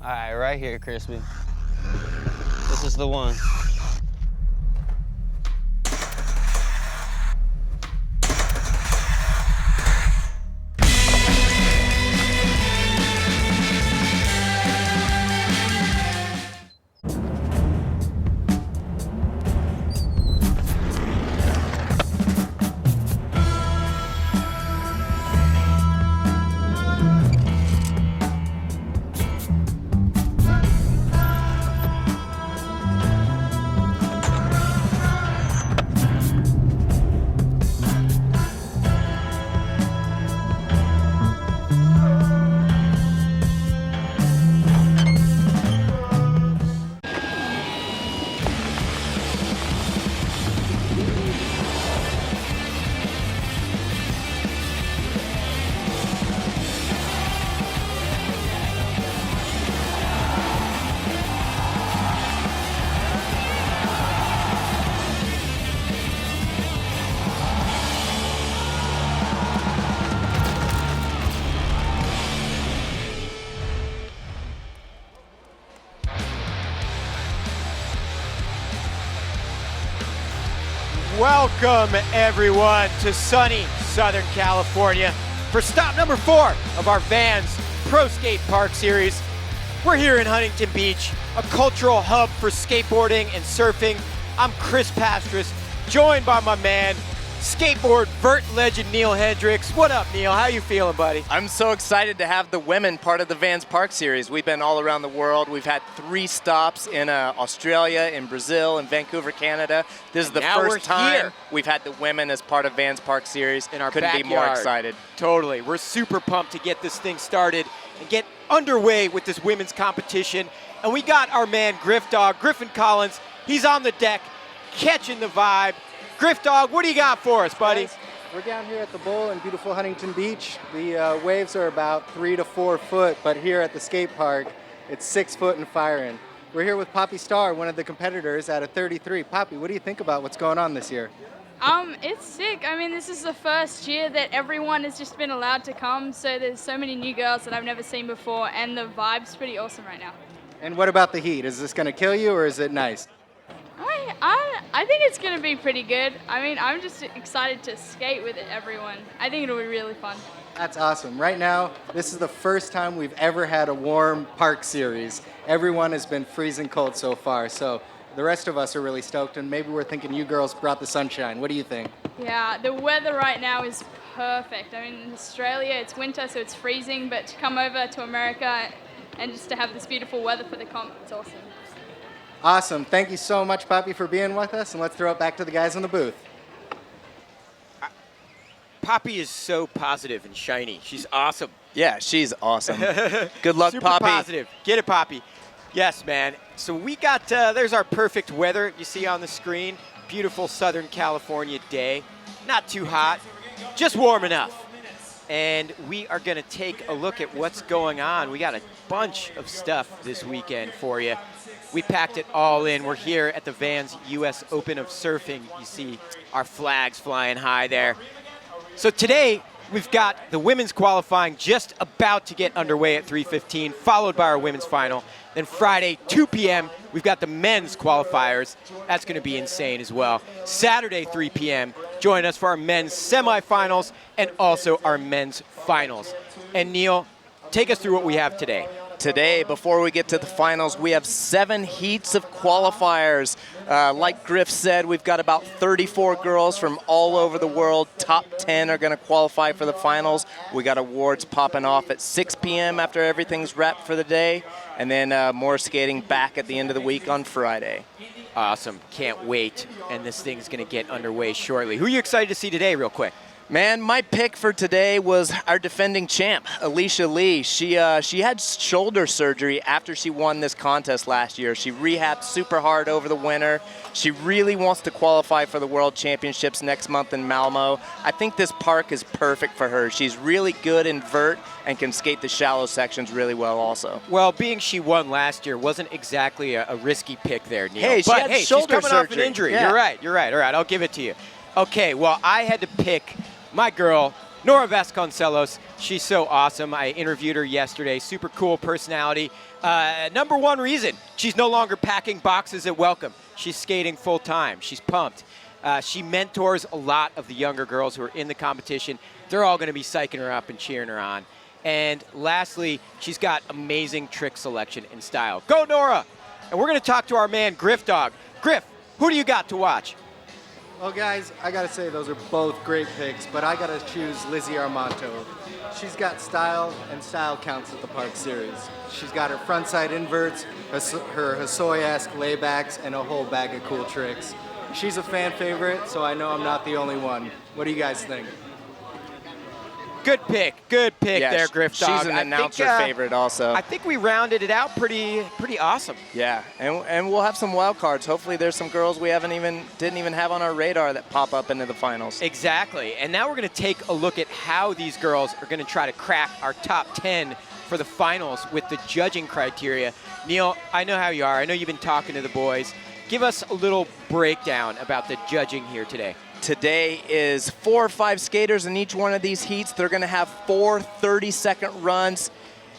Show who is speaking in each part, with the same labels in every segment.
Speaker 1: All right, right here, Crispy. This is the one.
Speaker 2: Welcome, everyone, to sunny Southern California for stop number 4 of our Vans Pro Skate Park Series. We're here in Huntington Beach, a cultural hub for skateboarding and surfing. I'm Chris Pastras, joined by my man, skateboard vert legend Neil Hendricks. What up, Neil? How you feeling, buddy?
Speaker 3: I'm so excited to have the women part of the Vans Park Series. We've been all around the world. We've had 3 stops in Australia, in Brazil, in Vancouver, Canada. This is the first time we've had the women as part of Vans Park Series.
Speaker 2: In our
Speaker 3: Couldn't
Speaker 2: backyard.
Speaker 3: be more excited.
Speaker 2: Totally. We're super pumped to get this thing started and get underway with this women's competition. And we got our man Griff Dog, Griffin Collins. He's on the deck, catching the vibe. Griff Dog, what do you got for us, buddy?
Speaker 4: Guys, we're down here at the Bowl in beautiful Huntington Beach. The waves are about 3 to 4 foot, but here at the skate park, it's 6 foot and firing. We're here with Poppy Starr, one of the competitors at a 33. Poppy, what do you think about what's going on this year?
Speaker 5: It's sick. I mean, this is the first year that everyone has just been allowed to come, so there's so many new girls that I've never seen before, and the vibe's pretty awesome right now.
Speaker 4: And what about the heat? Is this going to kill you, or is it nice?
Speaker 5: I think it's going to be pretty good. I mean, I'm just excited to skate with everyone. I think it'll be really fun.
Speaker 4: That's awesome. Right now, this is the first time we've ever had a warm park series. Everyone has been freezing cold so far, so the rest of us are really stoked, and maybe we're thinking you girls brought the sunshine. What do you think?
Speaker 5: Yeah, the weather right now is perfect. I mean, in Australia, it's winter, so it's freezing, but to come over to America and just to have this beautiful weather for the comp, it's awesome.
Speaker 4: Awesome. Thank you so much, Poppy, for being with us, and let's throw it back to the guys in the booth.
Speaker 2: Poppy is so positive and shiny. She's awesome.
Speaker 3: Yeah, she's awesome. Good luck,
Speaker 2: Super
Speaker 3: Poppy.
Speaker 2: positive. Get it, Poppy. Yes, man. So we got, there's our perfect weather you see on the screen. Beautiful Southern California day. Not too hot, just warm enough. And we are going to take a look at what's going on. We got a bunch of stuff this weekend for you. We packed it all in. We're here at the Vans US Open of Surfing. You see our flags flying high there. So today, we've got the women's qualifying just about to get underway at 3:15, followed by our women's final. Then Friday, 2 p.m., we've got the men's qualifiers. That's going to be insane as well. Saturday, 3 p.m., join us for our men's semifinals and also our men's finals. And Neil, take us through what we have today.
Speaker 3: Today, before we get to the finals, we have 7 heats of qualifiers. Like Griff said, we've got about 34 girls from all over the world. Top 10 are going to qualify for the finals. We got awards popping off at 6 p.m. after everything's wrapped for the day. And then more skating back at the end of the week on Friday.
Speaker 2: Awesome. Can't wait. And this thing's going to get underway shortly. Who are you excited to see today, real quick?
Speaker 3: Man, my pick for today was our defending champ, Alicia Lee. She had shoulder surgery after she won this contest last year. She rehabbed super hard over the winter. She really wants to qualify for the World Championships next month in Malmo. I think this park is perfect for her. She's really good in vert and can skate the shallow sections really well also.
Speaker 2: Well, being she won last year wasn't exactly a risky pick there, Neil.
Speaker 3: Hey, she had shoulder
Speaker 2: she's coming
Speaker 3: surgery.
Speaker 2: off an injury.
Speaker 3: Yeah.
Speaker 2: You're right. All right, I'll give it to you. Okay, well, I had to pick my girl, Nora Vasconcelos, she's so awesome. I interviewed her yesterday. Super cool personality. Number one reason, she's no longer packing boxes at Welcome. She's skating full time. She's pumped. She mentors a lot of the younger girls who are in the competition. They're all going to be psyching her up and cheering her on. And lastly, she's got amazing trick selection and style. Go, Nora! And we're going to talk to our man, Griff Dog. Griff, who do you got to watch?
Speaker 4: Well, guys, I gotta say those are both great picks, but I gotta choose Lizzie Armanto. She's got style, and style counts at the Park Series. She's got her frontside inverts, her Hosoi-esque laybacks, and a whole bag of cool tricks. She's a fan favorite, so I know I'm not the only one. What do you guys think?
Speaker 2: Good pick
Speaker 3: Yeah,
Speaker 2: there, Griff Dog.
Speaker 3: She's an announcer favorite also.
Speaker 2: I think we rounded it out pretty awesome.
Speaker 3: Yeah, and we'll have some wild cards. Hopefully there's some girls we didn't even have on our radar that pop up into the finals.
Speaker 2: Exactly, and now we're going to take a look at how these girls are going to try to crack our top 10 for the finals with the judging criteria. Neil, I know how you are. I know you've been talking to the boys. Give us a little breakdown about the judging here today.
Speaker 3: Today is 4 or 5 skaters in each one of these heats. They're going to have 4 30-second runs.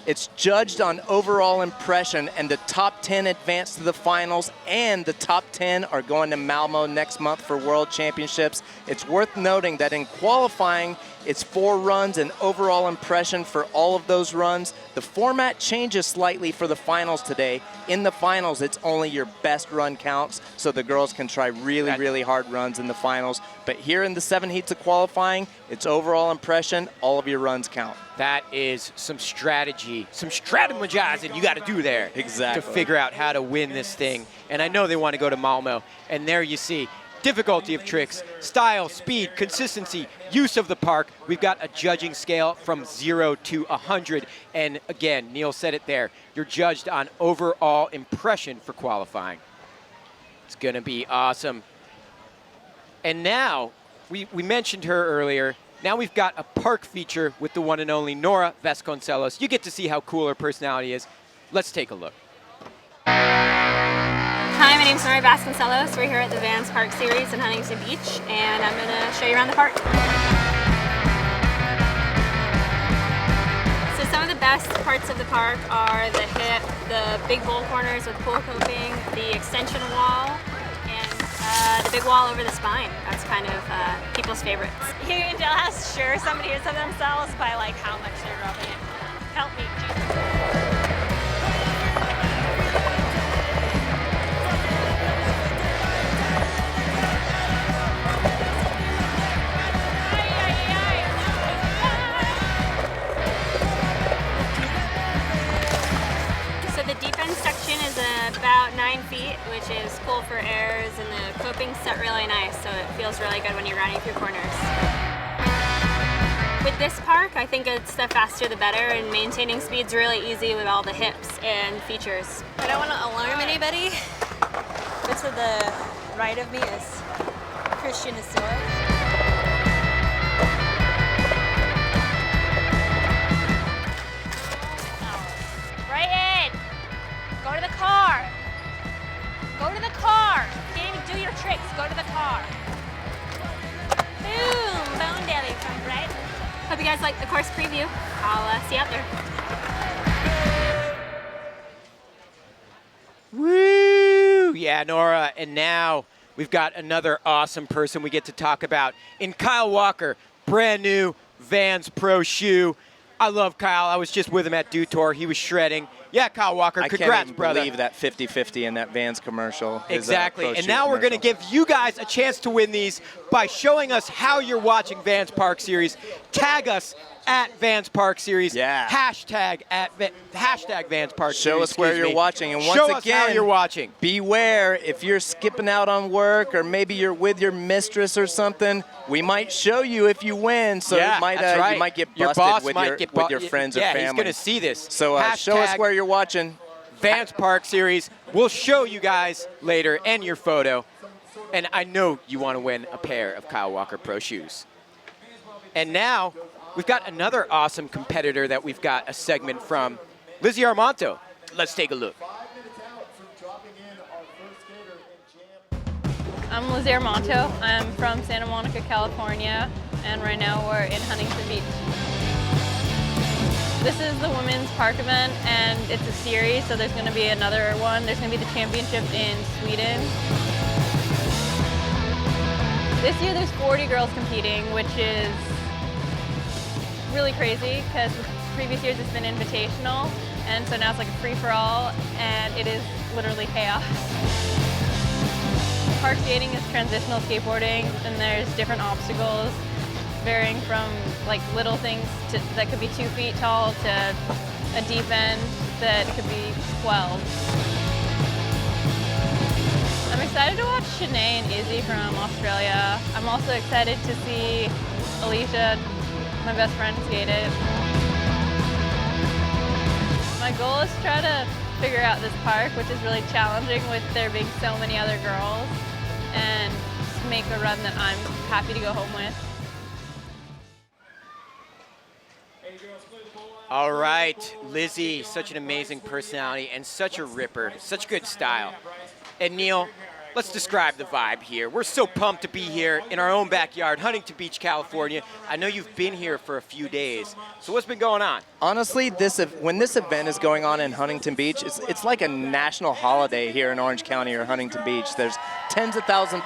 Speaker 3: It's judged on overall impression, and the top 10 advance to the finals, and the top 10 are going to Malmo next month for World Championships. It's worth noting that in qualifying, it's 4 runs and overall impression for all of those runs. The format changes slightly for the finals today. In the finals, it's only your best run counts, so the girls can try really hard runs in the finals. But here in the 7 heats of qualifying, it's overall impression, all of your runs count.
Speaker 2: That is some strategy, some strategizing you got to do there.
Speaker 3: Exactly.
Speaker 2: To figure out how to win this thing. And I know they want to go to Malmo. And there you see difficulty of tricks, style, speed, consistency, use of the park. We've got a judging scale from 0 to 100. And again, Neil said it there. You're judged on overall impression for qualifying. It's going to be awesome. And now, we mentioned her earlier. Now we've got a park feature with the one and only Nora Vasconcelos. You get to see how cool her personality is. Let's take a look.
Speaker 6: Hi, my name's Nora Vasconcelos. We're here at the Vans Park Series in Huntington Beach, and I'm going to show you around the park. So some of the best parts of the park are the hip, the big bowl corners with pool coping, the extension wall, and the big wall over the spine. That's kind of people's favorites.
Speaker 7: You can just sure somebody is of themselves by like how much they're rubbing it. Help me, Jesus.
Speaker 6: So the defense section is about 9 feet, which is cool for airs, and the coping's set really nice, so it feels really good when you're running through corners. With this park, I think it's the faster the better, and maintaining speed's really easy with all the hips and features.
Speaker 7: I don't want to alarm anybody, but to the right of me is Christian Hosoi. Go to the car. Go to the car. You can't even do your tricks. Go to the car. Boom. Bone Deli from Brighton.
Speaker 6: Hope you guys like the course preview. I'll see you out there.
Speaker 2: Woo! Yeah, Nora. And now we've got another awesome person we get to talk about in Kyle Walker, brand new Vans Pro shoe. I love Kyle. I was just with him at Dew Tour. He was shredding. Yeah, Kyle Walker, congrats,
Speaker 3: I can't even
Speaker 2: brother.
Speaker 3: believe that 50-50 in that Vans commercial.
Speaker 2: Exactly, and now we're going to give you guys a chance to win these by showing us how you're watching Vans Park Series. Tag us at Vans Park Series.
Speaker 3: Yeah.
Speaker 2: Hashtag Vans Park Series.
Speaker 3: Show us where you're watching. And once
Speaker 2: Show us
Speaker 3: again,
Speaker 2: how you're watching.
Speaker 3: Beware, if you're skipping out on work or maybe you're with your mistress or something, we might show you if you win. So
Speaker 2: yeah,
Speaker 3: you might,
Speaker 2: that's right.
Speaker 3: You might get
Speaker 2: your
Speaker 3: busted
Speaker 2: boss
Speaker 3: with
Speaker 2: might
Speaker 3: your,
Speaker 2: get
Speaker 3: with your friends or family.
Speaker 2: Yeah, he's going to see this.
Speaker 3: So show us where you're watching.
Speaker 2: Vans Park Series. We'll show you guys later and your photo. And I know you want to win a pair of Kyle Walker Pro shoes. And now we've got another awesome competitor that we've got a segment from, Lizzie Armanto. Let's take a look.
Speaker 8: I'm Lizzie Armanto. I'm from Santa Monica, California, and right now we're in Huntington Beach. This is the women's park event, and it's a series, so there's going to be another one. There's going to be the championship in Sweden. This year there's 40 girls competing, which is really crazy because previous years it's been invitational, and so now it's like a free-for-all, and it is literally chaos. Park skating is transitional skateboarding, and there's different obstacles varying from like little things that could be 2 feet tall to a deep end that could be 12. I'm excited to watch Shanae and Izzy from Australia. I'm also excited to see Alicia, my best friend, skate it. My goal is to try to figure out this park, which is really challenging with there being so many other girls, and just make a run that I'm happy to go home with.
Speaker 2: All right, Lizzie, such an amazing personality and such a ripper, such good style. And Neil, let's describe the vibe here. We're so pumped to be here in our own backyard, Huntington Beach, California. I know you've been here for a few days. So what's been going on?
Speaker 3: Honestly, when this event is going on in Huntington Beach, it's like a national holiday here in Orange County or Huntington Beach. There's tens of thousands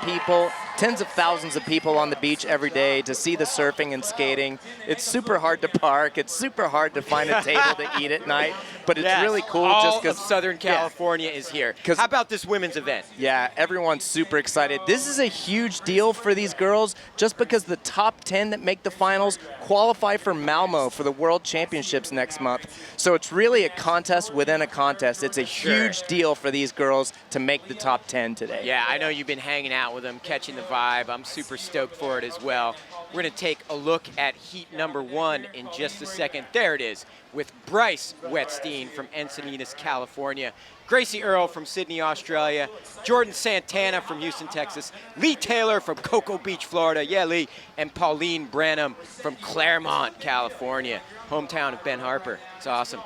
Speaker 3: of people on the beach every day to see the surfing and skating. It's super hard to park. It's super hard to find a table to eat at night. But it's really cool just because
Speaker 2: Southern California is here. How about this women's event?
Speaker 3: Yeah, everyone's super excited. This is a huge deal for these girls just because the top 10 that make the finals qualify for Malmo for the World Championships next month. So it's really a contest within a contest. It's a huge deal for these girls to make the top 10 today.
Speaker 2: Yeah, I know you've been hanging out with them, catching the vibe. I'm super stoked for it as well. We're going to take a look at heat number 1 in just a second. There it is, with Bryce Wetstein from Encinitas, California, Gracie Earl from Sydney, Australia, Jordan Santana from Houston, Texas, Lee Taylor from Cocoa Beach, Florida, yeah, Lee, and Pauline Branham from Claremont, California, hometown of Ben Harper. It's awesome.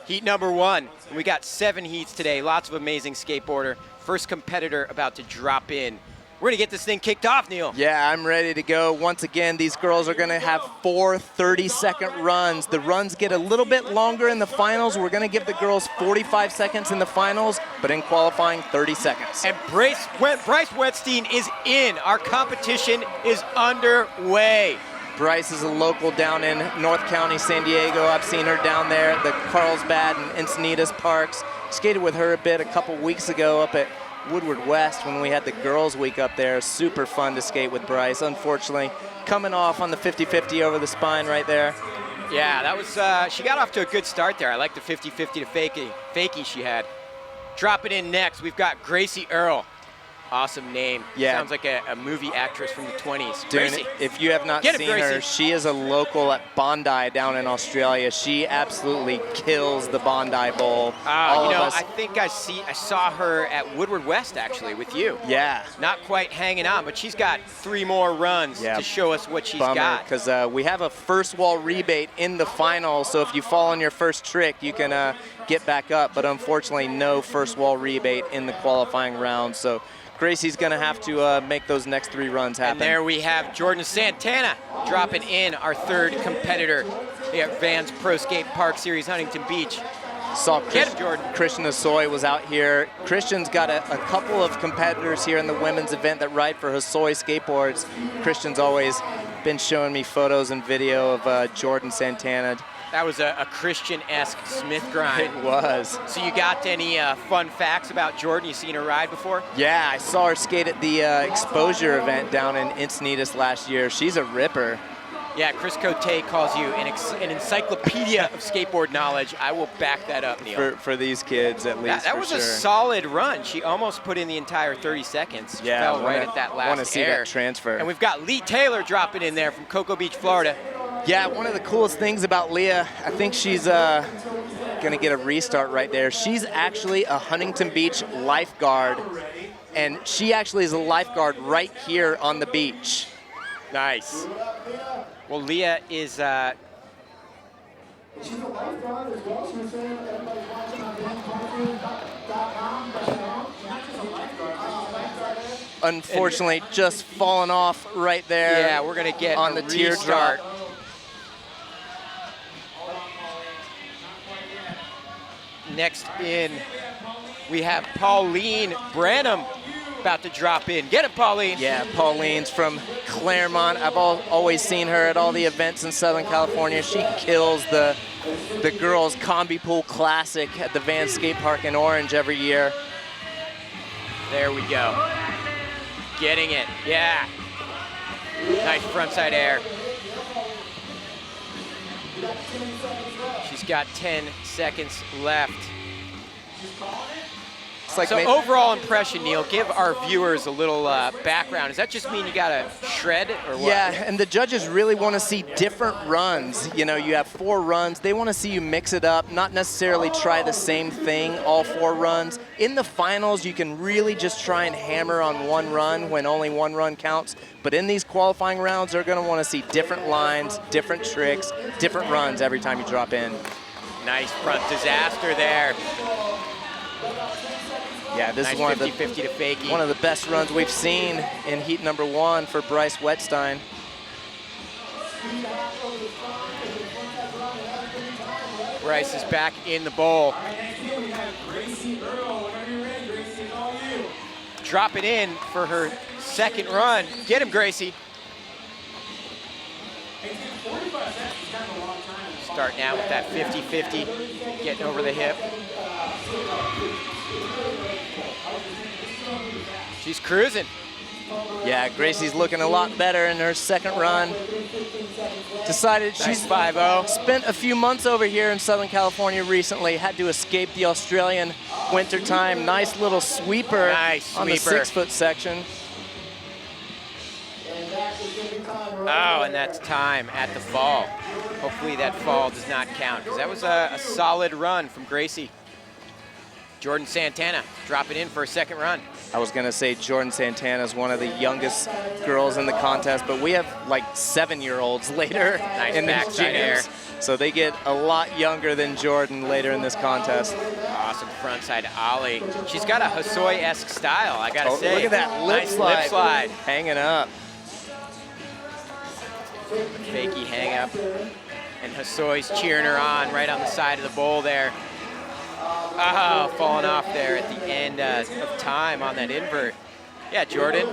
Speaker 2: Heat number 1, we got 7 heats today, lots of amazing skateboarder. First competitor about to drop in. We're going to get this thing kicked off, Neil.
Speaker 3: Yeah, I'm ready to go. Once again, these girls are going to have 4 30-second runs. The runs get a little bit longer in the finals. We're going to give the girls 45 seconds in the finals, but in qualifying, 30 seconds.
Speaker 2: And Bryce Wetstein is in. Our competition is underway.
Speaker 3: Bryce is a local down in North County, San Diego. I've seen her down there at the Carlsbad and Encinitas parks. Skated with her a bit a couple weeks ago up at Woodward West when we had the girls week up there. Super fun to skate with Bryce. Unfortunately, coming off on the 50-50 over the spine right there.
Speaker 2: Yeah, that was, she got off to a good start there. I like the 50-50 to fakie she had. Dropping in next, we've got Gracie Earl. Awesome name.
Speaker 3: Yeah.
Speaker 2: Sounds like a movie actress from the 20s.
Speaker 3: Dude,
Speaker 2: Gracie.
Speaker 3: if you have not seen her, she is a local at Bondi down in Australia. She absolutely kills the Bondi Bowl.
Speaker 2: I think I saw her at Woodward West actually with you.
Speaker 3: Yeah.
Speaker 2: Not quite hanging on, but she's got 3 more runs to show us what she's got.
Speaker 3: Because we have a first wall rebate in the final, so if you fall on your first trick, you can get back up. But unfortunately, no first wall rebate in the qualifying round. So Gracie's going to have to make those next 3 runs happen.
Speaker 2: And there we have Jordan Santana dropping in, our 3rd competitor at Vans Pro Skate Park Series, Huntington Beach.
Speaker 3: Saw
Speaker 2: Jordan.
Speaker 3: Christian Hosoi was out here. Christian's got a couple of competitors here in the women's event that ride for Hosoi skateboards. Christian's always been showing me photos and video of Jordan Santana.
Speaker 2: That was a Christian-esque Smith grind.
Speaker 3: It was.
Speaker 2: So you got any fun facts about Jordan? You seen her ride before?
Speaker 3: Yeah, I saw her skate at the exposure event down in Encinitas last year. She's a ripper.
Speaker 2: Yeah, Chris Cote calls you an encyclopedia of skateboard knowledge. I will back that up, Neil.
Speaker 3: For these kids, at least.
Speaker 2: That was a solid run. She almost put in the entire 30 seconds. She fell right at that last
Speaker 3: I want to see that transfer.
Speaker 2: And we've got Lee Taylor dropping in there from Cocoa Beach, Florida.
Speaker 3: Yeah, one of the coolest things about Leah, I think she's going to get a restart right there. She's actually a Huntington Beach lifeguard, and she actually is a lifeguard right here on the beach.
Speaker 2: Nice. Well, Leah is...
Speaker 9: She's a lifeguard as well. She was saying that everybody's watching on danparker.com. Not just a lifeguard, she's a lifeguard.
Speaker 3: unfortunately just falling off right there.
Speaker 2: Yeah, we're gonna get
Speaker 3: on
Speaker 2: a
Speaker 3: the teardrop.
Speaker 2: restart. Next in, we have Pauline Branham about to drop in. Get it, Pauline.
Speaker 3: Yeah, Pauline's from Claremont. I've always seen her at all the events in Southern California. She kills the girls' Combi Pool Classic at the Van Skate Park in Orange every year.
Speaker 2: There we go. Getting it, yeah. Nice frontside air. She's got 10 seconds left.
Speaker 3: Like
Speaker 2: so overall impression, Neil, give our viewers a little background. Does that just mean you got to shred or what?
Speaker 3: Yeah, and the judges really want to see different runs. You know, you have 4 runs. They want to see you mix it up, not necessarily try the same thing all 4 runs. In the finals, you can really just try and hammer on one run when only one run counts. But in these qualifying rounds, they're going to want to see different lines, different tricks, different runs every time you drop in.
Speaker 2: Nice front disaster there.
Speaker 3: Yeah, this
Speaker 2: nice
Speaker 3: is one
Speaker 2: 50,
Speaker 3: of the
Speaker 2: 50 to fakie.
Speaker 3: One of the best runs we've seen in heat number 1 for Bryce Wettstein.
Speaker 2: Bryce is back in the bowl. Drop it in for her second run. Get him, Gracie. Starting out with that 50-50, getting over the hip. She's cruising.
Speaker 3: Yeah, Gracie's looking a lot better in her second run. Decided
Speaker 2: nice
Speaker 3: she's
Speaker 2: 5-0.
Speaker 3: Spent a few months over here in Southern California recently, had to escape the Australian wintertime. Nice little sweeper, on the 6-foot section.
Speaker 2: Oh, and that's time at the fall. Hopefully that fall does not count, because that was a solid run from Gracie. Jordan Santana dropping in for a second run.
Speaker 3: I was gonna say Jordan Santana is one of the youngest girls in the contest, but we have like 7-year-olds later in the juniors. So they get a lot younger than Jordan later in this contest.
Speaker 2: Awesome frontside ollie. She's got a Hosoi-esque style, I gotta say.
Speaker 3: Look at that lip slide.
Speaker 2: Lip slide.
Speaker 3: Hanging up.
Speaker 2: Fakie hang up. And Hosoi's cheering her on right on the side of the bowl there. Oh, falling off there at the end of time on that invert. Yeah, Jordan.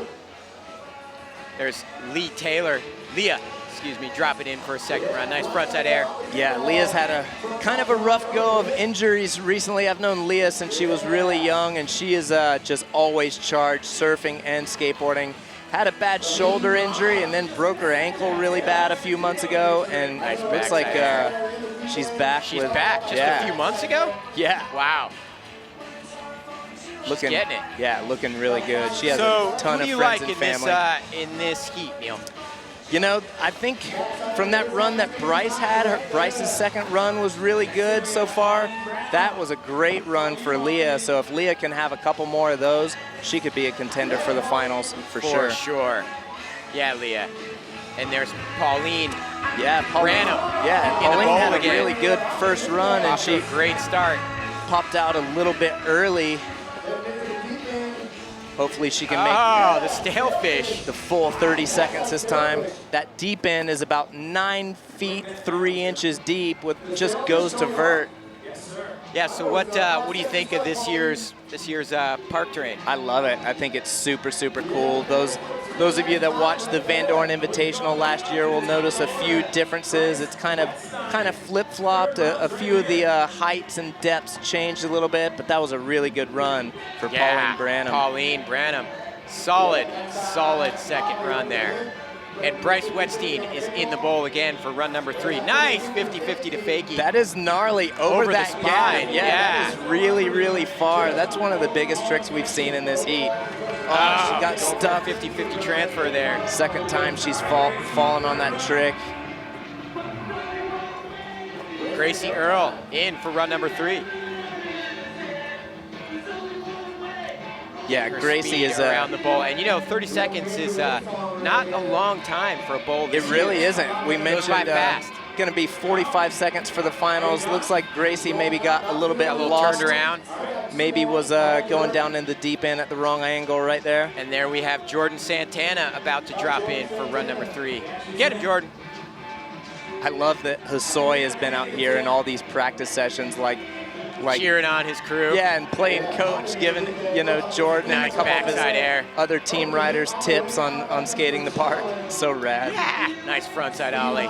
Speaker 2: There's Leah, excuse me, dropping in for a second run. Nice frontside air.
Speaker 3: Yeah, Leah's had a kind of a rough go of injuries recently. I've known Leah since she was really young, and she is just always charged surfing and skateboarding. Had a bad shoulder injury and then broke her ankle really bad a few months ago, and
Speaker 2: nice
Speaker 3: looks like she's back.
Speaker 2: She's back just a few months ago?
Speaker 3: Yeah.
Speaker 2: Wow. She's getting it.
Speaker 3: Yeah, looking really good. She has a ton of friends and family.
Speaker 2: So who do you like in this heat, Neil?
Speaker 3: You know, I think from that run that Bryce had, Bryce's second run was really good so far. That was a great run for Leah. So if Leah can have a couple more of those, she could be a contender for the finals for sure.
Speaker 2: For sure. Yeah, Leah. And there's Pauline.
Speaker 3: Yeah, Pauline.
Speaker 2: Yeah,
Speaker 3: Pauline had a really good first run, and she
Speaker 2: great start.
Speaker 3: Popped out a little bit early. Hopefully she can make
Speaker 2: the stale fish.
Speaker 3: The full 30 seconds this time. That deep end is about 9 feet 3 inches deep, with just goes to vert.
Speaker 2: Yeah. So what do you think of this year's park terrain?
Speaker 3: I love it. I think it's super cool. Those of you that watched the Van Doren Invitational last year will notice a few differences. It's kind of flip-flopped. A few of the heights and depths changed a little bit, but that was a really good run for Pauline Branham.
Speaker 2: Pauline Branham, solid second run there. And Bryce Wettstein is in the bowl again for run number 3. Nice 50-50 to fakie.
Speaker 3: That is gnarly over that
Speaker 2: the
Speaker 3: Yeah,
Speaker 2: spine.
Speaker 3: that is really far. That's one of the biggest tricks we've seen in this heat. Oh, she got stuck.
Speaker 2: 50-50 transfer there.
Speaker 3: Second time she's fallen on that trick.
Speaker 2: Gracie Earl in for run number 3.
Speaker 3: Yeah, Gracie is
Speaker 2: around the bowl, and you know, 30 seconds is not a long time for a bowl.
Speaker 3: It really isn't. We mentioned going to be 45 seconds for the finals. Looks like Gracie maybe got a little bit lost.
Speaker 2: Turned around.
Speaker 3: Maybe was going down in the deep end at the wrong angle right there.
Speaker 2: And there we have Jordan Santana about to drop in for run number 3. Get him, Jordan.
Speaker 3: I love that Hosoi has been out here in all these practice sessions, like
Speaker 2: cheering on his crew.
Speaker 3: Yeah, and playing coach, giving Jordan and a couple of his other team riders tips on skating the park. So rad.
Speaker 2: Yeah, nice frontside ollie.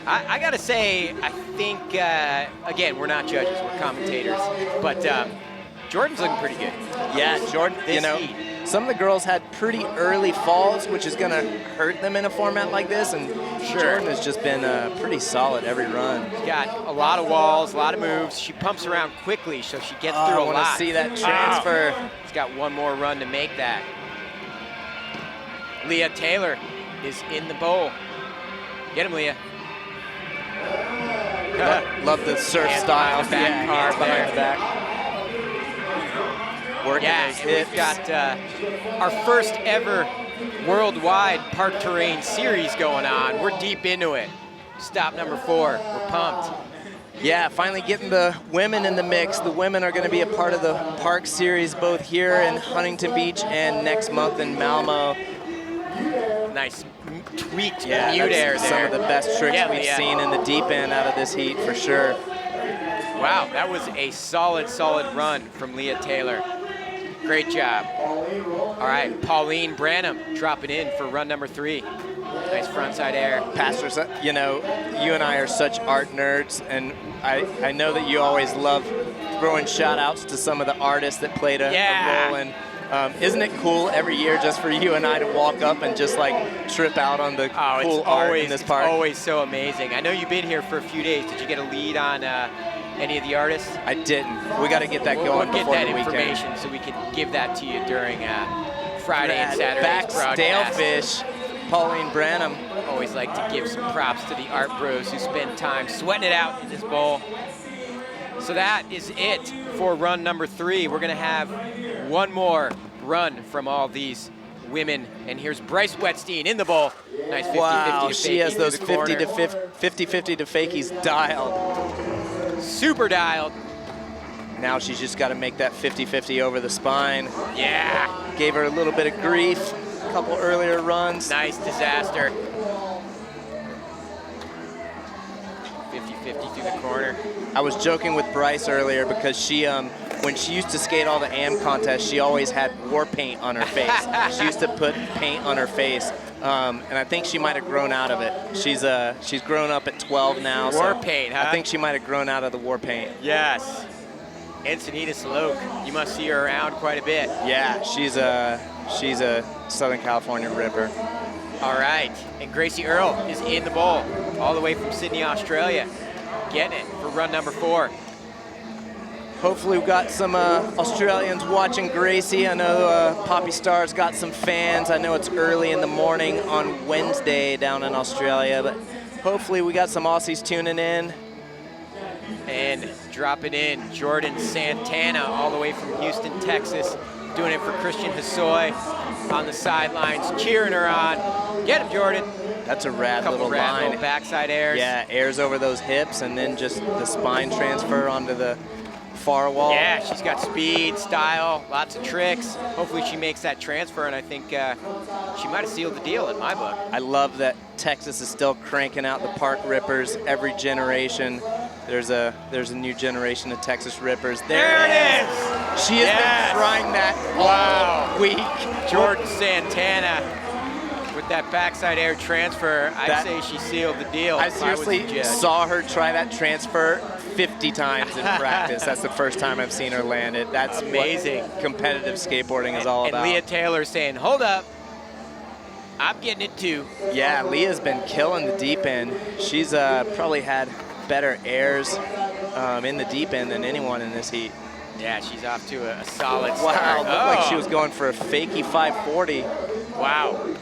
Speaker 2: I gotta say, I think again, we're not judges, we're commentators, but Jordan's looking pretty good.
Speaker 3: Yeah, Jordan.
Speaker 2: Heat.
Speaker 3: Some of the girls had pretty early falls, which is going to hurt them in a format like this, and Jordan has just been pretty solid every run.
Speaker 2: She's got a lot of walls, a lot of moves. She pumps around quickly, so she gets through a lot.
Speaker 3: I want to see that transfer.
Speaker 2: She's got one more run to make that. Leah Taylor is in the bowl. Get him, Leah.
Speaker 3: Love the surf style.
Speaker 2: Back car
Speaker 3: behind the back. Working those hips.
Speaker 2: We've got our first ever worldwide park terrain series going on. We're deep into it. Stop number 4. We're pumped.
Speaker 3: Yeah, finally getting the women in the mix. The women are going to be a part of the park series both here in Huntington Beach and next month in Malmo.
Speaker 2: Nice tweaked mute
Speaker 3: that's
Speaker 2: air there.
Speaker 3: Some of the best tricks we've seen in the deep end out of this heat for sure.
Speaker 2: Wow, that was a solid run from Leah Taylor. Great job. All right, Pauline Branham dropping in for run number 3. Nice frontside air.
Speaker 3: Pastors, you and I are such art nerds, and I know that you always love throwing shout outs to some of the artists that played a role in. Isn't it cool every year just for you and I to walk up and just like trip out on the cool art in this park?
Speaker 2: It's always so amazing. I know you've been here for a few days. Did you get a lead on any of the artists?
Speaker 3: I didn't. We got to get that going before the weekend.
Speaker 2: We'll get that information so we can give that to you during Friday and Saturday's
Speaker 3: Back
Speaker 2: broadcast.
Speaker 3: Stalefish, Pauline Branham.
Speaker 2: Always like to give some props to the art bros who spend time sweating it out in this bowl. So that is it for run number 3. We're going to have one more run from all these women. And here's Bryce Wetstein in the bowl. Nice 50-50
Speaker 3: Wow,
Speaker 2: to
Speaker 3: she has those 50-50 to fakies dialed.
Speaker 2: Super dialed.
Speaker 3: Now she's just got to make that 50-50 over the spine.
Speaker 2: Yeah.
Speaker 3: Gave her a little bit of grief a couple earlier runs.
Speaker 2: Nice disaster. 50-50 through the corner.
Speaker 3: I was joking with Bryce earlier because she, when she used to skate all the AM contests, she always had war paint on her face. She used to put paint on her face, and I think she might have grown out of it. She's grown up at 12 now.
Speaker 2: War paint, huh?
Speaker 3: I think she might have grown out of the war paint.
Speaker 2: Yes. Encinita Saloke, you must see her around quite a bit.
Speaker 3: Yeah, she's a Southern California ripper.
Speaker 2: All right, and Gracie Earl is in the bowl, all the way from Sydney, Australia, getting it for run number 4.
Speaker 3: Hopefully we've got some Australians watching Gracie. I know Poppy Star's got some fans. I know it's early in the morning on Wednesday down in Australia, but hopefully we got some Aussies tuning in.
Speaker 2: And dropping in, Jordan Santana, all the way from Houston, Texas, doing it for Christian Hosoi on the sidelines, cheering her on. Get him, Jordan.
Speaker 3: That's a rad little line.
Speaker 2: Little backside airs.
Speaker 3: Yeah, airs over those hips, and then just the spine transfer onto the far wall.
Speaker 2: Yeah, she's got speed, style, lots of tricks. Hopefully she makes that transfer, and I think she might have sealed the deal in my book.
Speaker 3: I love that Texas is still cranking out the park rippers every generation. There's a new generation of Texas rippers.
Speaker 2: There it is.
Speaker 3: She has been trying that all week.
Speaker 2: Jordan Santana with that backside air transfer. I'd say she sealed the deal.
Speaker 3: I seriously saw her try that transfer 50 times in practice. That's the first time I've seen her land it. That's
Speaker 2: amazing.
Speaker 3: What competitive skateboarding is all about.
Speaker 2: And Leah Taylor saying, hold up, I'm getting it too.
Speaker 3: Yeah, Leah's been killing the deep end. She's probably had better airs in the deep end than anyone in this heat.
Speaker 2: Yeah, she's off to a solid start.
Speaker 3: Wow, looked like she was going for a fakey 540.
Speaker 2: Wow.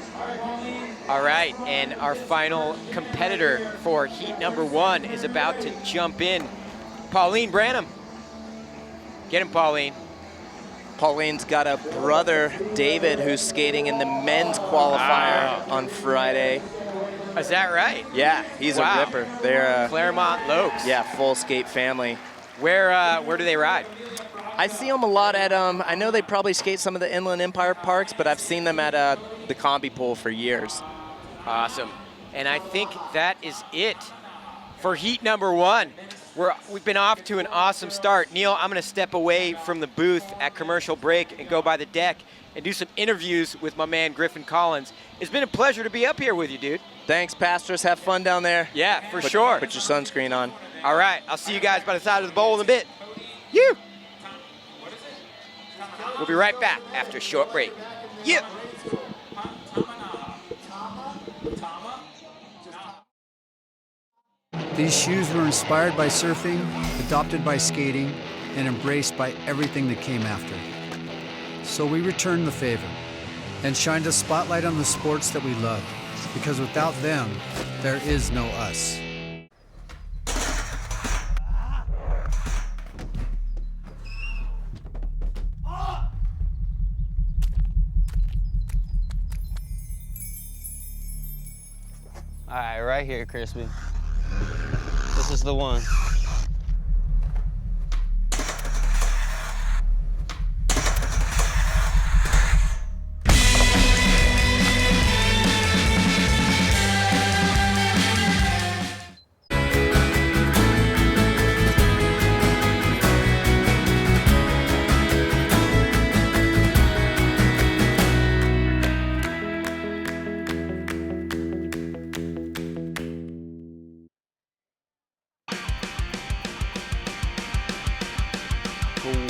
Speaker 2: All right, and our final competitor for heat number 1 is about to jump in. Pauline Branham. Get him, Pauline.
Speaker 3: Pauline's got a brother, David, who's skating in the men's qualifier on Friday.
Speaker 2: Is that right?
Speaker 3: Yeah, he's
Speaker 2: Wow.
Speaker 3: a ripper. They're
Speaker 2: Claremont Lokes.
Speaker 3: yeah, full skate family.
Speaker 2: Where do they ride?
Speaker 3: I see them a lot at, I know they probably skate some of the Inland Empire parks, but I've seen them at the Combi Pool for years.
Speaker 2: Awesome. And I think that is it for heat number 1. We've been off to an awesome start. Neil, I'm going to step away from the booth at commercial break and go by the deck and do some interviews with my man Griffin Collins. It's been a pleasure to be up here with you, dude.
Speaker 3: Thanks, Pastors. Have fun down there.
Speaker 2: Yeah, for sure.
Speaker 3: Put your sunscreen on.
Speaker 2: All right, I'll see you guys by the side of the bowl in a bit. You. We'll be right back after a short break. Yeah.
Speaker 10: These shoes were inspired by surfing, adopted by skating, and embraced by everything that came after. So we returned the favor and shined a spotlight on the sports that we love, because without them, there is no us.
Speaker 1: All right, right here, Crispy. This is the one.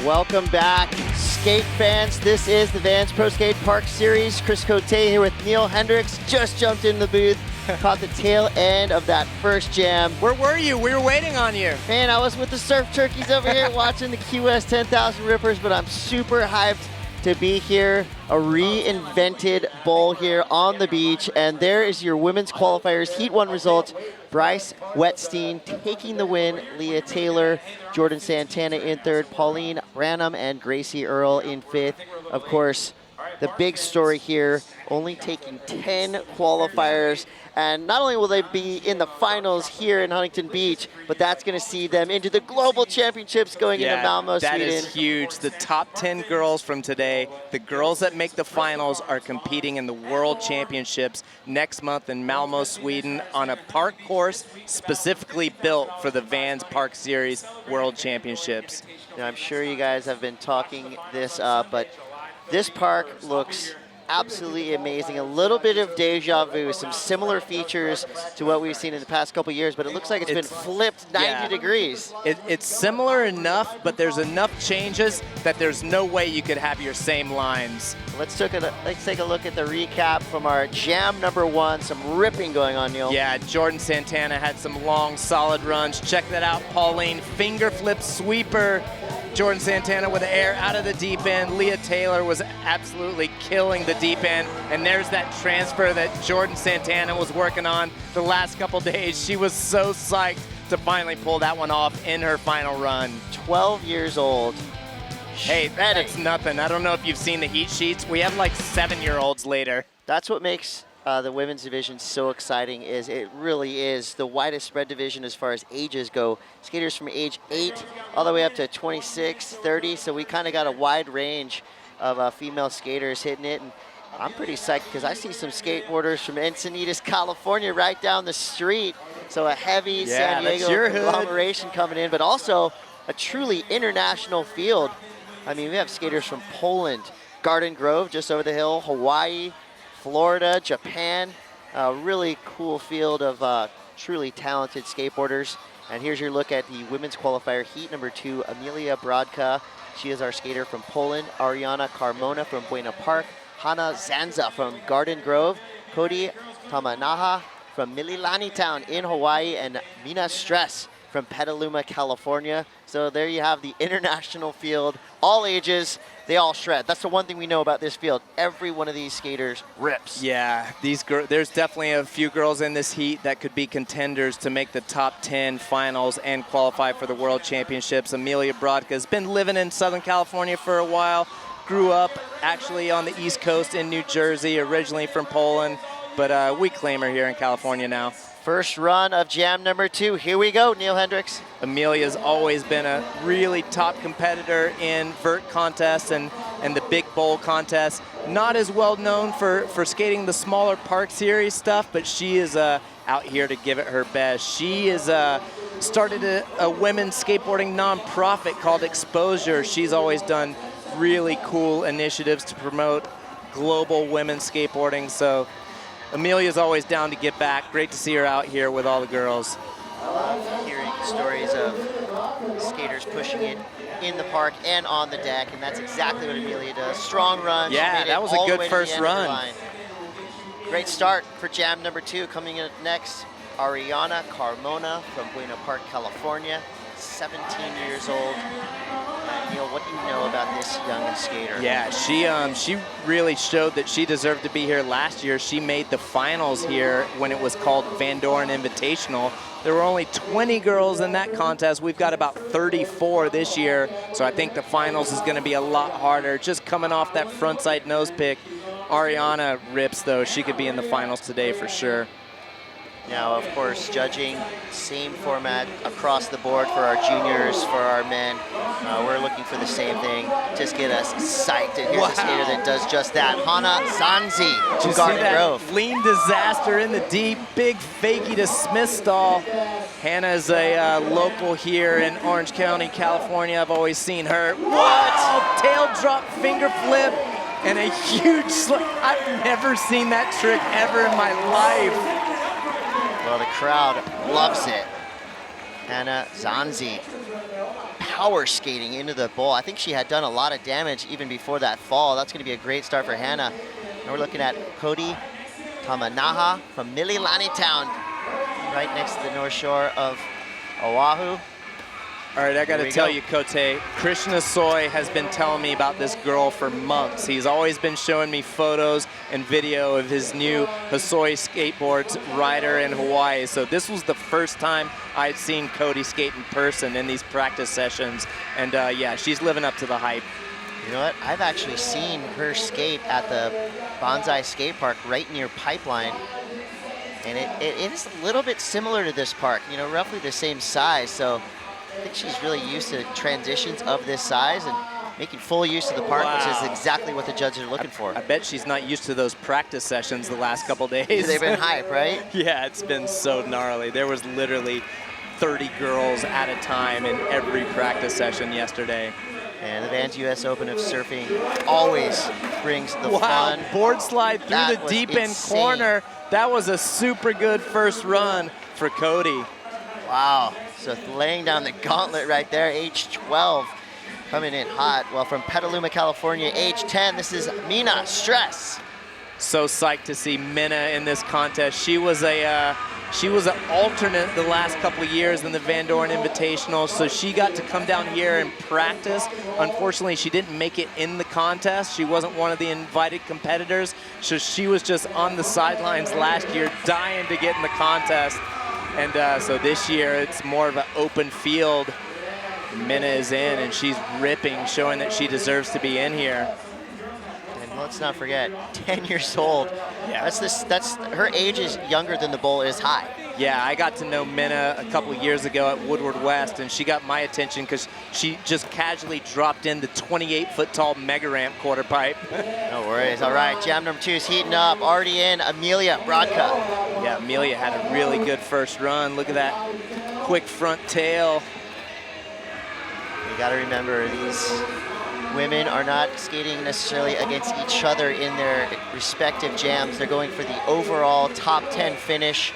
Speaker 11: Welcome back, skate fans. This is the Vans Pro Skate Park Series. Chris Cote here with Neil Hendricks. Just jumped in the booth, caught the tail end of that first jam.
Speaker 3: Where were you? We were waiting on you.
Speaker 11: Man, I was with the surf turkeys over here watching the Key West 10,000 Rippers, but I'm super hyped to be here. A reinvented bowl here on the beach, and there is your women's qualifiers Heat 1 results. Bryce Wetstein taking the win, Leah Taylor, Jordan Santana in third, Pauline Branham and Gracie Earl in fifth. Of course, the big story here, only taking 10 qualifiers. And not only will they be in the finals here in Huntington Beach, but that's going to see them into the Global Championships going into Malmo, Sweden.
Speaker 3: That is huge. The top 10 girls from today, the girls that make the finals, are competing in the World Championships next month in Malmo, Sweden, on a park course specifically built for the Vans Park Series World Championships.
Speaker 11: Now, I'm sure you guys have been talking this up, but this park looks absolutely amazing. A little bit of deja vu, some similar features to what we've seen in the past couple years, but it looks like it's been flipped 90 degrees.
Speaker 3: It's similar enough, but there's enough changes that there's no way you could have your same lines.
Speaker 11: Let's take a look at the recap from our jam number 1. Some ripping going on, Neil.
Speaker 3: Yeah, Jordan Santana had some long, solid runs. Check that out. Pauline, finger flip sweeper. Jordan Santana with the air out of the deep end. Leah Taylor was absolutely killing the deep end. And there's that transfer that Jordan Santana was working on the last couple days. She was so psyched to finally pull that one off in her final run.
Speaker 11: 12 years old.
Speaker 3: Hey, that's nothing. I don't know if you've seen the heat sheets. We have like 7-year-olds later.
Speaker 11: That's what makes the women's division so exciting. Is it really is the widest spread division as far as ages go. Skaters from age 8 all the way up to 26, 30. So we kind of got a wide range of female skaters hitting it. And I'm pretty psyched because I see some skateboarders from Encinitas, California right down the street. So a heavy San Diego conglomeration coming in, but also a truly international field. I mean, we have skaters from Poland, Garden Grove just over the hill, Hawaii, Florida, Japan. A really cool field of truly talented skateboarders. And here's your look at the women's qualifier heat number 2, Amelia Brodka. She is our skater from Poland, Ariana Carmona from Buena Park, Hana Zanza from Garden Grove, Cody Tamanaha from Mililani Town in Hawaii, and Mina Stress from Petaluma, California. So there you have the international field, all ages, they all shred. That's the one thing we know about this field. Every one of these skaters rips.
Speaker 3: Yeah, there's definitely a few girls in this heat that could be contenders to make the top 10 finals and qualify for the World Championships. Amelia Brodka has been living in Southern California for a while, grew up actually on the East Coast in New Jersey, originally from Poland, but we claim her here in California now.
Speaker 11: First run of jam number 2. Here we go, Neil Hendricks.
Speaker 3: Amelia's always been a really top competitor in vert contests and the big bowl contests. Not as well known for skating the smaller park series stuff, but she is out here to give it her best. She is started a women's skateboarding nonprofit called Exposure. She's always done really cool initiatives to promote global women's skateboarding. So Amelia's always down to get back. Great to see her out here with all the girls.
Speaker 11: I love hearing stories of skaters pushing it in the park and on the deck, and that's exactly what Amelia does. Strong run.
Speaker 3: Yeah, that was a good first run.
Speaker 11: Great start for jam number 2. Coming in next, Ariana Carmona from Buena Park, California, 17 years old. Neil, what do you know about this young skater?
Speaker 3: Yeah, she really showed that she deserved to be here last year. She made the finals here when it was called Van Doren Invitational. There were only 20 girls in that contest. We've got about 34 this year, so I think the finals is going to be a lot harder. Just coming off that frontside nose pick, Ariana rips, though. She could be in the finals today for sure.
Speaker 11: Now, of course, judging, same format across the board for our juniors, for our men. We're looking for the same thing. Just get us psyched. And here's a skater that does just that. Hannah Zanzi from Garden Grove.
Speaker 3: Lean disaster in the deep, big fakie to Smith stall. Hannah's a local here in Orange County, California. I've always seen her. What? Tail drop finger flip and a huge slip. I've never seen that trick ever in my life.
Speaker 11: Well, the crowd loves it. Hannah Zanzi power skating into the bowl. I think she had done a lot of damage even before that fall. That's going to be a great start for Hannah. And we're looking at Cody Tamanaha from Mililani Town, right next to the north shore of Oahu.
Speaker 3: All right, I got to tell you, Kote, Krishna Soy has been telling me about this girl for months. He's always been showing me photos and video of his new Hosoi skateboards rider in Hawaii. So this was the first time I'd seen Cody skate in person in these practice sessions. And yeah, she's living up to the hype.
Speaker 11: You know what? I've actually seen her skate at the Bonsai Skate Park right near Pipeline. And it is a little bit similar to this park, you know, roughly the same size. So I think she's really used to transitions of this size and making full use of the park, which is exactly what the judges are looking for.
Speaker 3: I bet she's not used to those practice sessions the last couple days.
Speaker 11: They've been hype, right?
Speaker 3: Yeah, it's been so gnarly. There was literally 30 girls at a time in every practice session yesterday.
Speaker 11: And the Vans US Open of Surfing always brings the fun.
Speaker 3: Board slide through the deep end corner. That was a super good first run for Cody.
Speaker 11: Wow. So laying down the gauntlet right there, age 12, coming in hot. Well, from Petaluma, California, age 10, this is Mina Stress.
Speaker 3: So psyched to see Minna in this contest. She was an alternate the last couple of years in the Van Doren Invitational, so she got to come down here and practice. Unfortunately, she didn't make it in the contest. She wasn't one of the invited competitors, so she was just on the sidelines last year, dying to get in the contest. And so this year, it's more of an open field. Minna is in, and she's ripping, showing that she deserves to be in here.
Speaker 11: And let's not forget, 10 years old.
Speaker 3: Yeah.
Speaker 11: That's her age is younger than the bowl is high.
Speaker 3: Yeah, I got to know Minna a couple years ago at Woodward West, and she got my attention because she just casually dropped in the 28-foot-tall mega ramp quarter pipe.
Speaker 11: No worries. All right, jam number 2 is heating up. Already in, Amelia Brodka.
Speaker 3: Yeah, Amelia had a really good first run. Look at that quick front tail.
Speaker 11: You got to remember, these women are not skating necessarily against each other in their respective jams. They're going for the overall top 10 finish.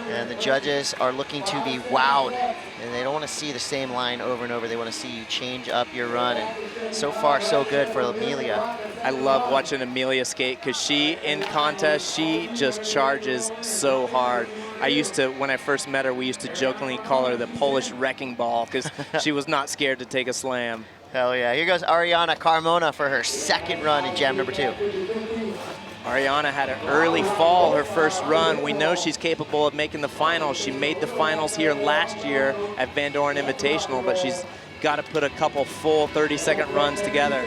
Speaker 11: And the judges are looking to be wowed. And they don't want to see the same line over and over. They want to see you change up your run. And so far, so good for Amelia.
Speaker 3: I love watching Amelia skate because she, in contest, she just charges so hard. I used to, when I first met her, we used to jokingly call her the Polish wrecking ball because she was not scared to take a slam.
Speaker 11: Hell yeah. Here goes Ariana Carmona for her second run in jam number 2.
Speaker 3: Ariana had an early fall her first run. We know she's capable of making the finals. She made the finals here last year at Van Doren Invitational, but she's got to put a couple full 30-second runs together.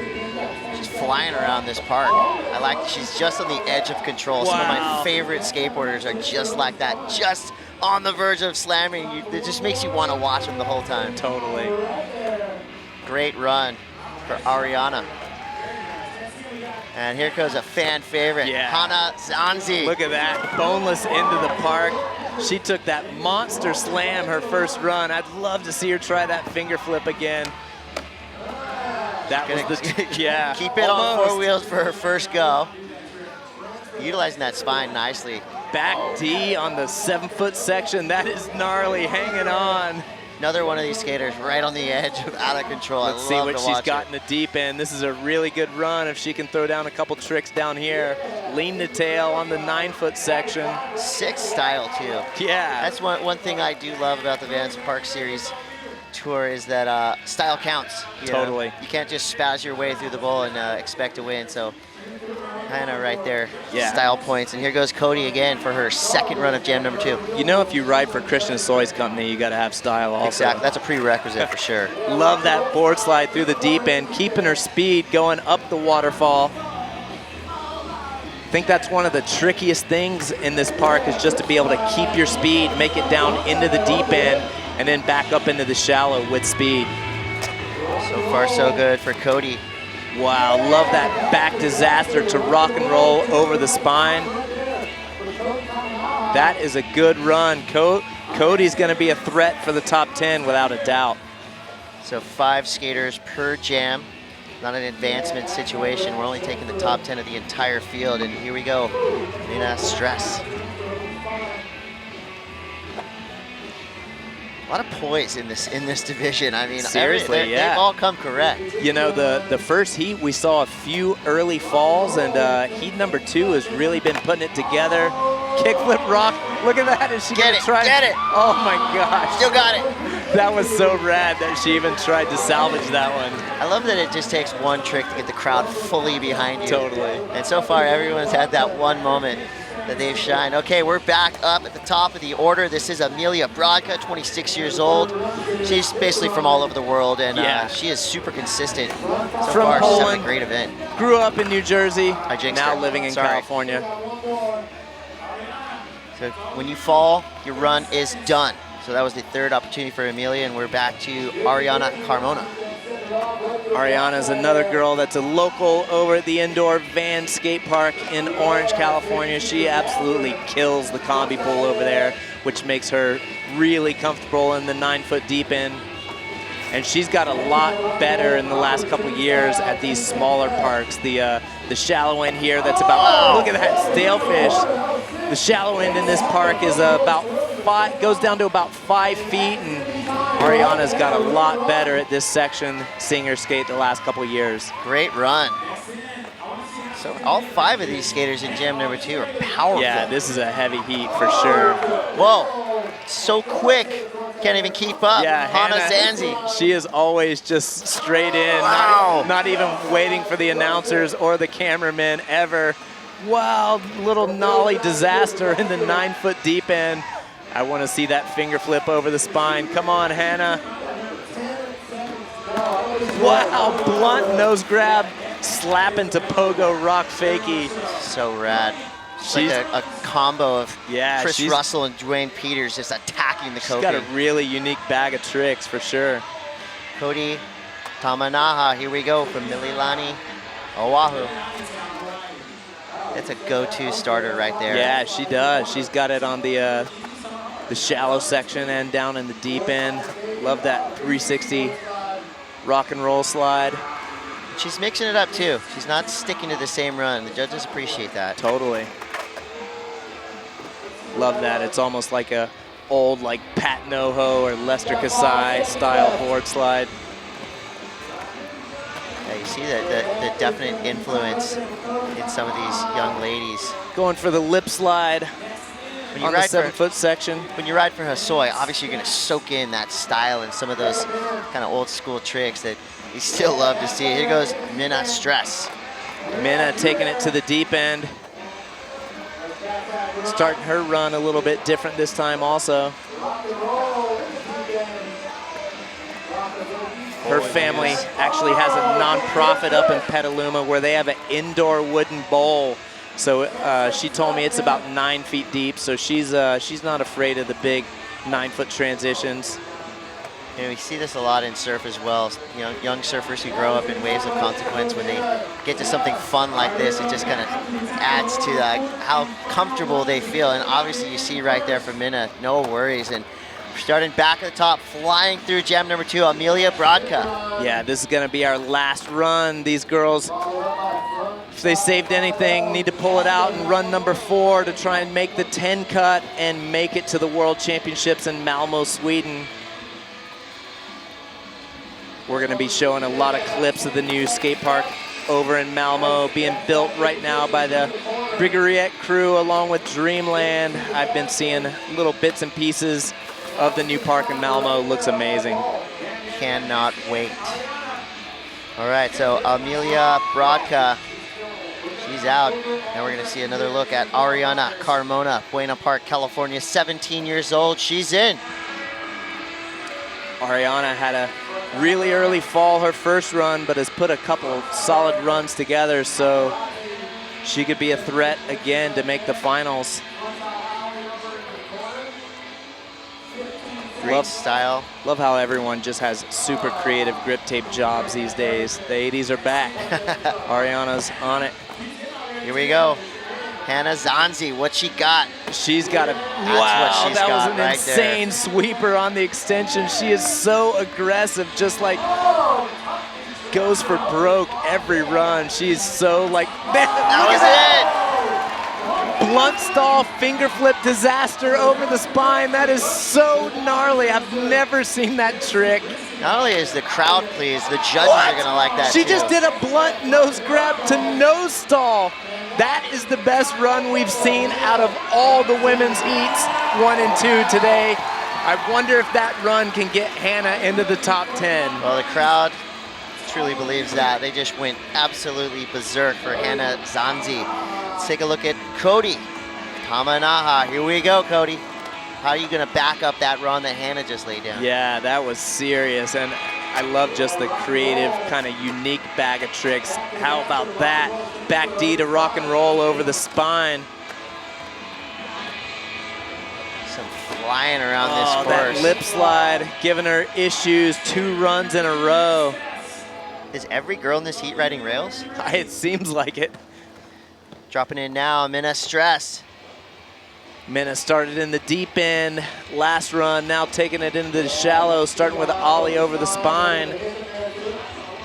Speaker 11: She's She's flying around this park. I like, she's just on the edge of control. Some of my favorite skateboarders are just like that, just on the verge of slamming. It just makes you want to watch them the whole time.
Speaker 3: Totally.
Speaker 11: Great run for Ariana. And here goes a fan favorite, Hana Zanzi.
Speaker 3: Look at that, boneless into the park. She took that monster slam her first run. I'd love to see her try that finger flip again. That was the, yeah.
Speaker 11: Keep it on 4 wheels for her first go. Utilizing that spine nicely.
Speaker 3: Back D on the 7-foot section. That is gnarly, hanging on.
Speaker 11: Another one of these skaters right on the edge of out of control.
Speaker 3: Let's see what she's got in the deep end. This is a really good run if she can throw down a couple tricks down here. Lean to tail on the 9-foot section.
Speaker 11: 6 style too.
Speaker 3: Yeah.
Speaker 11: That's one thing I do love about the Vans Park Series Tour is that style counts.
Speaker 3: Totally.
Speaker 11: You can't just spaz your way through the bowl and expect to win. So Hannah right there, style points. And here goes Cody again for her second run of jam number 2.
Speaker 3: You know, if you ride for Christian Soy's company, you got to have style also.
Speaker 11: Exactly, that's a prerequisite for sure.
Speaker 3: Love that board slide through the deep end, keeping her speed going up the waterfall. I think that's one of the trickiest things in this park is just to be able to keep your speed, make it down into the deep end, and then back up into the shallow with speed.
Speaker 11: So far, so good for Cody.
Speaker 3: Wow, love that back disaster to rock and roll over the spine. That is a good run. Cody's gonna be a threat for the top 10 without a doubt.
Speaker 11: So 5 skaters per jam. Not an advancement situation. We're only taking the top 10 of the entire field, and here we go. Nina Stress. A lot of poise in this division. I mean,
Speaker 3: seriously,
Speaker 11: they've all come correct.
Speaker 3: You know, the first heat we saw a few early falls, and heat number 2 has really been putting it together. Kickflip rock. Look at that. Is she gonna try?
Speaker 11: Get it.
Speaker 3: Oh my gosh.
Speaker 11: Still got it.
Speaker 3: That was so rad that she even tried to salvage that one.
Speaker 11: I love that it just takes one trick to get the crowd fully behind you.
Speaker 3: Totally.
Speaker 11: And so far, everyone's had that one moment that they've shined. Okay, we're back up at the top of the order. This is Amelia Brodka, 26 years old. She's basically from all over the world, and she is super consistent. So
Speaker 3: from
Speaker 11: far,
Speaker 3: Poland,
Speaker 11: she's having a great event.
Speaker 3: Grew up in New Jersey,
Speaker 11: I jinxed
Speaker 3: now
Speaker 11: her.
Speaker 3: living in
Speaker 11: Sorry.
Speaker 3: California.
Speaker 11: So when you fall, your run is done. So that was the third opportunity for Amelia, and we're back to Ariana Carmona.
Speaker 3: Ariana's another girl that's a local over at the indoor Van skate park in Orange, California. She absolutely kills the combi pole over there, which makes her really comfortable in the 9-foot deep end. And she's got a lot better in the last couple years at these smaller parks. The shallow end here, that's about, look at that, stale fish. The shallow end in this park is goes down to about 5 feet, and Ariana's got a lot better at this section, seeing her skate the last couple years.
Speaker 11: Great run. So all 5 of these skaters in jam number 2 are powerful.
Speaker 3: Yeah, this is a heavy heat for sure.
Speaker 11: Whoa, so quick. Can't even keep up.
Speaker 3: Yeah,
Speaker 11: Hana Zanzi.
Speaker 3: She is always just straight in, not even waiting for the announcers or the cameramen ever. Wow, little nollie disaster in the 9-foot deep end. I want to see that finger flip over the spine. Come on, Hannah. Wow, blunt nose grab, slapping to pogo rock fakie.
Speaker 11: So rad. She's like a combo of Chris Russell and Dwayne Peters just attacking the coping.
Speaker 3: She's got a really unique bag of tricks for sure.
Speaker 11: Cody Tamanaha, here we go from Mililani, Oahu. That's a go-to starter right there.
Speaker 3: Yeah, she does. She's got it on the shallow section and down in the deep end. Love that 360 rock and roll slide.
Speaker 11: She's mixing it up too. She's not sticking to the same run. The judges appreciate that.
Speaker 3: Totally. Love that. It's almost like a old like Pat Noho or Lester Kasai style board slide.
Speaker 11: Yeah, you see the definite influence in some of these young ladies.
Speaker 3: Going for the lip slide on the 7-foot section.
Speaker 11: When you ride for Hosoi, obviously you're going to soak in that style and some of those kind of old school tricks that you still love to see. Here goes Minna Stress.
Speaker 3: Minna taking it to the deep end. Starting her run a little bit different this time also. Her family actually has a nonprofit up in Petaluma where they have an indoor wooden bowl. So she told me it's about 9 feet deep. So she's not afraid of the big 9-foot transitions.
Speaker 11: You know, we see this a lot in surf as well. You know, young surfers who grow up in waves of consequence, when they get to something fun like this, it just kind of adds to how comfortable they feel. And obviously you see right there from Minna, no worries. And starting back at the top, flying through jam number 2, Amelia Brodka.
Speaker 3: Yeah, this is gonna be our last run. These girls, if they saved anything, need to pull it out and run number 4 to try and make the 10 cut and make it to the World Championships in Malmö, Sweden. We're gonna be showing a lot of clips of the new skate park over in Malmö, being built right now by the Bryggeriet crew along with Dreamland. I've been seeing little bits and pieces of the new park in Malmö. Looks amazing.
Speaker 11: Cannot wait. All right, so Amelia Brodka, she's out. Now we're gonna see another look at Ariana Carmona, Buena Park, California, 17 years old. She's in.
Speaker 3: Ariana had a really early fall her first run, but has put a couple solid runs together, so she could be a threat again to make the finals.
Speaker 11: Great style.
Speaker 3: Love how everyone just has super creative grip tape jobs these days. The 80s are back. Ariana's on it.
Speaker 11: Here we go. Hannah Zanzi, what she got?
Speaker 3: She's got a,
Speaker 11: wow,
Speaker 3: that was an insane sweeper on the extension. She is so aggressive, just like goes for broke every run. She's so like, man,
Speaker 11: that was it.
Speaker 3: Blunt stall, finger flip disaster over the spine. That is so gnarly. I've never seen that trick.
Speaker 11: Not only is the crowd pleased, the judges are gonna like that
Speaker 3: She
Speaker 11: too.
Speaker 3: just did a blunt nose grab to nose stall. That is the best run we've seen out of all the women's heats 1 and 2 today. I wonder if that run can get Hannah into the top 10.
Speaker 11: Well, the crowd truly believes that. They just went absolutely berserk for Hannah Zanzi. Let's take a look at Cody Tamanaha. Here we go, Cody. How are you gonna back up that run that Hannah just laid down?
Speaker 3: Yeah, that was serious, and I love just the creative, kind of unique bag of tricks. How about that? Back D to rock and roll over the spine.
Speaker 11: Some flying around this course.
Speaker 3: That lip slide, giving her issues 2 runs in a row.
Speaker 11: Is every girl in this heat riding rails?
Speaker 3: It seems like it.
Speaker 11: Dropping in now, Minna Stress.
Speaker 3: Minna started in the deep end last run, now taking it into the shallow, starting with an ollie over the spine.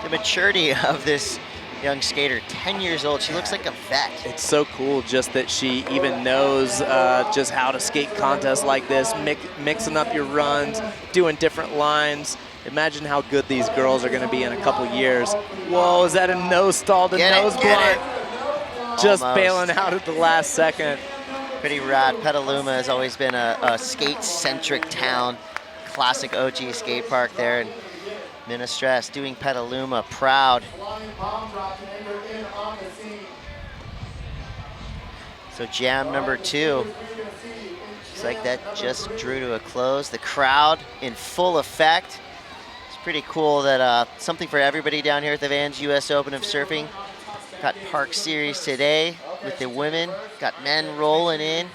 Speaker 11: The maturity of this young skater, 10 years old, she looks like a vet.
Speaker 3: It's so cool just that she even knows just how to skate contests like this, mixing up your runs, doing different lines. Imagine how good these girls are gonna be in a couple years. Whoa, is that a nose stall to nose blunt? Just
Speaker 11: Almost.
Speaker 3: bailing out at the last second.
Speaker 11: Pretty rad. Petaluma has always been a skate-centric town. Classic OG skate park there. And Minna Stress doing Petaluma proud. So jam number 2. Looks like that just drew to a close. The crowd in full effect. It's pretty cool that something for everybody down here at the Vans US Open of Surfing. Got Park Series today with the women. Got men rolling in.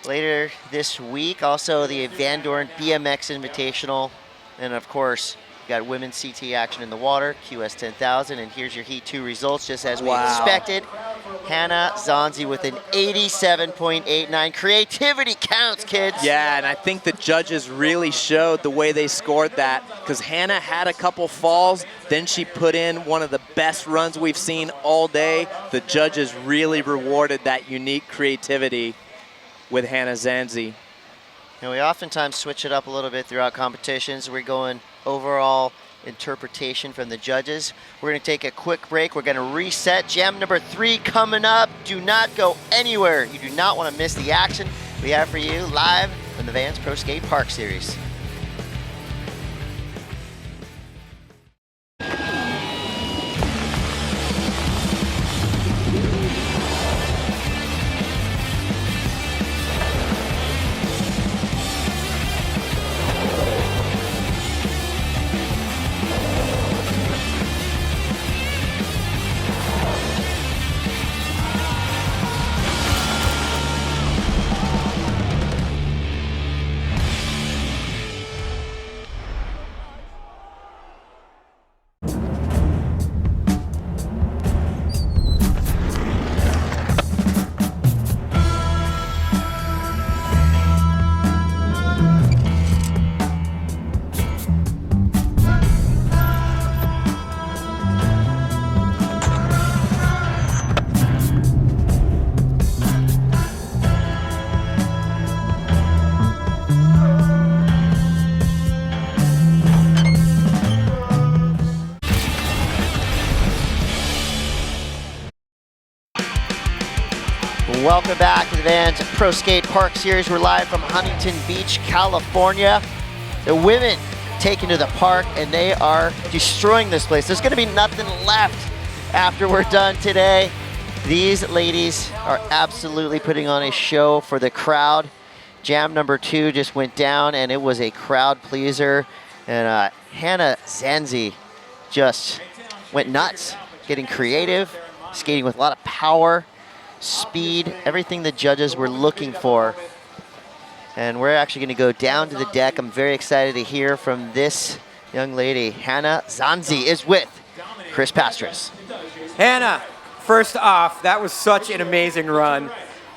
Speaker 11: Later this week, also the Van Doren BMX Invitational. And of course, got women's CT action in the water, QS 10,000. And here's your Heat 2 results, just as we expected. Hannah Zanzi with an 87.89. Creativity counts, kids.
Speaker 3: Yeah, and I think the judges really showed the way they scored that, because Hannah had a couple falls, then she put in one of the best runs we've seen all day. The judges really rewarded that unique creativity with Hannah Zanzi.
Speaker 11: And we oftentimes switch it up a little bit throughout competitions. We're going overall interpretation from the judges. We're going to take a quick break. We're going to reset. Jam number 3 coming up. Do not go anywhere. You do not want to miss the action we have for you live from the Vans Pro Skate Park Series. Welcome back to the Vans Pro Skate Park Series. We're live from Huntington Beach, California. The women taken to the park and they are destroying this place. There's gonna be nothing left after we're done today. These ladies are absolutely putting on a show for the crowd. Jam number 2 just went down and it was a crowd pleaser. And Hannah Zanzi just went nuts, getting creative, skating with a lot of power, speed, everything the judges were looking for. And we're actually gonna go down to the deck. I'm very excited to hear from this young lady. Hannah Zanzi is with Chris Pastras.
Speaker 2: Hannah, first off, that was such an amazing run.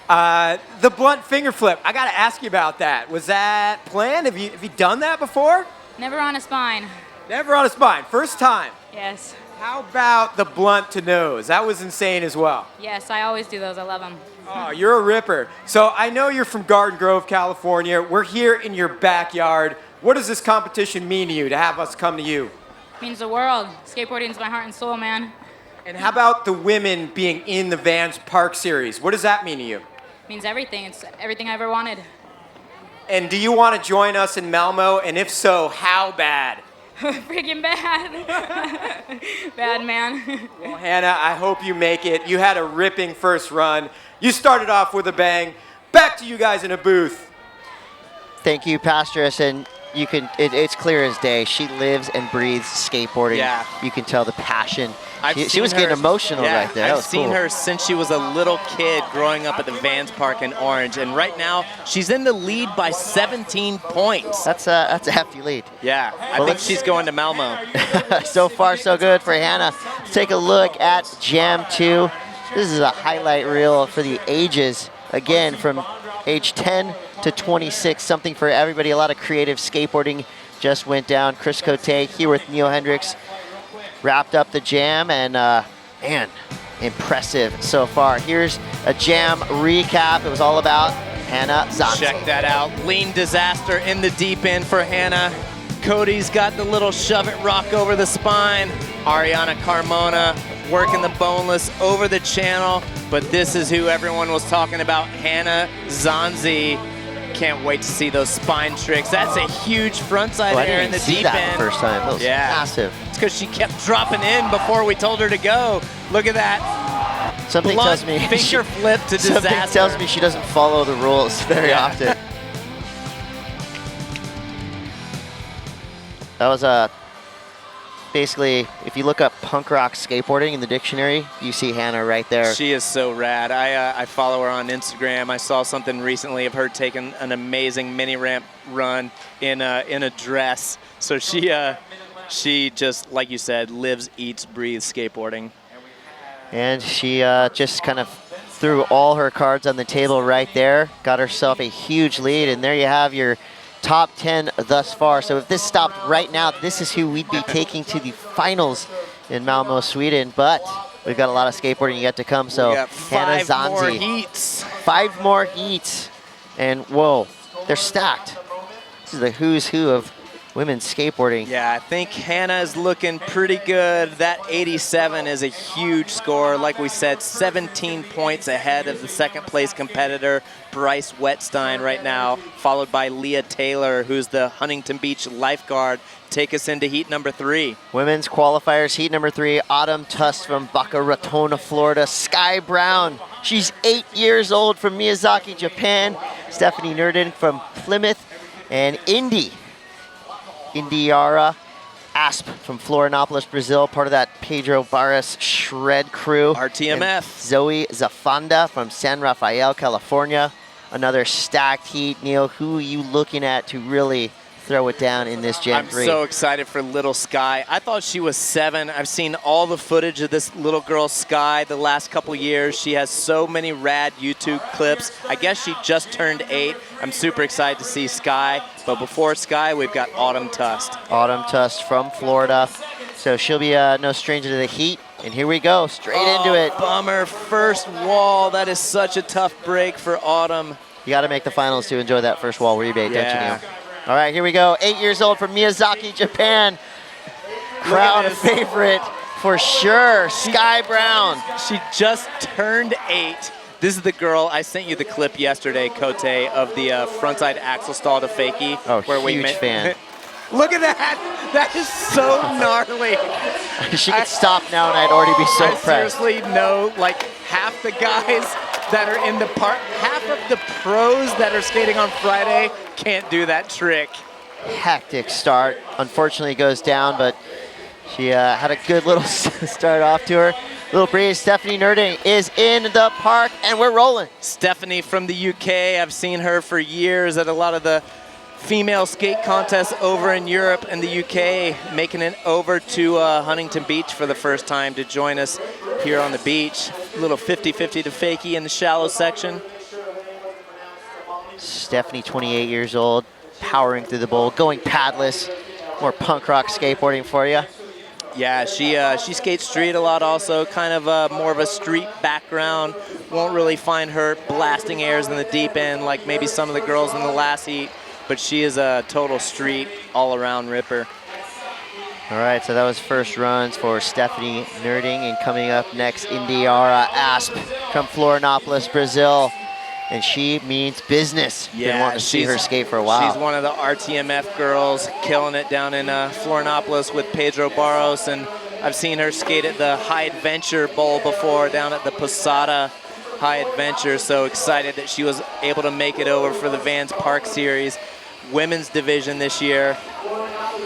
Speaker 2: The blunt finger flip, I gotta ask you about that. Was that planned? Have you done that before?
Speaker 12: Never on a spine.
Speaker 2: Never on a spine, first time.
Speaker 12: Yes.
Speaker 2: How about the blunt to nose? That was insane as well.
Speaker 12: Yes, I always do those. I love them.
Speaker 2: Oh, you're a ripper. So I know you're from Garden Grove, California. We're here in your backyard. What does this competition mean to you, to have us come to you?
Speaker 12: Means the world. Skateboarding's my heart and soul, man.
Speaker 2: And how about the women being in the Vans Park Series? What does that mean to you?
Speaker 12: Means everything. It's everything I ever wanted.
Speaker 2: And do you want to join us in Malmo? And if so, how bad?
Speaker 12: Freaking bad. Bad, man.
Speaker 2: Well, Hannah, I hope you make it. You had a ripping first run. You started off with a bang. Back to you guys in a booth.
Speaker 11: Thank you, Pastras, and you can. It's clear as day. She lives and breathes skateboarding.
Speaker 3: Yeah.
Speaker 11: You can tell the passion. She
Speaker 3: seen
Speaker 11: was
Speaker 3: her-
Speaker 11: getting emotional
Speaker 3: yeah,
Speaker 11: right there. That
Speaker 3: I've
Speaker 11: was
Speaker 3: seen
Speaker 11: cool.
Speaker 3: her since she was a little kid growing up at the Vans Park in Orange, and right now she's in the lead by 17 points.
Speaker 11: That's a hefty lead.
Speaker 3: Yeah, I think she's going to Malmo.
Speaker 11: So far, so good for Hannah. Let's take a look at Jam 2. This is a highlight reel for the ages. Again, from age 10 to 26, something for everybody. A lot of creative skateboarding just went down. Chris Cote here with Neil Hendricks wrapped up the jam, and man, impressive so far. Here's a jam recap. It was all about Hannah Zanzi.
Speaker 3: Check that out. Lean disaster in the deep end for Hannah. Cody's got the little shove it rock over the spine. Ariana Carmona working the boneless over the channel. But this is who everyone was talking about, Hannah Zanzi. Can't wait to see those spine tricks. That's a huge frontside air in the deep end.
Speaker 11: First time. That was massive.
Speaker 3: It's because she kept dropping in before we told her to go. Look at that.
Speaker 11: Something
Speaker 3: Blunt
Speaker 11: tells me
Speaker 3: finger flip to disaster.
Speaker 11: Something tells me she doesn't follow the rules very often. That was basically, if you look up punk rock skateboarding in the dictionary, you see Hannah right there.
Speaker 3: She is so rad. I follow her on Instagram. I saw something recently of her taking an amazing mini ramp run in a dress. So she just, like you said, lives, eats, breathes skateboarding.
Speaker 11: And she just kind of threw all her cards on the table right there, got herself a huge lead, and there you have your top 10 thus far. So if this stopped right now, this is who we'd be taking to the finals in Malmo, Sweden. But we've got a lot of skateboarding yet to come. So Hannah Zanzi,
Speaker 3: 5 more heats.
Speaker 11: 5 more heats. And whoa, they're stacked. This is the who's who of women's skateboarding.
Speaker 3: Yeah, I think Hannah is looking pretty good. That 87 is a huge score. Like we said, 17 points ahead of the second place competitor, Bryce Wetstein right now, followed by Leah Taylor, who's the Huntington Beach lifeguard. Take us into heat number 3.
Speaker 11: Women's qualifiers, heat number 3, Autumn Tust from Boca Raton, Florida. Sky Brown, she's 8 years old, from Miyazaki, Japan. Stephanie Nurden from Plymouth. And Indiara Asp from Florianopolis, Brazil, part of that Pedro Barras shred crew.
Speaker 3: RTMF.
Speaker 11: And Zoe Zafanda from San Rafael, California. Another stacked heat. Neil, who are you looking at to really throw it down in this Jam 3?
Speaker 3: I'm so excited for little Sky. I thought she was 7. I've seen all the footage of this little girl Sky the last couple years. She has so many rad YouTube clips. I guess she just turned 8. I'm super excited to see Sky. But before Sky, we've got Autumn Tust.
Speaker 11: Autumn Tust from Florida. So she'll be no stranger to the heat. And here we go, straight into it.
Speaker 3: Bummer, first wall. That is such a tough break for Autumn.
Speaker 11: You got to make the finals to enjoy that first wall rebate, don't you, Neil? All right, here we go. 8 years old from Miyazaki, Japan. Crowd favorite for sure, Sky Brown.
Speaker 3: She just turned 8. This is the girl, I sent you the clip yesterday, Cote, of the frontside axle stall to fakie.
Speaker 11: Oh,
Speaker 3: where
Speaker 11: huge fan.
Speaker 3: Look at that! That is so gnarly.
Speaker 11: She could stop now and I'd already be so
Speaker 3: I
Speaker 11: impressed.
Speaker 3: seriously know, like, half the guys that are in the park, half of the pros that are skating on Friday can't do that trick.
Speaker 11: Hectic start. Unfortunately goes down, but she had a good little start off to her. Little breeze. Stephanie Nerding is in the park, and we're rolling.
Speaker 3: Stephanie from the UK, I've seen her for years at a lot of the female skate contests over in Europe and the UK, making it over to Huntington Beach for the first time to join us here on the beach. A little 50-50 to fakie in the shallow section.
Speaker 11: Stephanie, 28 years old, powering through the bowl, going padless. More punk rock skateboarding for you.
Speaker 3: Yeah, she skates street a lot also, kind of more of a street background. Won't really find her blasting airs in the deep end like maybe some of the girls in the last heat, but she is a total street all-around ripper.
Speaker 11: All right, so that was first runs for Stephanie Nerding, and coming up next, Indiara Asp from Florianopolis, Brazil. And she means business.
Speaker 3: Yeah,
Speaker 11: been wanting to see her skate for a while.
Speaker 3: She's one of the RTMF girls, killing it down in Florianopolis with Pedro Barros, and I've seen her skate at the High Adventure Bowl before down at the Posada High Adventure, so excited that she was able to make it over for the Vans Park Series women's division this year.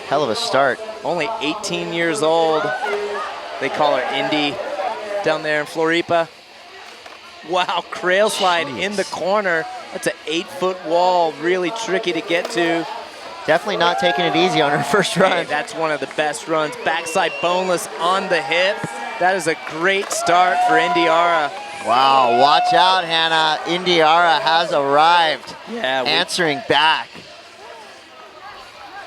Speaker 11: Hell of a start.
Speaker 3: Only 18 years old. They call her Indy down there in Floripa. Wow, crail slide in the corner. That's an 8-foot wall, really tricky to get to.
Speaker 11: Definitely not taking it easy on her first run.
Speaker 3: Hey, that's one of the best runs. Backside boneless on the hip. That is a great start for Indiara.
Speaker 11: Wow, watch out, Hannah. Indiara has arrived.
Speaker 3: Yeah,
Speaker 11: answering back.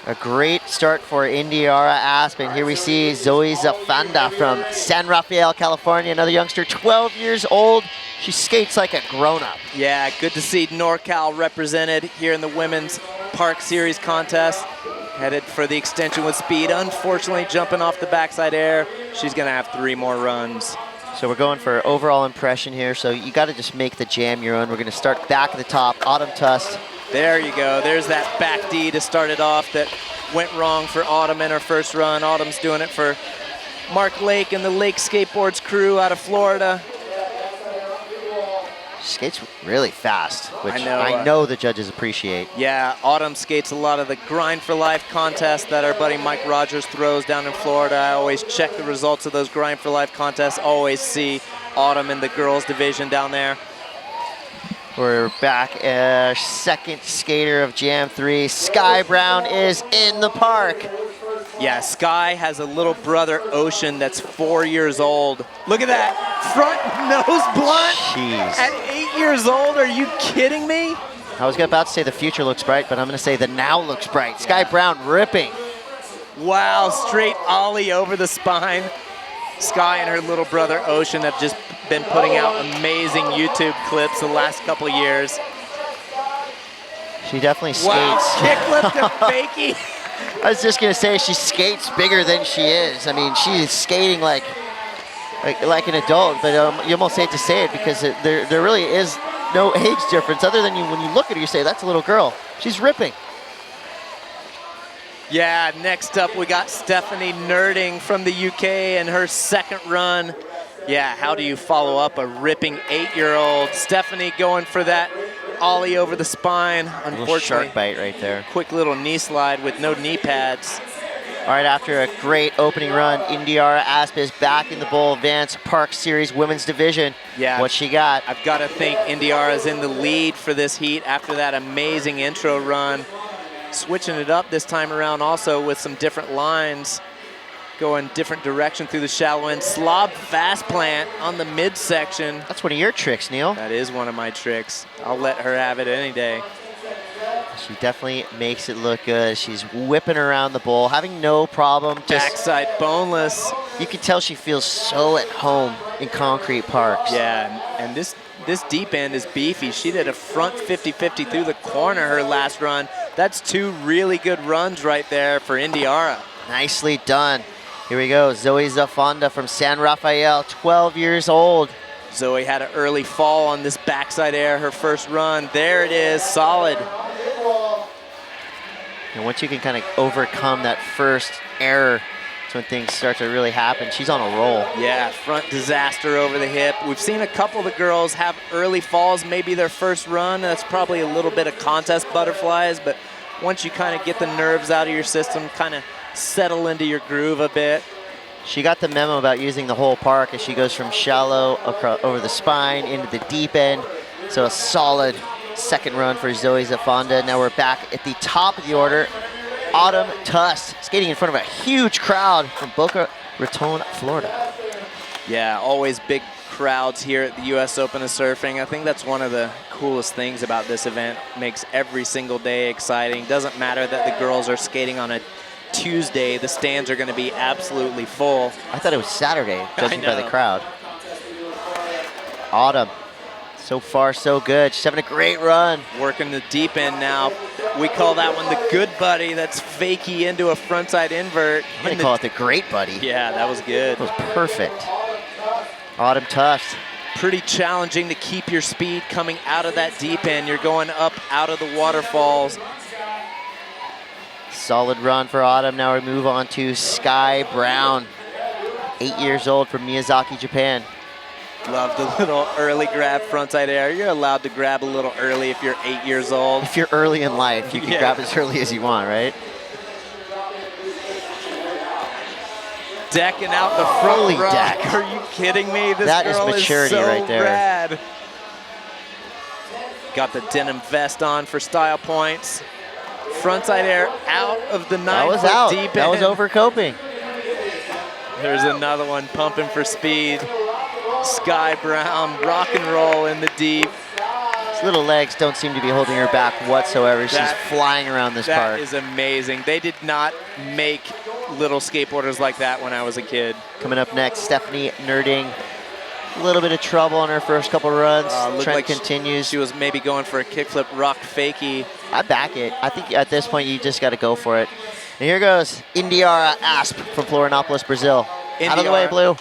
Speaker 11: A great start for Indiara Asp, and here we see Zoe Zafanda from San Rafael, California, another youngster, 12 years old. She skates like a grown-up.
Speaker 3: Yeah, good to see NorCal represented here in the Women's Park Series contest. Headed for the extension with speed. Unfortunately, jumping off the backside air. She's gonna have 3 more runs.
Speaker 11: So we're going for overall impression here, so you gotta just make the jam your own. We're gonna start back at the top, Autumn Tust.
Speaker 3: There you go. There's that back D to start it off that went wrong for Autumn in her first run. Autumn's doing it for Mark Lake and the Lake Skateboards crew out of Florida.
Speaker 11: She skates really fast, which
Speaker 3: I
Speaker 11: know the judges appreciate.
Speaker 3: Yeah, Autumn skates a lot of the Grind for Life contests that our buddy Mike Rogers throws down in Florida. I always check the results of those Grind for Life contests, always see Autumn in the girls division down there.
Speaker 11: We're back, second skater of Jam 3. Sky Brown is in the park.
Speaker 3: Yeah, Sky has a little brother, Ocean, that's 4 years old. Look at that, front nose blunt.
Speaker 11: Jeez.
Speaker 3: At 8 years old, are you kidding me?
Speaker 11: I was about to say the future looks bright, but I'm gonna say the now looks bright. Sky Brown ripping.
Speaker 3: Wow, straight ollie over the spine. Sky and her little brother, Ocean, have just been putting out amazing YouTube clips the last couple years.
Speaker 11: She definitely skates.
Speaker 3: Wow, kickflip to fakie.
Speaker 11: I was just gonna say she skates bigger than she is. I mean, she is skating like an adult, but you almost hate to say it because there really is no age difference other than when you look at her, you say, that's a little girl. She's ripping.
Speaker 3: Yeah, next up we got Stephanie Nerding from the UK and her second run. Yeah, how do you follow up a ripping 8-year-old? Stephanie going for that ollie over the spine. Unfortunately,
Speaker 11: shark bite right there.
Speaker 3: Quick little knee slide with no knee pads.
Speaker 11: All right, after a great opening run, Indiara Asp is back in the bowl. Vans Park Series Women's Division.
Speaker 3: Yeah,
Speaker 11: what she got?
Speaker 3: I've got to think Indiara's in the lead for this heat after that amazing intro run. Switching it up this time around also with some different lines. Going different direction through the shallow end. Slob fast plant on the midsection.
Speaker 11: That's one of your tricks, Neil.
Speaker 3: That is one of my tricks. I'll let her have it any day.
Speaker 11: She definitely makes it look good. She's whipping around the bowl, having no problem.
Speaker 3: Backside boneless.
Speaker 11: You can tell she feels so at home in concrete parks.
Speaker 3: Yeah, and this deep end is beefy. She did a front 50-50 through the corner her last run. That's 2 really good runs right there for Indiara.
Speaker 11: Nicely done. Here we go, Zoe Zafanda from San Rafael, 12 years old.
Speaker 3: Zoe had an early fall on this backside air, her first run. There it is, solid.
Speaker 11: And once you can kind of overcome that first error, that's when things start to really happen. She's on a roll.
Speaker 3: Yeah, front disaster over the hip. We've seen a couple of the girls have early falls, maybe their first run. That's probably a little bit of contest butterflies, but once you kind of get the nerves out of your system, kind of settle into your groove a bit.
Speaker 11: She got the memo about using the whole park as she goes from shallow across, over the spine into the deep end. So a solid second run for Zoe Zafonda. Now we're back at the top of the order. Autumn Tust skating in front of a huge crowd from Boca Raton, Florida.
Speaker 3: Yeah, always big crowds here at the US Open of Surfing. I think that's one of the coolest things about this event. Makes every single day exciting. Doesn't matter that the girls are skating on a Tuesday, the stands are going to be absolutely full.
Speaker 11: I thought it was Saturday, judging by the crowd. Autumn, so far so good. She's having a great run.
Speaker 3: Working the deep end now. We call that one the good buddy. That's fakie into a frontside invert.
Speaker 11: I'm going to call it the great buddy.
Speaker 3: Yeah, that was good.
Speaker 11: That was perfect. Autumn Tufts.
Speaker 3: Pretty challenging to keep your speed coming out of that deep end. You're going up out of the waterfalls.
Speaker 11: Solid run for Autumn. Now we move on to Sky Brown, 8 years old from Miyazaki, Japan.
Speaker 3: Love the little early grab frontside air. You're allowed to grab a little early if you're 8 years old.
Speaker 11: If you're early in life, you can grab as early as you want, right?
Speaker 3: Decking out the front
Speaker 11: Holy
Speaker 3: rock.
Speaker 11: deck.
Speaker 3: Are you kidding me? This
Speaker 11: That is
Speaker 3: girl
Speaker 11: maturity
Speaker 3: is so
Speaker 11: right there.
Speaker 3: Rad. Got the denim vest on for style points. Frontside air out of the 9-foot deep end.
Speaker 11: That was over coping.
Speaker 3: There's another one pumping for speed. Sky Brown, rock and roll in the deep.
Speaker 11: His little legs don't seem to be holding her back whatsoever. She's flying around this park.
Speaker 3: That is amazing. They did not make little skateboarders like that when I was a kid.
Speaker 11: Coming up next, Stephanie Nerding. A little bit of trouble on her first couple runs. Trend
Speaker 3: like
Speaker 11: continues.
Speaker 3: She was maybe going for a kickflip rock fakie.
Speaker 11: I back it. I think at this point you just got to go for it. And here goes Indiara Asp from Florianopolis, Brazil. Out of the way, Blue.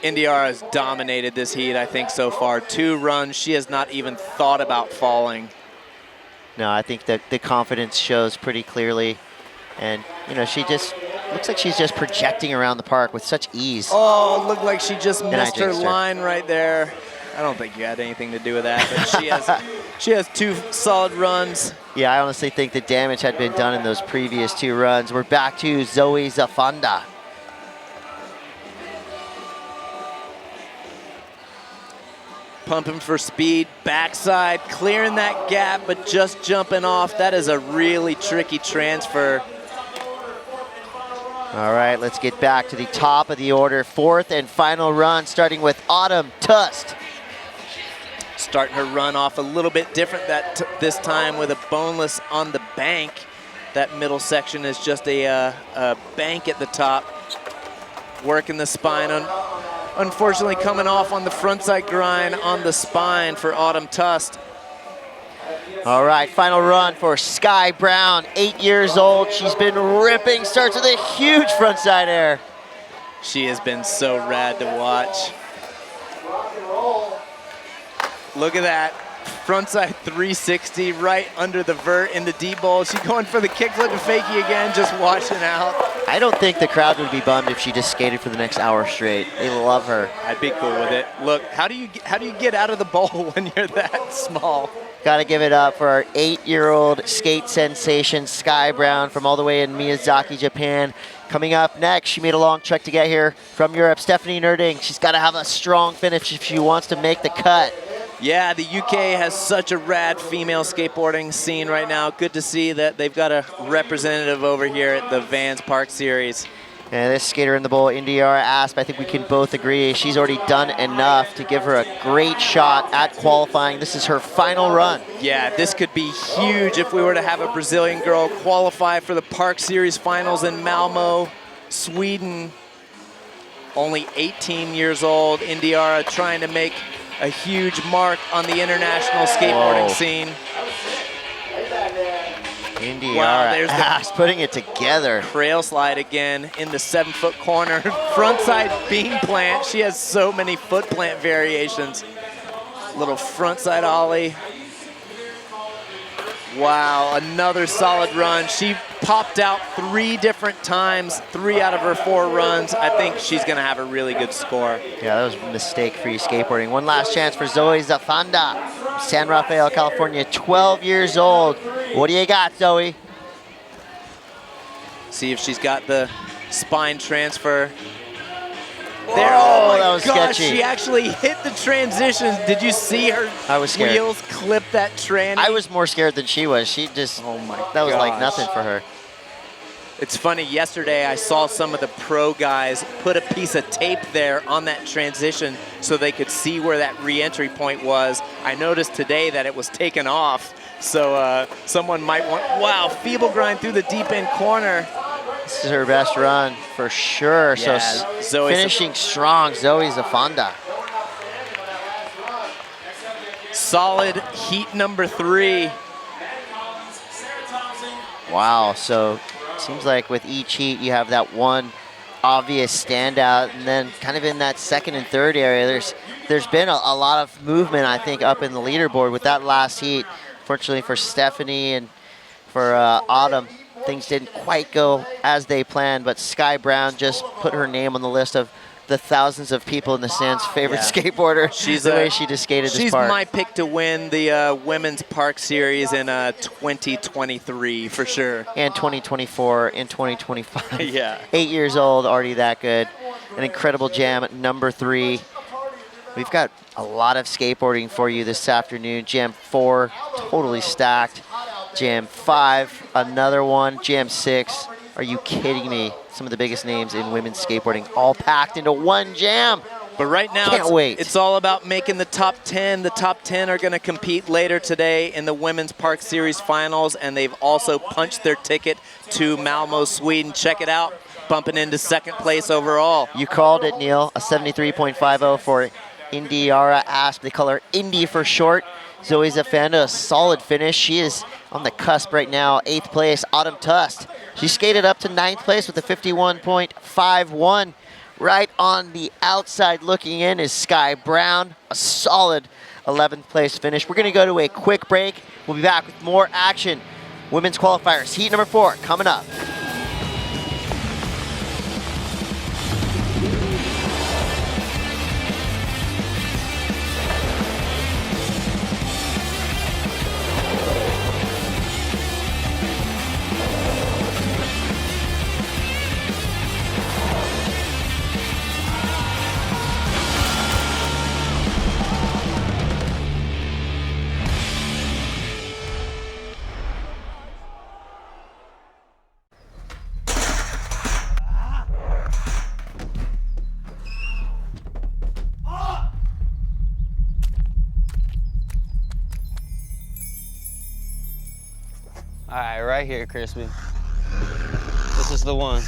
Speaker 3: Indiara has dominated this heat, I think, so far. 2 runs. She has not even thought about falling.
Speaker 11: No, I think that the confidence shows pretty clearly. And, you know, she just looks like she's just projecting around the park with such ease.
Speaker 3: Oh, looked like she just missed her line right there. I don't think you had anything to do with that, but she has 2 solid runs.
Speaker 11: Yeah, I honestly think the damage had been done in those previous 2 runs. We're back to Zoe Zafonda.
Speaker 3: Pumping for speed, backside, clearing that gap, but just jumping off. That is a really tricky transfer.
Speaker 11: All right, let's get back to the top of the order. 4th and final run, starting with Autumn Tust.
Speaker 3: Starting her run off a little bit different this time with a boneless on the bank. That middle section is just a bank at the top. Working the spine. Unfortunately, coming off on the frontside grind on the spine for Autumn Tust.
Speaker 11: All right, final run for Sky Brown, 8 years old. She's been ripping, starts with a huge frontside air.
Speaker 3: She has been so rad to watch. Look at that. Frontside 360 right under the vert in the deep bowl. She's going for the kickflip and fakie again, just washing out.
Speaker 11: I don't think the crowd would be bummed if she just skated for the next hour straight. They love her.
Speaker 3: I'd be cool with it. Look, how do you get out of the bowl when you're that small?
Speaker 11: Got to give it up for our 8-year-old skate sensation, Sky Brown, from all the way in Miyazaki, Japan. Coming up next, she made a long trek to get here from Europe, Stephanie Nerding. She's got to have a strong finish if she wants to make the cut.
Speaker 3: Yeah, the UK has such a rad female skateboarding scene right now. Good to see that they've got a representative over here at the Vans Park Series.
Speaker 11: And this skater in the bowl, Indiara Asp, I think we can both agree she's already done enough to give her a great shot at qualifying. This is her final run.
Speaker 3: Yeah, this could be huge if we were to have a Brazilian girl qualify for the Park Series finals in Malmo, Sweden. Only 18 years old, Indiara trying to make a huge mark on the international skateboarding scene.
Speaker 11: Indiara Asp putting it together.
Speaker 3: Trail slide again in the 7-foot corner. Frontside beam plant. She has so many foot plant variations. Little frontside ollie. Wow, another solid run. She popped out 3 different times, 3 out of her 4 runs. I think she's gonna have a really good score.
Speaker 11: Yeah, that was a mistake-free skateboarding. One last chance for Zoe Zafanda, San Rafael, California, 12 years old. What do you got, Zoe?
Speaker 3: See if she's got the spine transfer.
Speaker 11: There, oh my
Speaker 3: that was
Speaker 11: gosh,
Speaker 3: sketchy.
Speaker 11: she
Speaker 3: actually hit the transitions. Did you see her
Speaker 11: I was scared.
Speaker 3: wheels clip that tranny?
Speaker 11: I was more scared than she was. She just,
Speaker 3: oh my
Speaker 11: that was like
Speaker 3: gosh.
Speaker 11: nothing for her.
Speaker 3: It's funny, yesterday I saw some of the pro guys put a piece of tape there on that transition so they could see where that re-entry point was. I noticed today that it was taken off, so someone might want, wow, feeble grind through the deep end corner.
Speaker 11: This is her best run for sure.
Speaker 3: Yeah,
Speaker 11: so
Speaker 3: Zoe
Speaker 11: finishing strong, Zoe Zafanda.
Speaker 3: Solid heat number 3.
Speaker 11: Wow, so seems like with each heat you have that one obvious standout, and then kind of in that second and third area, there's been a lot of movement, I think, up in the leaderboard with that last heat. Fortunately for Stephanie and for Autumn, things didn't quite go as they planned, but Sky Brown just put her name on the list of the thousands of people in the stands' favorite skateboarder.
Speaker 3: She's
Speaker 11: the way she just skated this park.
Speaker 3: She's my pick to win the Women's Park Series in 2023 for sure.
Speaker 11: And 2024 and 2025.
Speaker 3: Yeah.
Speaker 11: 8 years old, already that good. An incredible jam at number 3. We've got a lot of skateboarding for you this afternoon. Jam 4, totally stacked. Jam 5, another one. Jam 6, are you kidding me? Some of the biggest names in women's skateboarding all packed into one jam.
Speaker 3: But right now, it's all about making the top 10. The top 10 are going to compete later today in the Women's Park Series finals, and they've also punched their ticket to Malmo, Sweden. Check it out, bumping into second place overall.
Speaker 11: You called it, Neil. A 73.50 for Indiara Asp. They call her Indy for short. Zoe Zafanda, a solid finish. She is on the cusp right now, 8th place. Autumn Tust, she skated up to 9th place with a 51.51. Right on the outside looking in is Sky Brown, a solid 11th place finish. We're gonna go to a quick break. We'll be back with more action. Women's qualifiers, heat number 4, coming up.
Speaker 1: All right, right here, Crispy. This is the one.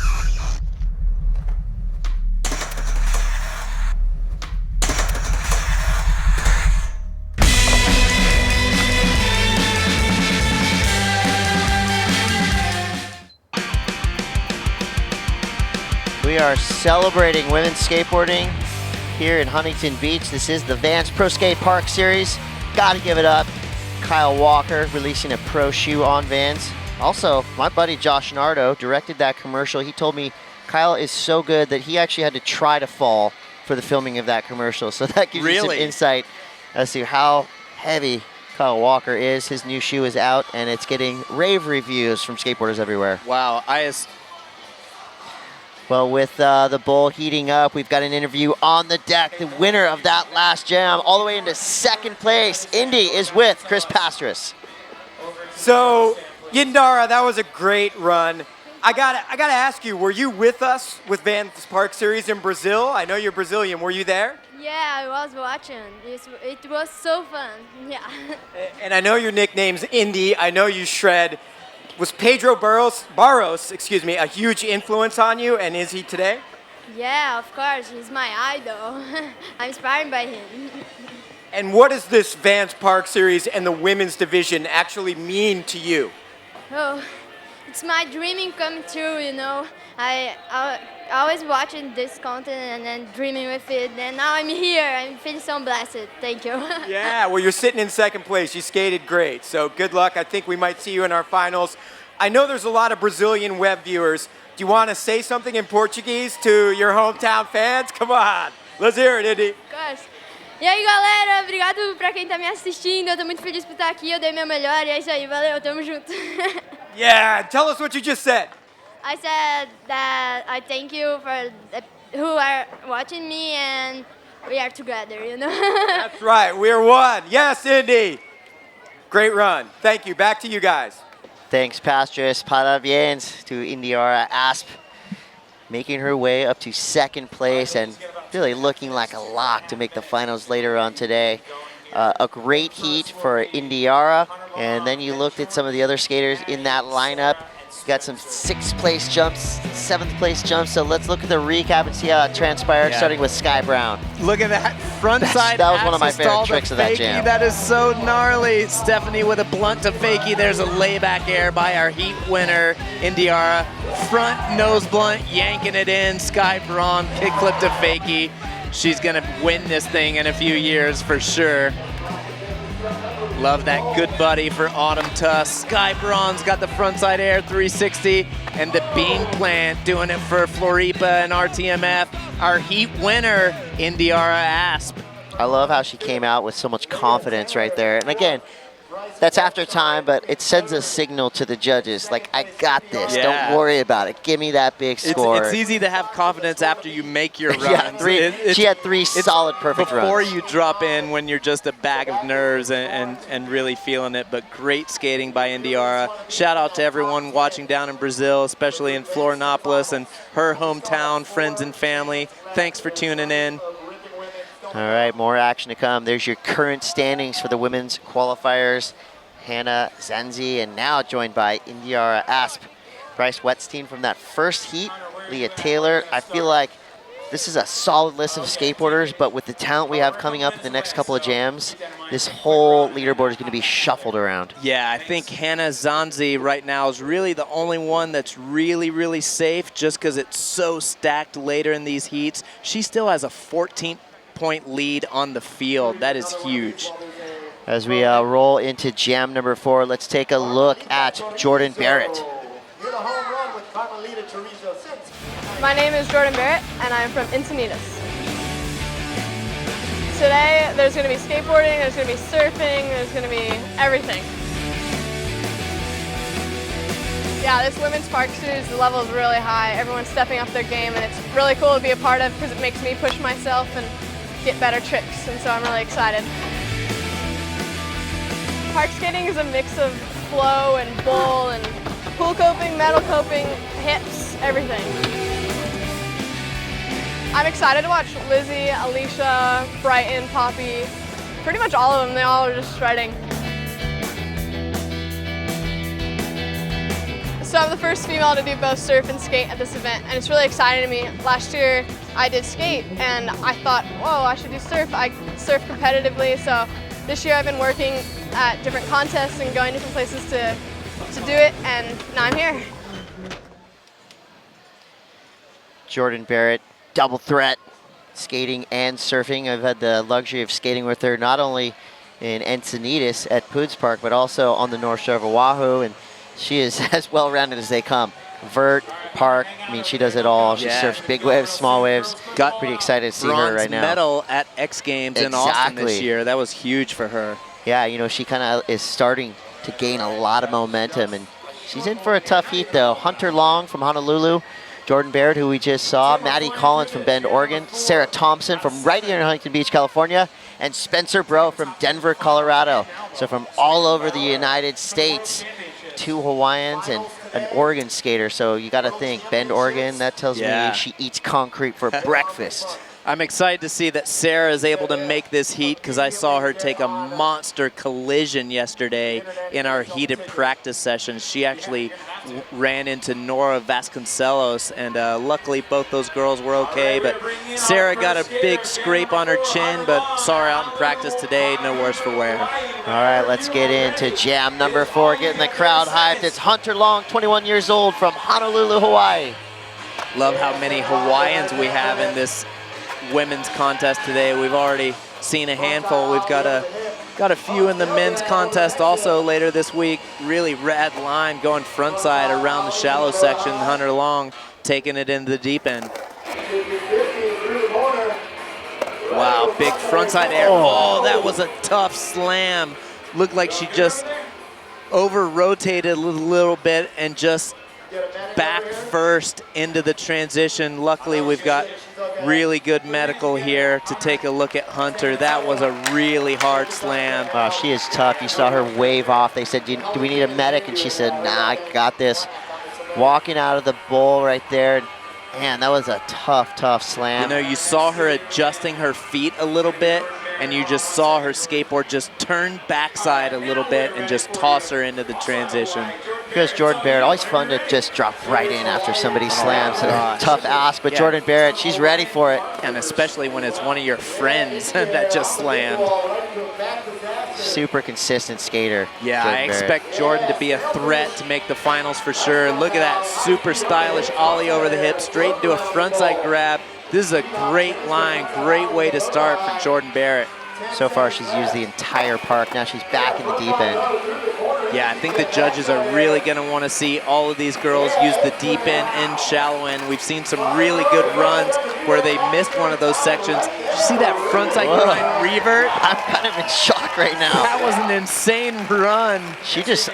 Speaker 11: We are celebrating women's skateboarding here in Huntington Beach. This is the Vans Pro Skate Park Series. Gotta give it up. Kyle Walker releasing a pro shoe on Vans. Also, my buddy Josh Nardo directed that commercial. He told me Kyle is so good that he actually had to try to fall for the filming of that commercial. So that gives you some insight as to how heavy Kyle Walker is. His new shoe is out and it's getting rave reviews from skateboarders everywhere.
Speaker 3: Wow,
Speaker 11: Well, with the bull heating up, we've got an interview on the deck. The winner of that last jam, all the way into second place, Indy, is with Chris Pastris.
Speaker 2: So, Yindara, that was a great run. I gotta ask you, were you with us with Vans Park Series in Brazil? I know you're Brazilian. Were you there?
Speaker 13: Yeah, I was watching. It was so fun. Yeah.
Speaker 2: And I know your nickname's Indy. I know you shred. Was Pedro Barros, a huge influence on you, and is he today?
Speaker 13: Yeah, of course. He's my idol. I'm inspired by him.
Speaker 2: And what does this Vans Park Series and the women's division actually mean to you?
Speaker 13: Oh, it's my dreaming come true, you know. always watching this content and then dreaming with it. And now I'm here. I'm feeling so blessed. Thank you.
Speaker 2: Yeah, well, you're sitting in second place. You skated great. So good luck. I think we might see you in our finals. I know there's a lot of Brazilian web viewers. Do you want to say something in Portuguese to your hometown fans? Come on. Let's hear it, Indy.
Speaker 13: Of course. E aí, galera, obrigado pra quem tá me assistindo. Eu tô muito feliz por estar aqui. Eu dei meu melhor e é isso aí. Valeu, tamo junto.
Speaker 2: Yeah, tell us what you just said.
Speaker 13: I said that I thank you for who are watching me and we are together, you know.
Speaker 2: That's right, we're one. Yes, Indy. Great run. Thank you. Back to you guys.
Speaker 11: Thanks, Pastris. Parabéns to Indiara Asp, making her way up to second place and really looking like a lock to make the finals later on today. A great heat for Indiara, and then you looked at some of the other skaters in that lineup. Got some 6th place jumps, 7th place jumps, so let's look at the recap and see how it transpired, starting with Sky Brown.
Speaker 3: Look at that front side.
Speaker 11: That was one of my
Speaker 3: axis
Speaker 11: favorite
Speaker 3: stall to
Speaker 11: tricks of that
Speaker 3: fakie.
Speaker 11: jam.
Speaker 3: That is so gnarly. Stephanie with a blunt to fakie. There's a layback air by our heat winner, Indiara. Front nose blunt, yanking it in. Sky Braun, kickflip to fakie. She's gonna win this thing in a few years for sure. Love that good buddy for Autumn Tuss. Sky Braun's got the frontside air 360 and the beam plant doing it for Floripa and RTMF. Our heat winner, Indiara Asp.
Speaker 11: I love how she came out with so much confidence right there. And again, that's after time, but it sends a signal to the judges, like, I got this, don't worry about it, give me that big score.
Speaker 3: It's easy to have confidence after you make your runs.
Speaker 11: Yeah, she had 3 solid perfect runs.
Speaker 3: Before you drop in when you're just a bag of nerves and really feeling it, but great skating by Indiara. Shout out to everyone watching down in Brazil, especially in Florianopolis and her hometown, friends and family. Thanks for tuning in.
Speaker 11: All right, more action to come. There's your current standings for the women's qualifiers. Hannah Zanzi, and now joined by Indiara Asp. Bryce Wetstein from that first heat, Leah Taylor. I feel like this is a solid list of skateboarders, but with the talent we have coming up in the next couple of jams, this whole leaderboard is going to be shuffled around.
Speaker 3: Yeah, I think Hannah Zanzi right now is really the only one that's really, really safe just because it's so stacked later in these heats. She still has a 14-point lead on the field. That is huge.
Speaker 11: As we roll into jam number 4, let's take a look at Jordan Barrett.
Speaker 14: My name is Jordan Barrett, and I'm from Encinitas. Today, there's going to be skateboarding, there's going to be surfing, there's going to be everything. Yeah, this women's park series, the level is really high. Everyone's stepping up their game, and it's really cool to be a part of because it makes me push myself and get better tricks, and so I'm really excited. Park skating is a mix of flow and bull and pool coping, metal coping, hips, everything. I'm excited to watch Lizzie, Alicia, Brighton, Poppy, pretty much all of them. They all are just shredding. So I'm the first female to do both surf and skate at this event, and it's really exciting to me. Last year I did skate, and I thought, whoa, I should do surf. I surf competitively, so this year I've been working at different contests and going different places to do it, and now I'm here.
Speaker 11: Jordan Barrett, double threat, skating and surfing. I've had the luxury of skating with her not only in Encinitas at Poods Park, but also on the North Shore of Oahu, and she is as well-rounded as they come. Vert, park, I mean, she does it all. She surfs big waves, small waves.
Speaker 3: Got
Speaker 11: pretty excited to see her right now.
Speaker 3: Bronze medal at X Games in Austin this year. That was huge for her.
Speaker 11: Yeah, you know, she kind of is starting to gain a lot of momentum, and she's in for a tough heat, though. Hunter Long from Honolulu, Jordan Barrett, who we just saw, Maddie Collins from Bend, Oregon, Sarah Thompson from right here in Huntington Beach, California, and Spencer Bro from Denver, Colorado. So from all over the United States, 2 Hawaiians and an Oregon skater. So you got to think, Bend, Oregon, that tells me she eats concrete for breakfast.
Speaker 3: I'm excited to see that Sarah is able to make this heat because I saw her take a monster collision yesterday in our heated practice sessions. She actually ran into Nora Vasconcelos, and luckily both those girls were okay, but Sarah got a big scrape on her chin, but saw her out in practice today, no worse for wear.
Speaker 11: All right, let's get into jam number 4, getting the crowd hyped. It's Hunter Long, 21 years old, from Honolulu, Hawaii.
Speaker 3: Love how many Hawaiians we have in this women's contest today. We've already seen a handful. We've got a few in the men's contest also later this week. Really rad line going front side around the shallow section. Hunter Long taking it into the deep end. Wow, big frontside air. Oh, that was a tough slam. Looked like she just over-rotated a little bit and just back first into the transition. Luckily, we've got really good medical here to take a look at Hunter. That was a really hard slam.
Speaker 11: Wow, she is tough. You saw her wave off. They said, do we need a medic? And she said, nah, I got this. Walking out of the bowl right there. Man, that was a tough, tough slam.
Speaker 3: You know, you saw her adjusting her feet a little bit, and you just saw her skateboard just turn backside a little bit and just toss her into the transition.
Speaker 11: Because Jordan Barrett, always fun to just drop right in after somebody slams. Tough ask, but Jordan Barrett, she's ready for it.
Speaker 3: And especially when it's one of your friends that just slammed.
Speaker 11: Super consistent skater.
Speaker 3: Yeah, I expect Jordan to be a threat to make the finals for sure. Look at that super stylish ollie over the hip, straight into a frontside grab. This is a great line, great way to start for Jordan Barrett.
Speaker 11: So far, she's used the entire park. Now she's back in the deep end.
Speaker 3: Yeah, I think the judges are really going to want to see all of these girls use the deep end and shallow end. We've seen some really good runs where they missed one of those sections. Did you see that frontside grind revert?
Speaker 11: I'm kind of in shock right now.
Speaker 3: That was an insane run.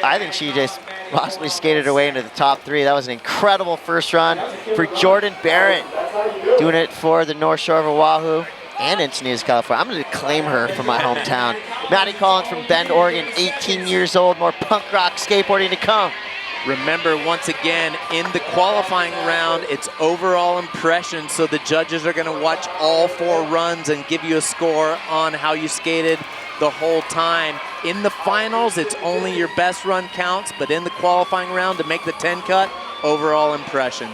Speaker 11: I think she just possibly skated her way into the top three. That was an incredible first run for Jordan Barrett. Doing it for the North Shore of Oahu and Encinitas, California. I'm going to claim her from my hometown. Maddie Collins from Bend, Oregon, 18 years old. More punk rock skateboarding to come.
Speaker 3: Remember, once again, in the qualifying round, it's overall impression, so the judges are going to watch all 4 runs and give you a score on how you skated the whole time. In the finals, it's only your best run counts, but in the qualifying round, to make the 10 cut, overall impression.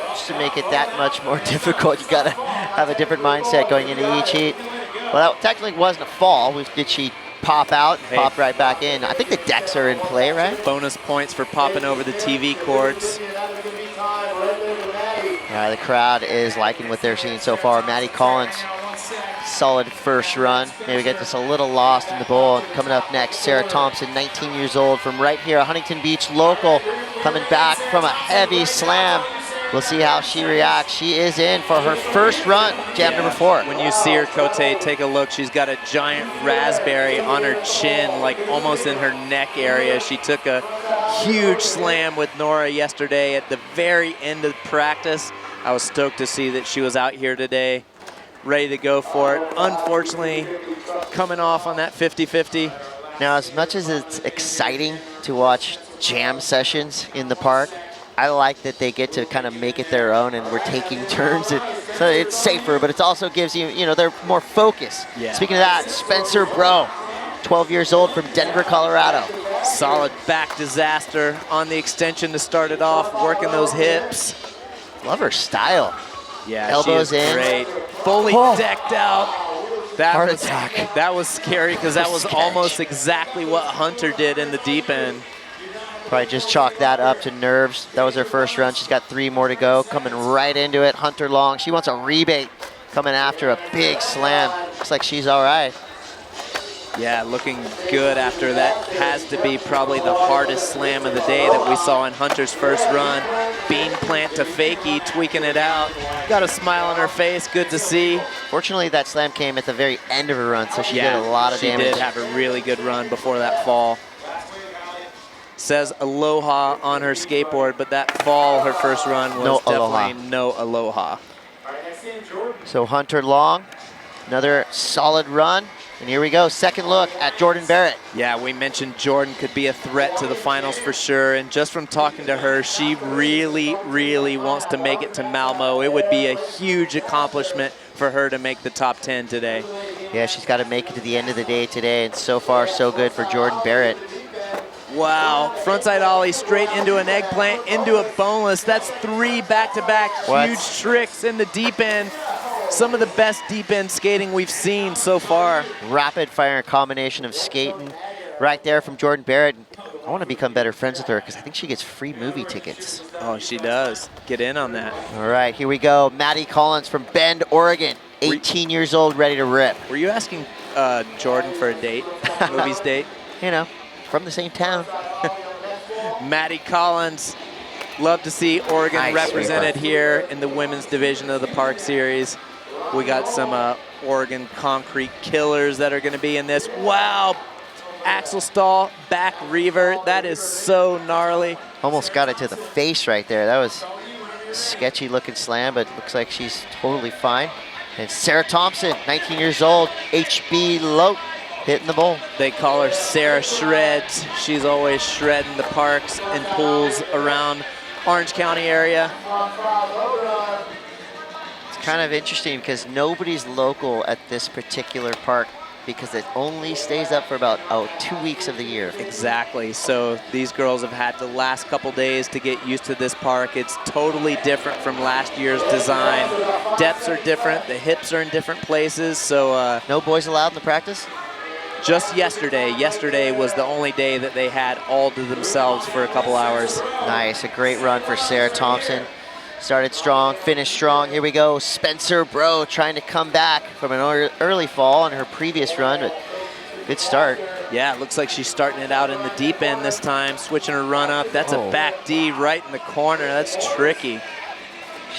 Speaker 11: Just to make it that much more difficult, you got to have a different mindset going into each heat. Well, that technically wasn't a fall. Did she pop out, pop right back in? I think the decks are in play, right?
Speaker 3: Bonus points for popping over the TV cords.
Speaker 11: The crowd is liking what they're seeing so far. Maddie Collins, solid first run. Maybe get this a little lost in the bowl. Coming up next, Sarah Thompson, 19 years old, from right here, Huntington Beach local, coming back from a heavy slam. We'll see how she reacts. She is in for her first run, jam number 4.
Speaker 3: When you see her, Cote, take a look. She's got a giant raspberry on her chin, like almost in her neck area. She took a huge slam with Nora yesterday at the very end of practice. I was stoked to see that she was out here today, ready to go for it. Unfortunately, coming off on that 50-50.
Speaker 11: Now, as much as it's exciting to watch jam sessions in the park, I like that they get to kind of make it their own, and we're taking turns. So it's safer, but it also gives you, they're more focused.
Speaker 3: Yeah.
Speaker 11: Speaking of that, Spencer Bro, 12 years old, from Denver, Colorado.
Speaker 3: Solid back disaster on the extension to start it off, working those hips.
Speaker 11: Love her style.
Speaker 3: Yeah,
Speaker 11: elbows
Speaker 3: she is
Speaker 11: in.
Speaker 3: Great. Fully decked out.
Speaker 11: Heart attack.
Speaker 3: That was scary because that was almost exactly what Hunter did in the deep end.
Speaker 11: Probably just chalk that up to nerves. That was her first run. She's got 3 more to go. Coming right into it, Hunter Long. She wants a rebate, coming after a big slam. Looks like she's all right.
Speaker 3: Yeah, looking good after that. Has to be probably the hardest slam of the day that we saw in Hunter's first run. Bean plant to fakie, tweaking it out. Got a smile on her face, good to see.
Speaker 11: Fortunately, that slam came at the very end of her run, so she did a lot of damage.
Speaker 3: She did have a really good run before that fall. Says aloha on her skateboard, but that fall, her first run, was definitely no aloha.
Speaker 11: So Hunter Long, another solid run. And here we go, second look at Jordan Barrett.
Speaker 3: Yeah, we mentioned Jordan could be a threat to the finals for sure. And just from talking to her, she really, really wants to make it to Malmo. It would be a huge accomplishment for her to make the top 10 today.
Speaker 11: Yeah, she's got to make it to the end of the day today. And so far, so good for Jordan Barrett.
Speaker 3: Wow, frontside ollie straight into an eggplant, into a boneless. That's 3 back-to-back huge tricks in the deep end. Some of the best deep end skating we've seen so far.
Speaker 11: Rapid fire combination of skating right there from Jordan Barrett. I want to become better friends with her because I think she gets free movie tickets.
Speaker 3: Oh, she does. Get in on that.
Speaker 11: All right, here we go. Maddie Collins from Bend, Oregon. 18 years old, ready to rip.
Speaker 3: Were you asking Jordan for a date? Movies date?
Speaker 11: You know, from the same town.
Speaker 3: Maddie Collins. Love to see Oregon
Speaker 11: Nice
Speaker 3: represented
Speaker 11: sweeper.
Speaker 3: here in the women's division of the Park Series. We got some Oregon concrete killers that are going to be in this. Wow. Axel stall, back reaver. That is so gnarly.
Speaker 11: Almost got it to the face right there. That was a sketchy looking slam, but looks like she's totally fine. And Sarah Thompson, 19 years old, HB low, hitting the bowl.
Speaker 3: They call her Sarah Shreds. She's always shredding the parks and pools around Orange County area.
Speaker 11: It's kind of interesting because nobody's local at this particular park because it only stays up for about 2 weeks of the year.
Speaker 3: Exactly. So these girls have had the last couple days to get used to this park. It's totally different from last year's design. Depths are different. The hips are in different places. So
Speaker 11: no boys allowed in the practice?
Speaker 3: Just yesterday. Yesterday was the only day that they had all to themselves for a couple hours.
Speaker 11: Nice. A great run for Sarah Thompson. Started strong, finished strong. Here we go. Spencer Bro trying to come back from an early fall on her previous run, but good start.
Speaker 3: Yeah, it looks like she's starting it out in the deep end this time, switching her run up. That's a back D right in the corner. That's tricky.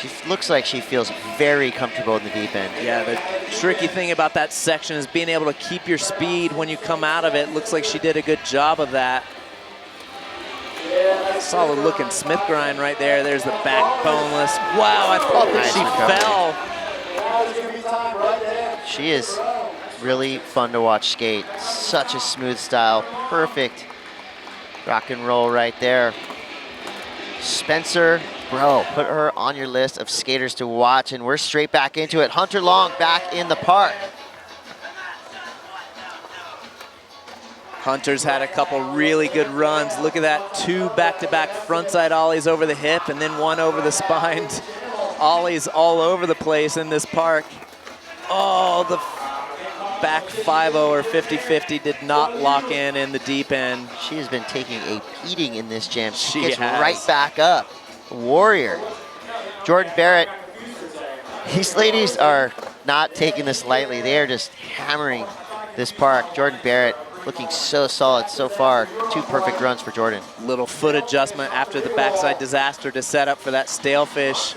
Speaker 11: She looks like she feels very comfortable in the deep end.
Speaker 3: Yeah, the tricky thing about that section is being able to keep your speed when you come out of it. Looks like she did a good job of that. Solid looking Smith grind right there. There's the back boneless. Wow, I thought that she fell.
Speaker 11: She is really fun to watch skate. Such a smooth style. Perfect rock and roll right there. Spencer Bro, put her on your list of skaters to watch, and we're straight back into it. Hunter Long back in the park.
Speaker 3: Hunter's had a couple really good runs. Look at that, 2 back-to-back frontside ollies over the hip and then 1 over the spine. Ollies all over the place in this park. Oh, the back 5-0 or 50-50 did not lock in the deep end.
Speaker 11: She has been taking a beating in this jam. She
Speaker 3: has.
Speaker 11: gets right back up. Warrior. Jordan Barrett. These ladies are not taking this lightly. They are just hammering this park. Jordan Barrett looking so solid so far. 2 perfect runs for Jordan.
Speaker 3: Little foot adjustment after the backside disaster to set up for that stale fish.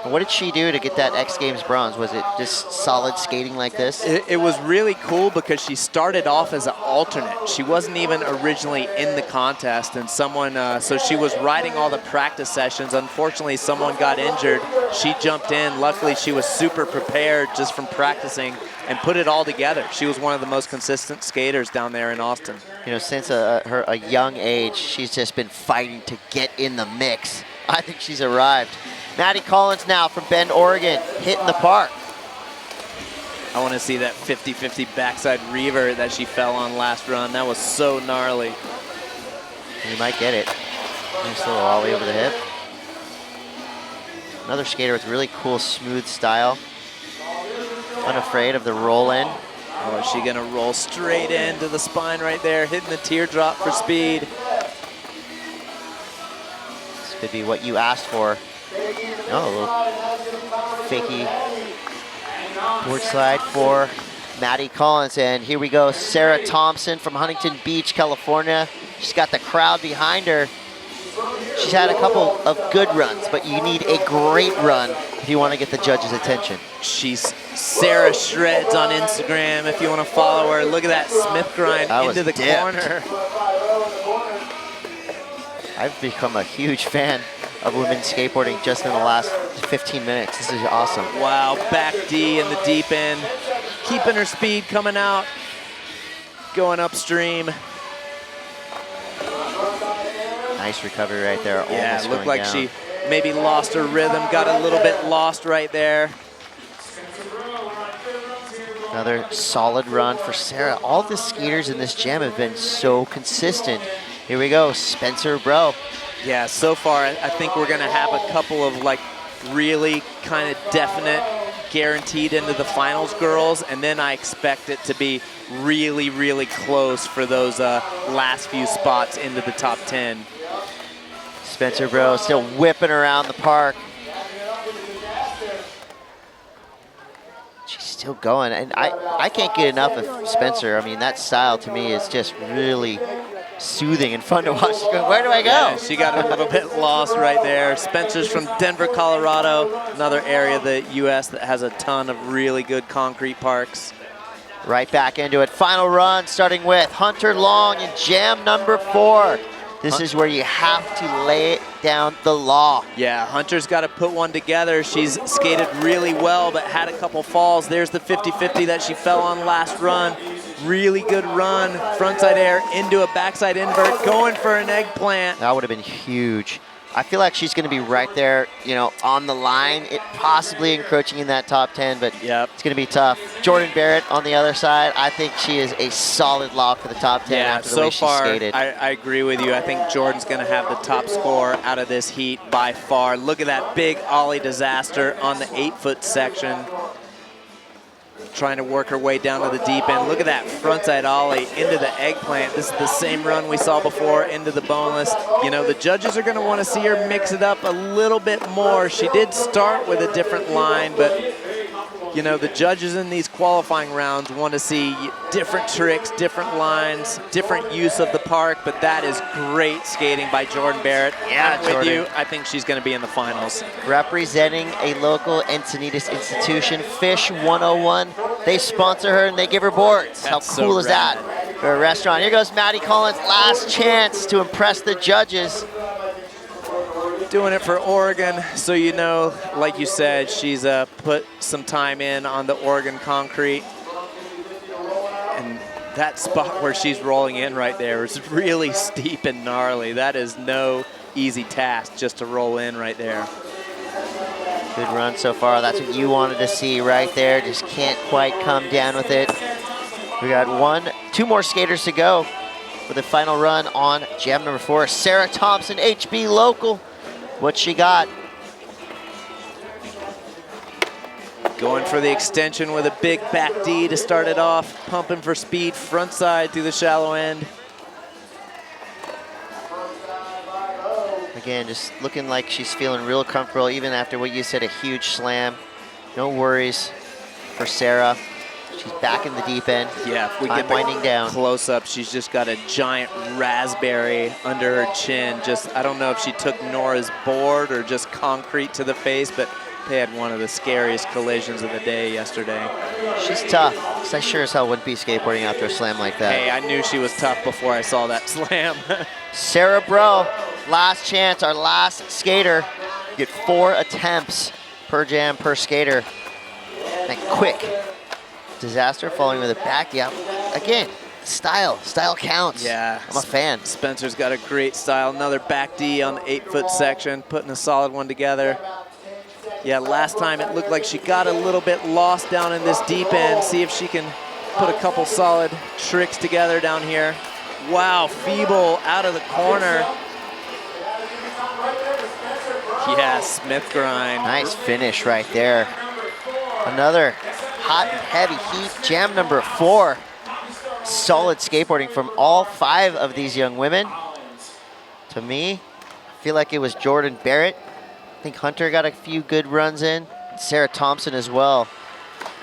Speaker 11: What did she do to get that X Games bronze? Was it just solid skating like this?
Speaker 3: It was really cool because she started off as an alternate. She wasn't even originally in the contest, and someone, so she was riding all the practice sessions. Unfortunately, someone got injured. She jumped in. Luckily, she was super prepared just from practicing and put it all together. She was one of the most consistent skaters down there in Austin.
Speaker 11: You know, since a young age, she's just been fighting to get in the mix. I think she's arrived. Maddie Collins now from Bend, Oregon, hitting the park.
Speaker 3: I want to see that 50-50 backside reaver that she fell on last run. That was so gnarly.
Speaker 11: You might get it. Nice little ollie over the hip. Another skater with really cool, smooth style. Unafraid of the roll in.
Speaker 3: Oh, is she gonna roll straight into the spine right there, hitting the teardrop for speed.
Speaker 11: This could be what you asked for. Oh, a little fakey board slide for Maddie Collins. And here we go, Sarah Thompson from Huntington Beach, California. She's got the crowd behind her. She's had a couple of good runs, but you need a great run if you want to get the judges' attention.
Speaker 3: She's Sarah Shreds on Instagram if you want to follow her. Look at that Smith grind into the corner.
Speaker 11: I've become a huge fan of women's skateboarding just in the last 15 minutes. This is awesome.
Speaker 3: Wow, back D in the deep end. Keeping her speed coming out, going upstream.
Speaker 11: Nice recovery right there.
Speaker 3: Yeah,
Speaker 11: Almost
Speaker 3: it looked
Speaker 11: going
Speaker 3: like
Speaker 11: down.
Speaker 3: she maybe lost her rhythm, got a little bit lost right there.
Speaker 11: Another solid run for Sarah. All the skaters in this jam have been so consistent. Here we go, Spencer Bro.
Speaker 3: Yeah, so far I think we're gonna have a couple of like really kind of definite guaranteed into the finals, girls, and then I expect it to be really, really close for those last few spots into the top 10.
Speaker 11: Spencer Bro still whipping around the park. She's still going, and I can't get enough of Spencer. I mean, that style to me is just really soothing and fun to watch. She's going, where do I go?
Speaker 3: Yeah, she got a little bit lost right there. Spencer's from Denver, Colorado, another area of the U.S. that has a ton of really good concrete parks.
Speaker 11: Right back into it. Final run, starting with Hunter Long in jam number 4. This is where you have to lay down the law.
Speaker 3: Yeah, Hunter's got to put one together. She's skated really well, but had a couple falls. There's the 50-50 that she fell on last run. Really good run, frontside air into a backside invert, going for an eggplant.
Speaker 11: That would have been huge. I feel like she's going to be right there, you know, on the line, it possibly encroaching in that top 10, but it's going to be tough. Jordan Barrett on the other side, I think she is a solid lock for the top 10 after the way she skated.
Speaker 3: I agree with you. I think Jordan's going to have the top score out of this heat by far. Look at that big ollie disaster on the 8-foot section. Trying to work her way down to the deep end. Look at that frontside ollie into the eggplant. This is the same run we saw before into the boneless. You know, the judges are going to want to see her mix it up a little bit more. She did start with a different line, but you know, the judges in these qualifying rounds want to see different tricks, different lines, different use of the park, but that is great skating by Jordan Barrett.
Speaker 11: Yeah,
Speaker 3: I'm with you. I think she's going to be in the finals.
Speaker 11: Representing a local Encinitas institution, Fish 101. They sponsor her and they give her boards. How cool is that for a restaurant? Here goes Maddie Collins, last chance to impress the judges.
Speaker 3: Doing it for Oregon, so you know, like you said, she's put some time in on the Oregon concrete. And that spot where she's rolling in right there is really steep and gnarly. That is no easy task just to roll in right there.
Speaker 11: Good run so far. That's what you wanted to see right there. Just can't quite come down with it. We got 2 more skaters to go for the final run on jam number 4. Sarah Thompson, HB local. What she got?
Speaker 3: Going for the extension with a big back D to start it off. Pumping for speed, front side through the shallow end.
Speaker 11: Again, just looking like she's feeling real comfortable, even after what you said, a huge slam. No worries for Sarah. She's back in the deep end.
Speaker 3: Yeah, if we get
Speaker 11: winding down.
Speaker 3: Close up, she's just got a giant raspberry under her chin. Just, I don't know if she took Nora's board or just concrete to the face, but they had one of the scariest collisions of the day yesterday.
Speaker 11: She's tough, because I sure as hell wouldn't be skateboarding after a slam like that.
Speaker 3: Hey, I knew she was tough before I saw that slam.
Speaker 11: Sarah Bro, last chance, our last skater. You get 4 attempts per jam, per skater. And quick disaster following with a back. Yeah, again, style counts.
Speaker 3: Yeah,
Speaker 11: I'm a fan.
Speaker 3: Spencer's got a great style. Another back D on the 8-foot section, putting a solid one together. Yeah, last time it looked like she got a little bit lost down in this deep end. See if she can put a couple solid tricks together down here. Wow, feeble out of the corner. Yeah, Smith grind.
Speaker 11: Nice finish right there. Another hot and heavy heat, jam number 4. Solid skateboarding from all 5 of these young women. To me, I feel like it was Jordan Barrett. I think Hunter got a few good runs in. Sarah Thompson as well.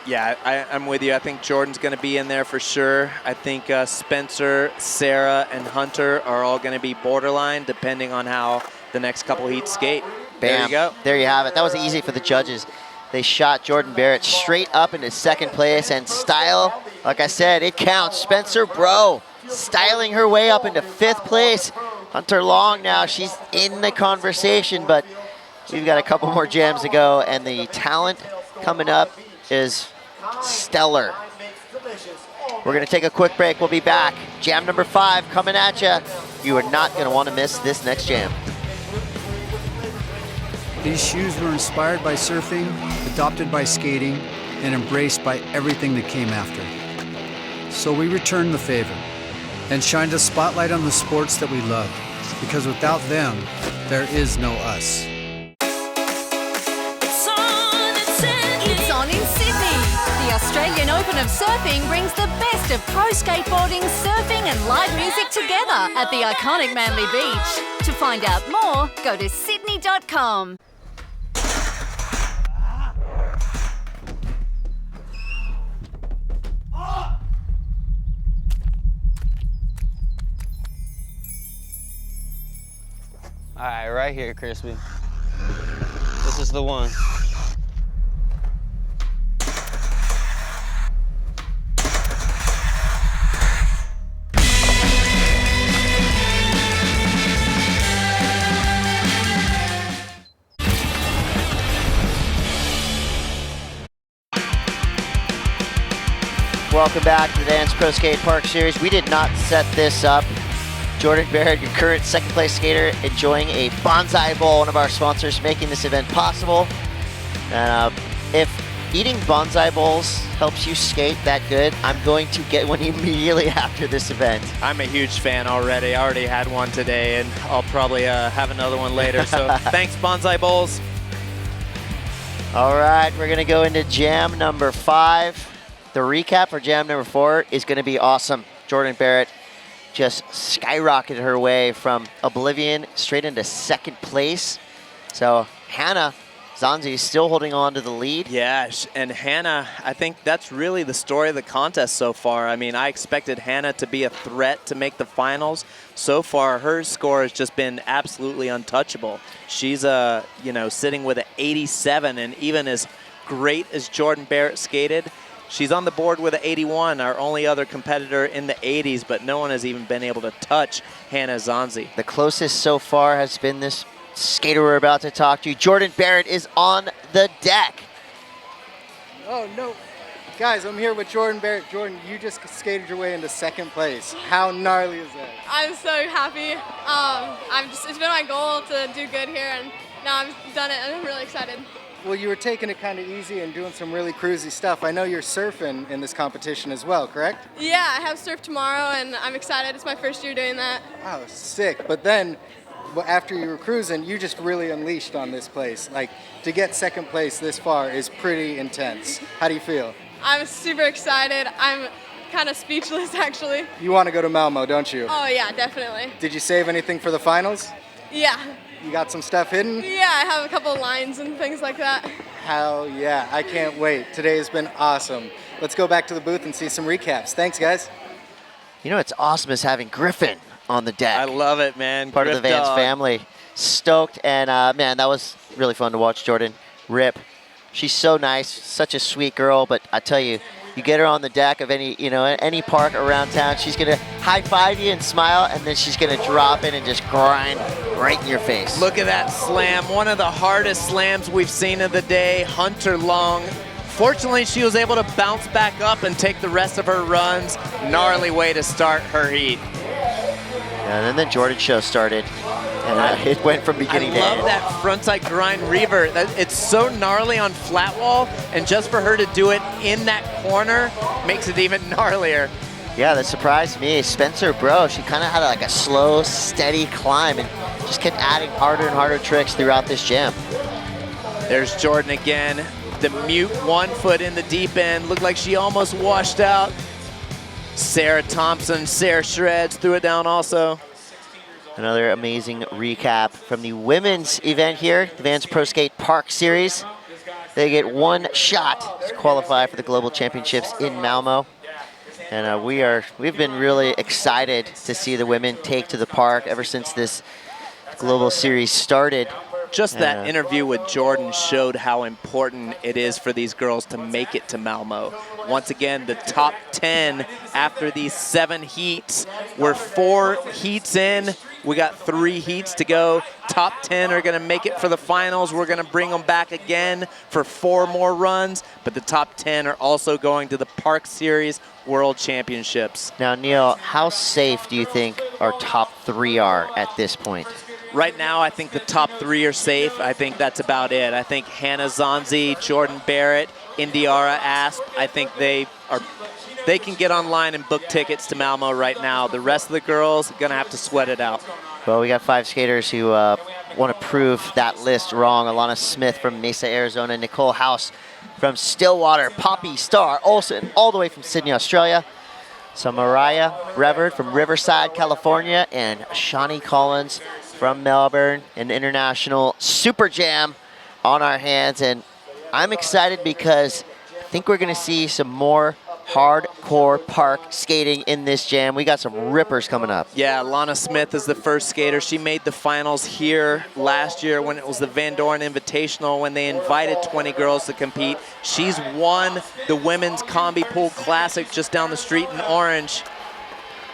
Speaker 3: Yeah, I'm with you. I think Jordan's going to be in there for sure. I think Spencer, Sarah, and Hunter are all going to be borderline depending on how the next couple heats skate.
Speaker 11: Bam.
Speaker 3: There you go.
Speaker 11: There you have it. That was easy for the judges. They shot Jordan Barrett straight up into 2nd place, and style, like I said, it counts. Spencer Bro styling her way up into 5th place. Hunter Long now, she's in the conversation, but we've got a couple more jams to go, and the talent coming up is stellar. We're gonna take a quick break. We'll be back. Jam number 5 coming at you. You are not gonna wanna miss this next jam.
Speaker 10: These shoes were inspired by surfing, adopted by skating, and embraced by everything that came after. So we returned the favor and shined a spotlight on the sports that we love, because without them, there is no us.
Speaker 15: It's on Australian Open of Surfing brings the best of pro skateboarding, surfing and live music together at the iconic Manly Beach. To find out more, go to sydney.com.
Speaker 1: All right, right here, Crispy. This is the one.
Speaker 11: Welcome back to the Vans Pro Skate Park Series. We did not set this up. Jordan Barrett, your current second place skater, enjoying a bonsai bowl, one of our sponsors making this event possible. And if eating bonsai bowls helps you skate that good, I'm going to get one immediately after this event.
Speaker 3: I'm a huge fan already. I already had one today, and I'll probably have another one later. So thanks, Bonsai Bowls.
Speaker 11: All right, we're going to go into jam number 5. The recap for jam number 4 is going to be awesome. Jordan Barrett just skyrocketed her way from oblivion straight into second place. So Hannah Zanzi is still holding on to the lead.
Speaker 3: Yeah, and Hannah, I think that's really the story of the contest so far. I mean, I expected Hannah to be a threat to make the finals. So far, her score has just been absolutely untouchable. She's sitting with an 87, and even as great as Jordan Barrett skated, she's on the board with an 81, our only other competitor in the 80s, but no one has even been able to touch Hannah Zanzi.
Speaker 11: The closest so far has been this skater we're about to talk to. Jordan Barrett is on the deck.
Speaker 4: Oh, no. Guys, I'm here with Jordan Barrett. Jordan, you just skated your way into second place. How gnarly is that?
Speaker 14: I'm so happy. It's been my goal to do good here, and now I've done it, and I'm really excited.
Speaker 4: Well, you were taking it kind of easy and doing some really cruisy stuff. I know you're surfing in this competition as well, correct?
Speaker 14: Yeah, I have surf tomorrow, and I'm excited. It's my first year doing that.
Speaker 4: Oh, sick. But then, after you were cruising, you just really unleashed on this place. Like, to get second place this far is pretty intense. How do you feel?
Speaker 14: I'm super excited. I'm kind of speechless, actually.
Speaker 4: You want to go to Malmo, don't you?
Speaker 14: Oh, yeah, definitely.
Speaker 4: Did you save anything for the finals?
Speaker 14: Yeah.
Speaker 4: You got some stuff hidden?
Speaker 14: Yeah, I have a couple of lines and things like that.
Speaker 4: Hell yeah, I can't wait. Today has been awesome. Let's go back to the booth and see some recaps. Thanks, guys.
Speaker 11: You know what's awesome is having Griffin on the deck.
Speaker 3: I love it, man.
Speaker 11: Part of the Vans family. Stoked, and man, that was really fun to watch Jordan rip. She's so nice, such a sweet girl, but I tell you, you get her on the deck of any park around town, she's gonna high-five you and smile, and then she's gonna drop in and just grind right in your face.
Speaker 3: Look at that slam, one of the hardest slams we've seen of the day, Hunter Long. Fortunately, she was able to bounce back up and take the rest of her runs. Gnarly way to start her heat.
Speaker 11: And then the Jordan show started, and it went from beginning to end.
Speaker 3: I love that frontside grind revert. It's so gnarly on flat wall, and just for her to do it in that corner makes it even gnarlier.
Speaker 11: Yeah, that surprised me. Spencer Bro, she kind of had like a slow, steady climb and just kept adding harder and harder tricks throughout this jam.
Speaker 3: There's Jordan again. The mute 1 foot in the deep end. Looked like she almost washed out. Sarah Thompson, Sarah Shreds threw it down also.
Speaker 11: Another amazing recap from the women's event here, the Vans Pro Skate Park Series. They get one shot to qualify for the Global Championships in Malmo. And we've been really excited to see the women take to the park ever since this Global Series started.
Speaker 3: Just that interview with Jordan showed how important it is for these girls to make it to Malmo. Once again, the top 10 after these 7 heats. We're 4 heats in. We got 3 heats to go. Top 10 are going to make it for the finals. We're going to bring them back again for 4 more runs. But the top 10 are also going to the Park Series World Championships.
Speaker 11: Now, Neil, how safe do you think our top 3 are at this point?
Speaker 3: Right now, I think the top 3 are safe. I think that's about it. I think Hannah Zanzi, Jordan Barrett, Indiara Asp, I think they can get online and book tickets to Malmo right now. The rest of the girls are going to have to sweat it out.
Speaker 11: Well, we got 5 skaters who want to prove that list wrong. Alana Smith from Mesa, Arizona. Nicole House from Stillwater. Poppy Star Olsen, all the way from Sydney, Australia. So Mariah Reverd from Riverside, California. And Shawnee Collins from Melbourne. An international super jam on our hands. And I'm excited because I think we're going to see some more hardcore park skating in this jam. We got some rippers coming up.
Speaker 3: Yeah, Lana Smith is the first skater. She made the finals here last year when it was the Van Doren Invitational, when they invited 20 girls to compete. She's won the Women's Combi Pool Classic just down the street in Orange.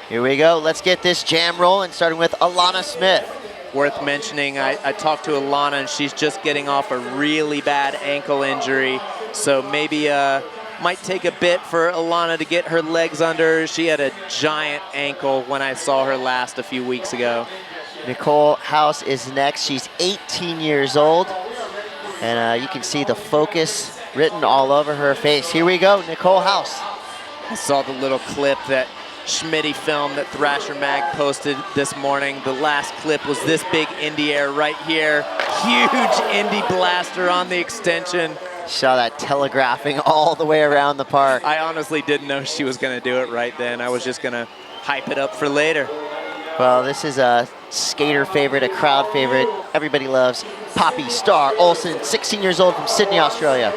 Speaker 11: Here we go. Let's get this jam rolling, starting with Alana Smith.
Speaker 3: Worth mentioning, I talked to Alana, and she's just getting off a really bad ankle injury, so maybe might take a bit for Alana to get her legs under. She had a giant ankle when I saw her last a few weeks ago.
Speaker 11: Nicole House is next. She's 18 years old. And you can see the focus written all over her face. Here we go, Nicole House.
Speaker 3: I saw the little clip that Schmitty filmed that Thrasher Mag posted this morning. The last clip was this big Indiara right here. Huge Indy blaster on the extension.
Speaker 11: Saw that telegraphing all the way around the park.
Speaker 3: I honestly didn't know she was going to do it right then. I was just going to hype it up for later.
Speaker 11: Well, this is a skater favorite, a crowd favorite. Everybody loves Poppy Star Olsen, 16 years old from Sydney, Australia.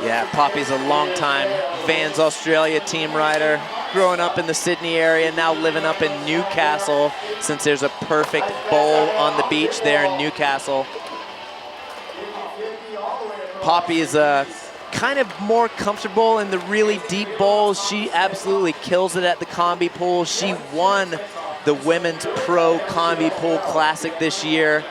Speaker 3: Yeah, Poppy's a long-time Vans Australia team rider. Growing up in the Sydney area, now living up in Newcastle, since there's a perfect bowl on the beach there in Newcastle. Poppy is kind of more comfortable in the really deep bowls. She absolutely kills it at the Combi Pool. She won the Women's Pro Combi Pool Classic this year.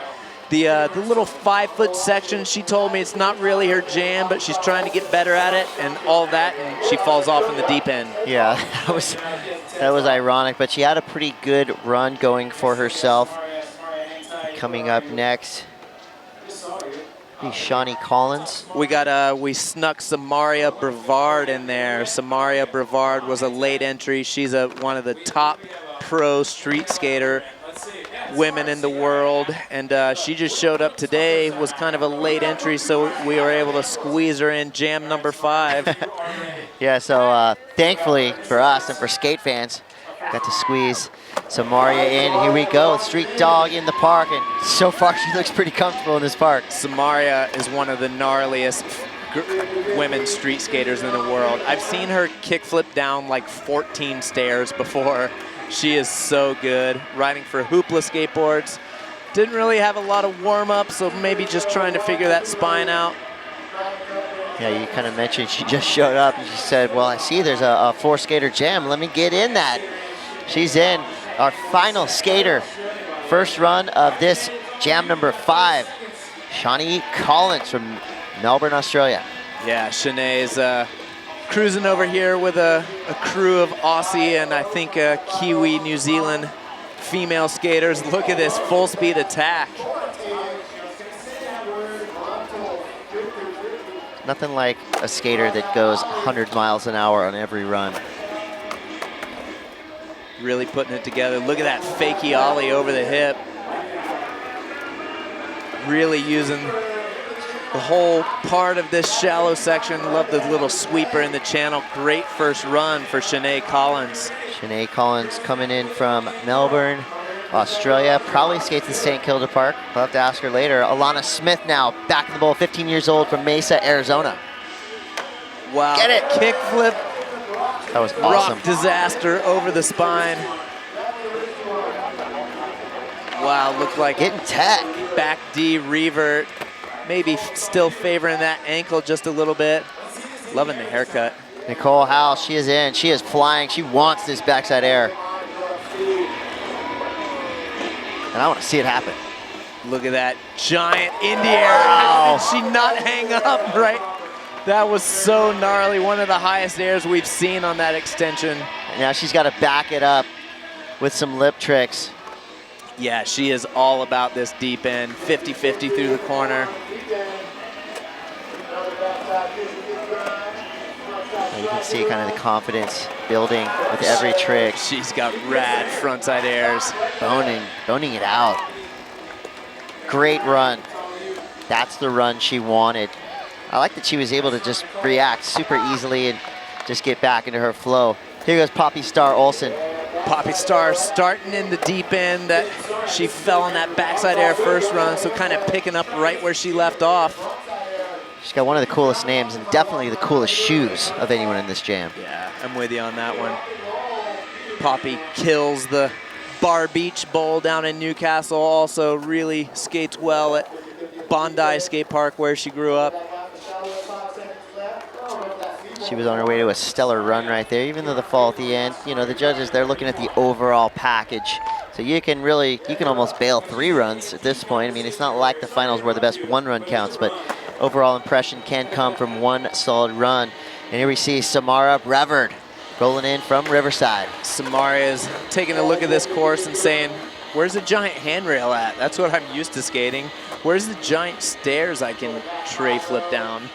Speaker 3: The little 5-foot section, she told me it's not really her jam, but she's trying to get better at it and all that, and she falls off in the deep end.
Speaker 11: Yeah, that was ironic, but she had a pretty good run going for herself. Coming up next, Shawnee Collins.
Speaker 3: We snuck Samaria Brevard in there. Samaria Brevard was a late entry. She's one of the top pro street skater women in the world, and she just showed up today, was kind of a late entry, so we were able to squeeze her in jam number 5.
Speaker 11: Yeah, so thankfully for us and for skate fans, got to squeeze Samaria in. Here we go, street dog in the park, and so far she looks pretty comfortable in this park.
Speaker 3: Samaria is one of the gnarliest women street skaters in the world. I've seen her kickflip down like 14 stairs before. She is so good, riding for Hoopla skateboards. Didn't really have a lot of warm-up, so maybe just trying to figure that spine out.
Speaker 11: Yeah, you kind of mentioned she just showed up and she said, well, I see there's a 4-skater jam. Let me get in that. She's in, our final skater. First run of this jam number 5, Shawnee Collins from Melbourne, Australia.
Speaker 3: Yeah, Shanae's cruising over here with a crew of Aussie and I think Kiwi, New Zealand female skaters. Look at this full speed attack.
Speaker 11: Nothing like a skater that goes 100 miles an hour on every run.
Speaker 3: Really putting it together. Look at that fakie ollie over the hip. Really using the whole part of this shallow section. Love the little sweeper in the channel. Great first run for Shanae Collins.
Speaker 11: Shanae Collins coming in from Melbourne, Australia. Probably skates in St. Kilda Park. We'll have to ask her later. Alana Smith now back in the bowl, 15 years old from Mesa, Arizona.
Speaker 3: Wow.
Speaker 11: Get it.
Speaker 3: Kickflip.
Speaker 11: That was awesome.
Speaker 3: Rock disaster over the spine. Wow, looked like
Speaker 11: getting tech.
Speaker 3: Back D revert. Maybe still favoring that ankle just a little bit. Loving the haircut.
Speaker 11: Nicole House, she is in. She is flying. She wants this backside air. And I want to see it happen.
Speaker 3: Look at that giant Indiara. How did she not hang up, right? That was so gnarly. One of the highest airs we've seen on that extension.
Speaker 11: And now she's got to back it up with some lip tricks.
Speaker 3: Yeah, she is all about this deep end. 50-50 through the corner.
Speaker 11: You can see kind of the confidence building with every trick.
Speaker 3: She's got rad frontside airs.
Speaker 11: Boning it out. Great run. That's the run she wanted. I like that she was able to just react super easily and just get back into her flow. Here goes Poppy Star Olsen.
Speaker 3: Poppy Star starting in the deep end. That she fell on that backside air first run, so kind of picking up right where she left off.
Speaker 11: She's got one of the coolest names and definitely the coolest shoes of anyone in this jam.
Speaker 3: Yeah, I'm with you on that one. Poppy kills the Bar Beach Bowl down in Newcastle. Also really skates well at Bondi Skate Park where she grew up.
Speaker 11: She was on her way to a stellar run right there, even though the fall at the end, you know, the judges, they're looking at the overall package. So you can almost bail 3 runs at this point. I mean, it's not like the finals where the best 1 run counts, but overall impression can come from 1 solid run. And here we see Samara Brevard rolling in from Riverside.
Speaker 3: Samara is taking a look at this course and saying, where's the giant handrail at? That's what I'm used to skating. Where's the giant stairs I can tray flip down?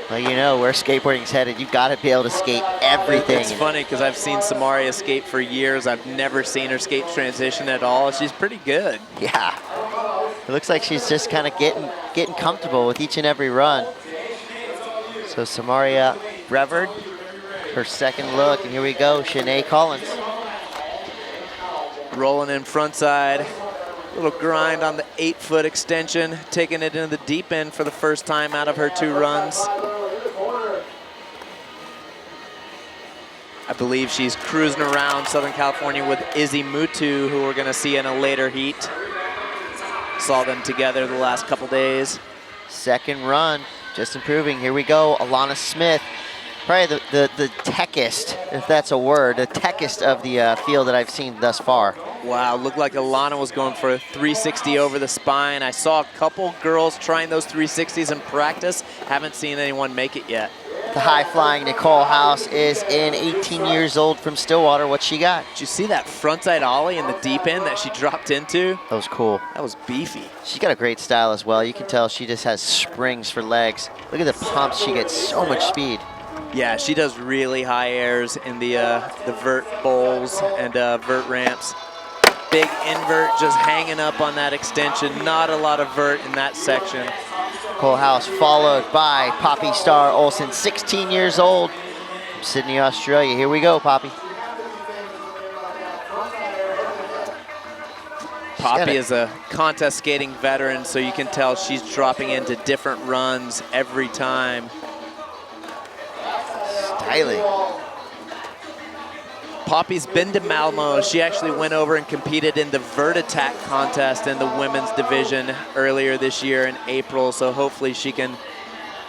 Speaker 11: Well, you know, where skateboarding's headed, you've got to be able to skate everything.
Speaker 3: It's funny because I've seen Samaria skate for years. I've never seen her skate transition at all. She's pretty good.
Speaker 11: Yeah. It looks like she's just kind of getting comfortable with each and every run. So Samaria Brevard, her second look, and here we go, Shanae Collins.
Speaker 3: Rolling in front side. Little grind on the 8-foot extension, taking it into the deep end for the first time out of her 2 runs. I believe she's cruising around Southern California with Izzy Mutu, who we're gonna see in a later heat. Saw them together the last couple days.
Speaker 11: Second run, just improving. Here we go, Alana Smith. Probably the techest, if that's a word, the techest of the field that I've seen thus far.
Speaker 3: Wow, looked like Alana was going for a 360 over the spine. I saw a couple girls trying those 360s in practice. Haven't seen anyone make it yet.
Speaker 11: The high-flying Nicole House is in, 18 years old from Stillwater. What she got?
Speaker 3: Did you see that frontside ollie in the deep end that she dropped into?
Speaker 11: That was cool.
Speaker 3: That was beefy.
Speaker 11: She's got a great style as well. You can tell she just has springs for legs. Look at the pumps. She gets so much speed.
Speaker 3: Yeah, she does really high airs in the vert bowls and vert ramps. Big invert just hanging up on that extension. Not a lot of vert in that section.
Speaker 11: Nicole House followed by Poppy Star Olsen, 16 years old, from Sydney, Australia. Here we go, Poppy.
Speaker 3: Poppy is a contest skating veteran, so you can tell she's dropping into different runs every time.
Speaker 11: Styling.
Speaker 3: Poppy's been to Malmo. She actually went over and competed in the Vert Attack contest in the women's division earlier this year in April, so hopefully she can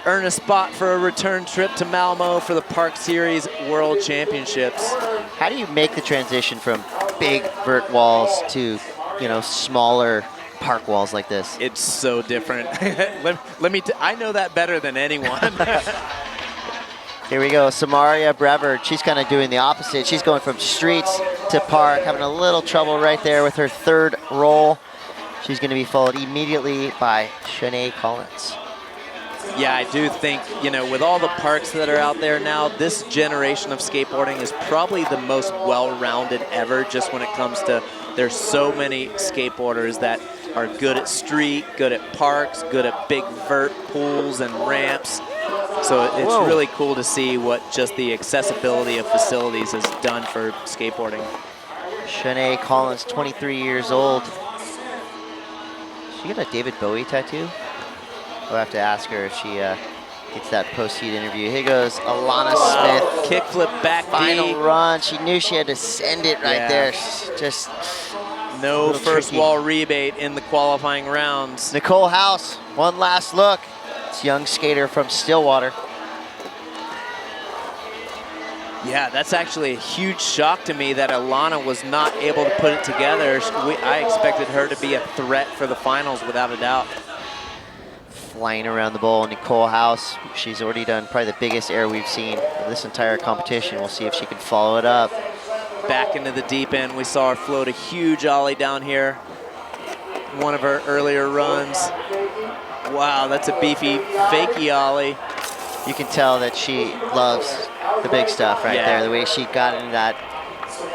Speaker 3: earn a spot for a return trip to Malmo for the Park Series World Championships.
Speaker 11: How do you make the transition from big vert walls to, you know, smaller park walls like this?
Speaker 3: It's so different. I know that better than anyone.
Speaker 11: Here we go, Samaria Brevard. She's kind of doing the opposite. She's going from streets to park, having a little trouble right there with her 3rd roll. She's going to be followed immediately by Shanae Collins.
Speaker 3: Yeah, I do think, you know, with all the parks that are out there now, this generation of skateboarding is probably the most well-rounded ever, just when it comes to, there's so many skateboarders that are good at street, good at parks, good at big vert pools and ramps. So it's really cool to see what just the accessibility of facilities has done for skateboarding.
Speaker 11: Shanae Collins, 23 years old. She got a David Bowie tattoo? We'll have to ask her if she gets that post-heat interview. Here goes Alana Smith.
Speaker 3: Kickflip back
Speaker 11: Final run. She knew she had to send it right there. Just
Speaker 3: no first wall rebate in the qualifying rounds.
Speaker 11: Nicole House, one last look. It's a young skater from Stillwater.
Speaker 3: Yeah, that's actually a huge shock to me that Alana was not able to put it together. I expected her to be a threat for the finals without a doubt.
Speaker 11: Flying around the bowl, Nicole House. She's already done probably the biggest air we've seen of this entire competition. We'll see if she can follow it up.
Speaker 3: Back into the deep end. We saw her float a huge ollie down here. One of her earlier runs. Wow, that's a beefy fakie ollie.
Speaker 11: You can tell that she loves the big stuff right there. The way she got into that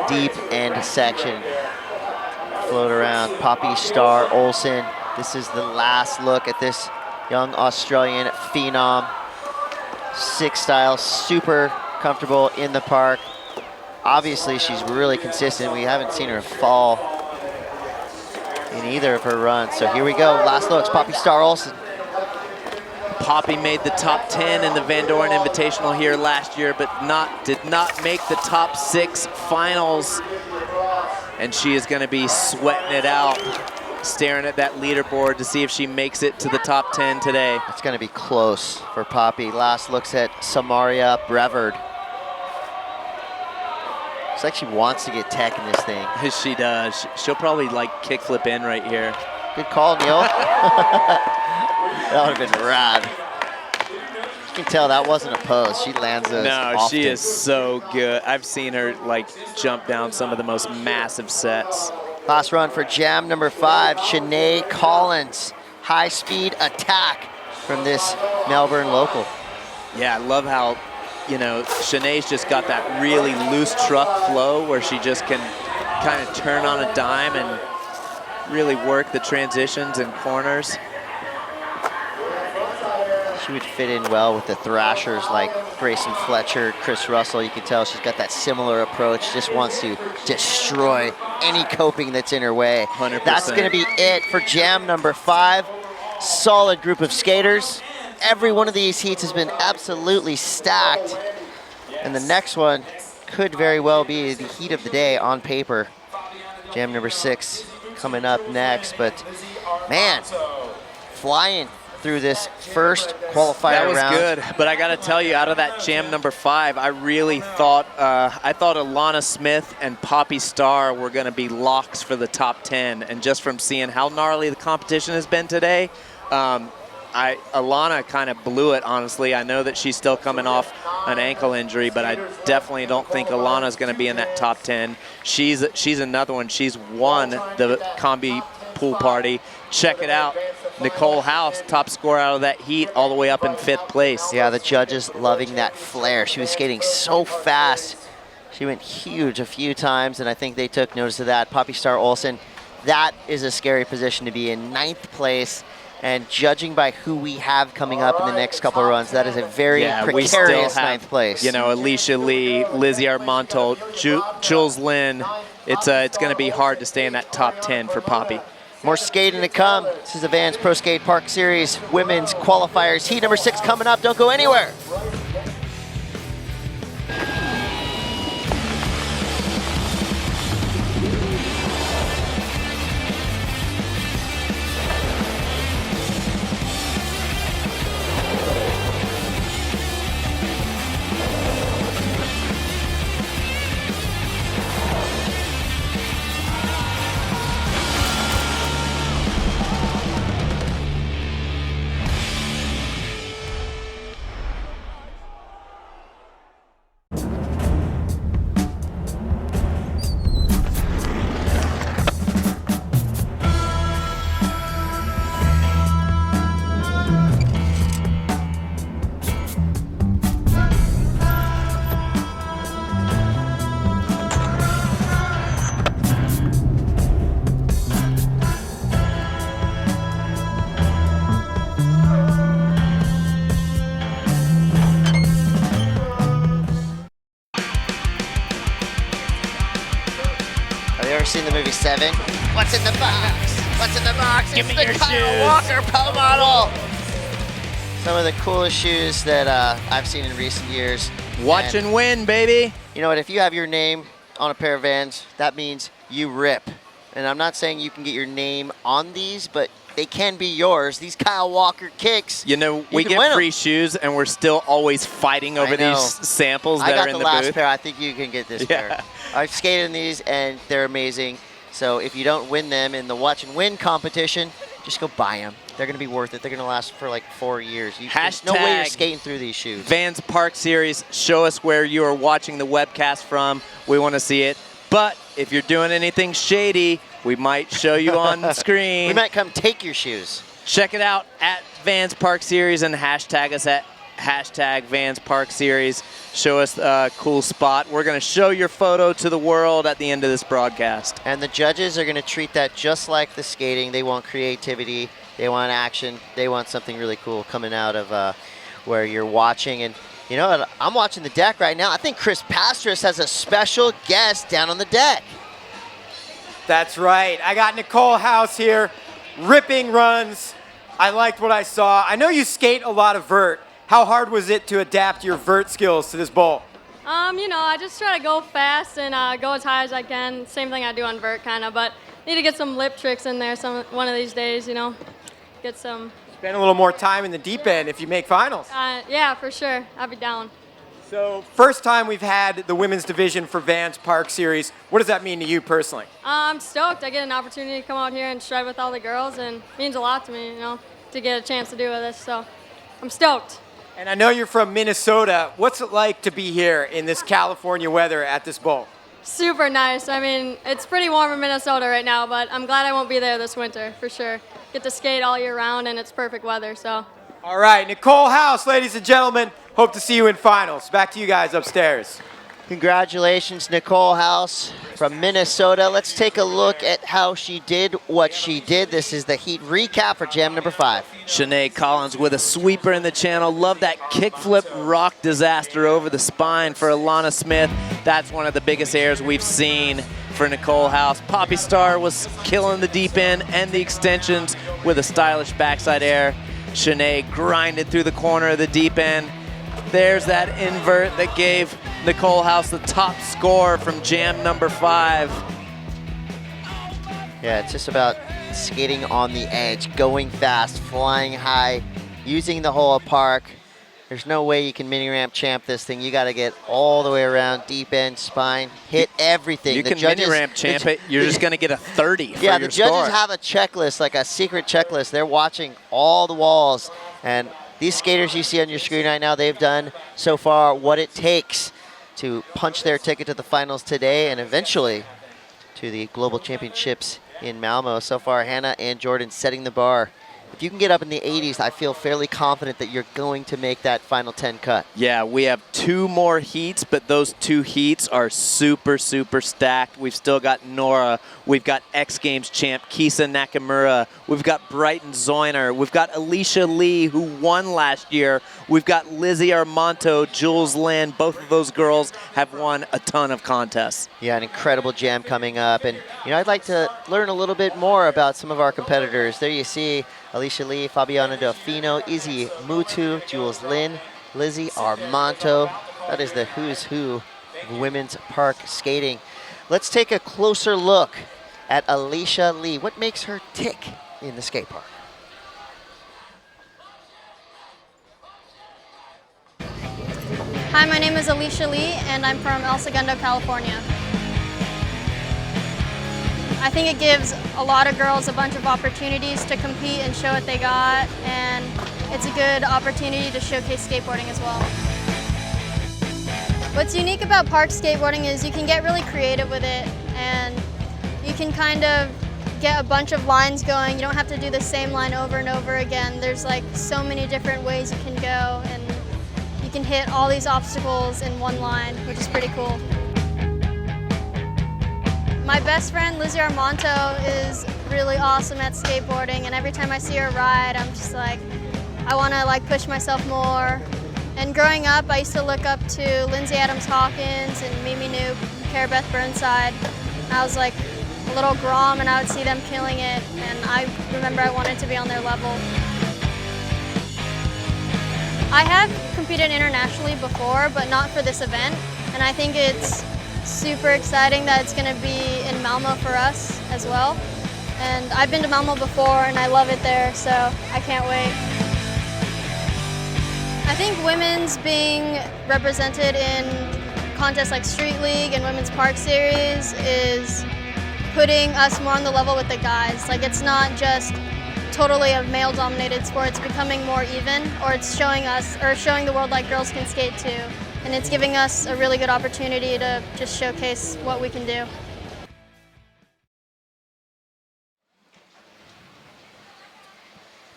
Speaker 11: deep end section. Float around. Poppy Star Olsen This is the last look at this young Australian phenom. 6 style, super comfortable in the park. Obviously, she's really consistent. We haven't seen her fall in either of her runs. So here we go, last looks, Poppy Star Olsen.
Speaker 3: Poppy made the top 10 in the Van Doren Invitational here last year, but did not make the top 6 finals. And she is gonna be sweating it out, staring at that leaderboard to see if she makes it to the top 10 today.
Speaker 11: It's gonna be close for Poppy. Last looks at Samaria Brevard. Looks like she wants to get tech in this thing.
Speaker 3: She does. She'll probably like kickflip in right here.
Speaker 11: Good call, Neil. That would have been rad. You can tell that wasn't a pose. She lands those often.
Speaker 3: She is so good. I've seen her like jump down some of the most massive sets.
Speaker 11: Last run for jam number 5, Shanae Collins. High speed attack from this Melbourne local.
Speaker 3: Yeah, I love how, you know, Shanae's just got that really loose truck flow where she just can kind of turn on a dime and really work the transitions and corners.
Speaker 11: She would fit in well with the thrashers like Grayson Fletcher, Chris Russell. You can tell she's got that similar approach, just wants to destroy any coping that's in her way.
Speaker 3: 100%.
Speaker 11: That's gonna be it for jam number 5. Solid group of skaters. Every one of these heats has been absolutely stacked. And the next one could very well be the heat of the day on paper. Jam number 6 coming up next, but man, flying through this first qualifier round.
Speaker 3: That was good, but I gotta tell you, out of that jam number 5, I really thought, I thought Alana Smith and Poppy Star were gonna be locks for the top 10, and just from seeing how gnarly the competition has been today, Alana kind of blew it, honestly. I know that she's still coming off an ankle injury, but I definitely don't think Alana's gonna be in that top 10. She's another one. She's won the combi pool party. Check it out. Nicole House, top scorer out of that heat, all the way up in 5th place.
Speaker 11: Yeah, the judges loving that flare. She was skating so fast. She went huge a few times, and I think they took notice of that. Poppy Star Olsen, that is a scary position to be in, 9th place. And judging by who we have coming up in the next couple of runs, that is a very precarious 9th place.
Speaker 3: You know, Alicia Lee, Lizzie Armanto, Jules Lynn. It's going to be hard to stay in that top 10 for Poppy.
Speaker 11: More skating to come. This is the Vans Pro Skate Park Series Women's Qualifiers. Heat number 6 coming up. Don't go anywhere. Seen the movie 7? What's in the box? What's in the box?
Speaker 3: Give
Speaker 11: it's
Speaker 3: me
Speaker 11: the
Speaker 3: your
Speaker 11: Kyle
Speaker 3: shoes.
Speaker 11: Walker Pro Model. Some of the coolest shoes that I've seen in recent years.
Speaker 3: Watch and win, baby.
Speaker 11: You know what? If you have your name on a pair of Vans, that means you rip. And I'm not saying you can get your name on these, but they can be yours. These Kyle Walker kicks.
Speaker 3: You know, we get free shoes, and we're still always fighting over these samples that are in the booth.
Speaker 11: I got the last pair. I think you can get this pair. I've skated in these, and they're amazing. So if you don't win them in the watch and win competition, just go buy them. They're going to be worth it. They're going to last for like 4 years. There's no way you're skating through these shoes.
Speaker 3: Vans Park Series, show us where you are watching the webcast from. We want to see it. But if you're doing anything shady, we might show you on screen.
Speaker 11: We might come take your shoes.
Speaker 3: Check it out at Vans Park Series and hashtag us at hashtag Vans Park Series. Show us a cool spot. We're going to show your photo to the world at the end of this broadcast.
Speaker 11: And the judges are going to treat that just like the skating. They want creativity. They want action. They want something really cool coming out of where you're watching. And you know what? I'm watching the deck right now. I think Chris Pastras has a special guest down on the deck.
Speaker 2: That's right. I got Nicole House here, ripping runs. I liked what I saw. I know you skate a lot of vert. How hard was it to adapt your vert skills to this bowl?
Speaker 14: You know, I just try to go fast and go as high as I can. Same thing I do on vert, kind of, but need to get some lip tricks in there one of these days, you know. Get some.
Speaker 2: Spend a little more time in the deep end if you make finals.
Speaker 14: Yeah, for sure. I'll be down.
Speaker 2: So, first time we've had the women's division for Vans Park Series. What does that mean to you personally?
Speaker 14: I'm stoked. I get an opportunity to come out here and shred with all the girls, and it means a lot to me, you know, to get a chance to do this. So, I'm stoked.
Speaker 2: And I know you're from Minnesota. What's it like to be here in this California weather at this bowl?
Speaker 14: Super nice. I mean, it's pretty warm in Minnesota right now, but I'm glad I won't be there this winter, for sure. Get to skate all year round, and it's perfect weather, so.
Speaker 2: All right, Nicole House, ladies and gentlemen. Hope to see you in finals. Back to you guys upstairs.
Speaker 11: Congratulations, Nicole House from Minnesota. Let's take a look at how she did what she did. This is the heat recap for jam number 5.
Speaker 3: Sinead Collins with a sweeper in the channel. Love that kickflip rock disaster over the spine for Alana Smith. That's one of the biggest airs we've seen for Nicole House. Poppy Star was killing the deep end and the extensions with a stylish backside air. Sinead grinded through the corner of the deep end. There's that invert that gave Nicole House the top score from jam number 5.
Speaker 11: Yeah, it's just about skating on the edge, going fast, flying high, using the whole park. There's no way you can mini ramp champ this thing. You got to get all the way around, deep end, spine, hit everything.
Speaker 3: You can mini ramp champ it. You're just going to get a 30 for
Speaker 11: yeah,
Speaker 3: your
Speaker 11: the judges
Speaker 3: score.
Speaker 11: have a checklist, like a secret checklist. They're watching all the walls. And these skaters you see on your screen right now, they've done so far what it takes to punch their ticket to the finals today and eventually to the Global Championships in Malmo. So far, Hannah and Jordan setting the bar. If you can get up in the 80s, I feel fairly confident that you're going to make that final 10 cut.
Speaker 3: Yeah, we have 2 more heats, but those 2 heats are super, super stacked. We've still got Nora. We've got X Games champ Kisa Nakamura. We've got Brighton Zeuner. We've got Alicia Lee, who won last year. We've got Lizzie Armanto, Jules Lynn. Both of those girls have won a ton of contests.
Speaker 11: Yeah, an incredible jam coming up. And, you know, I'd like to learn a little bit more about some of our competitors. There you see Alicia Lee, Fabiana Delfino, Izzy Mutu, Jules Lynn, Lizzie Armanto. That is the who's who of women's park skating. Let's take a closer look at Alicia Lee. What makes her tick in the skate park?
Speaker 16: Hi, my name is Alicia Lee, and I'm from El Segundo, California. I think it gives a lot of girls a bunch of opportunities to compete and show what they got, and it's a good opportunity to showcase skateboarding as well. What's unique about park skateboarding is you can get really creative with it, and you can kind of get a bunch of lines going. You don't have to do the same line over and over again. There's like so many different ways you can go, and you can hit all these obstacles in one line, which is pretty cool. My best friend, Lizzie Armanto, is really awesome at skateboarding, and every time I see her ride, I'm just like, I want to like push myself more. And growing up, I used to look up to Lindsay Adams Hawkins and Mimi Noop, Cara Beth Burnside. I was like a little grom, and I would see them killing it, and I remember I wanted to be on their level. I have competed internationally before, but not for this event, and I think it's super exciting that it's going to be in Malmo for us as well. And I've been to Malmo before, and I love it there, so I can't wait. I think women's being represented in contests like Street League and Women's Park Series is putting us more on the level with the guys. Like, it's not just totally a male-dominated sport. It's becoming more even, or it's showing us, or showing the world like girls can skate too. And it's giving us a really good opportunity to just showcase what we can do.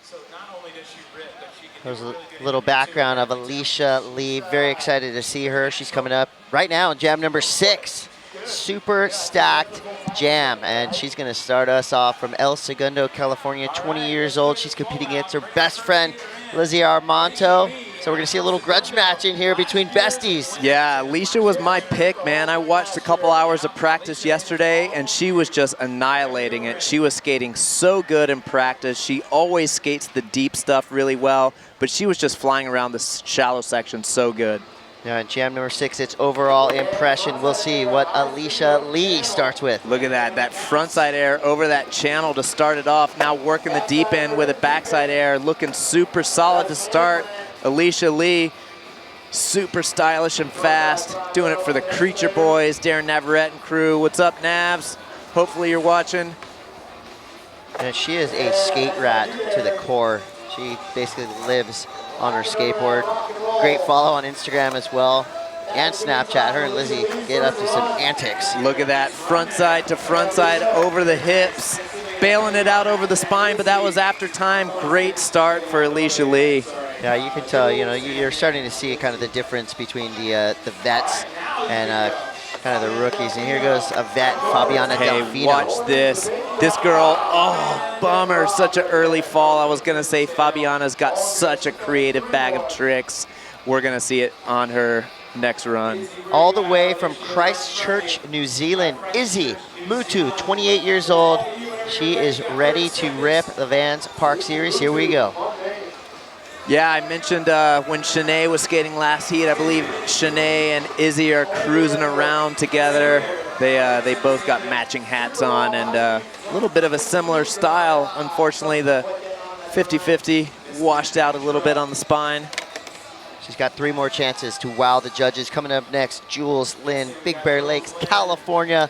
Speaker 17: So not only does she rip, but she can
Speaker 11: There's a little background of Alicia Lee. Very excited to see her. She's coming up right now in jam number 6. Super stacked jam. And she's going to start us off from El Segundo, California, 20 years old. She's competing against her best friend, Lizzie Armanto. So we're going to see a little grudge match in here between besties.
Speaker 3: Yeah, Alicia was my pick, man. I watched a couple hours of practice yesterday, and she was just annihilating it. She was skating so good in practice. She always skates the deep stuff really well, but she was just flying around the shallow section so good.
Speaker 11: Yeah, in jam number 6, it's overall impression. We'll see what Alicia Lee starts with.
Speaker 3: Look at that frontside air over that channel to start it off. Now working the deep end with a backside air, looking super solid to start. Alicia Lee, super stylish and fast, doing it for the Creature Boys, Darren Navarrete and crew. What's up, Navs? Hopefully you're watching.
Speaker 11: And she is a skate rat to the core. She basically lives on her skateboard. Great follow on Instagram as well, and Snapchat. Her and Lizzie get up to some antics.
Speaker 3: Look at that, front side to front side over the hips, bailing it out over the spine, but that was after time. Great start for Alicia Lee.
Speaker 11: Yeah, you can tell, you know, you're starting to see kind of the difference between the vets and kind of the rookies. And here goes a vet, Fabiana Delfino.
Speaker 3: Watch this. This girl, oh, bummer, such an early fall. I was gonna say Fabiana's got such a creative bag of tricks. We're gonna see it on her next run.
Speaker 11: All the way from Christchurch, New Zealand, Izzy Mutu, 28 years old. She is ready to rip the Vans Park Series. Here we go.
Speaker 3: Yeah, I mentioned when Shanae was skating last heat, I believe Shanae and Izzy are cruising around together. They both got matching hats on and a little bit of a similar style. Unfortunately, the 50-50 washed out a little bit on the spine.
Speaker 11: She's got 3 more chances to wow the judges. Coming up next, Jules Lynn, Big Bear Lakes, California.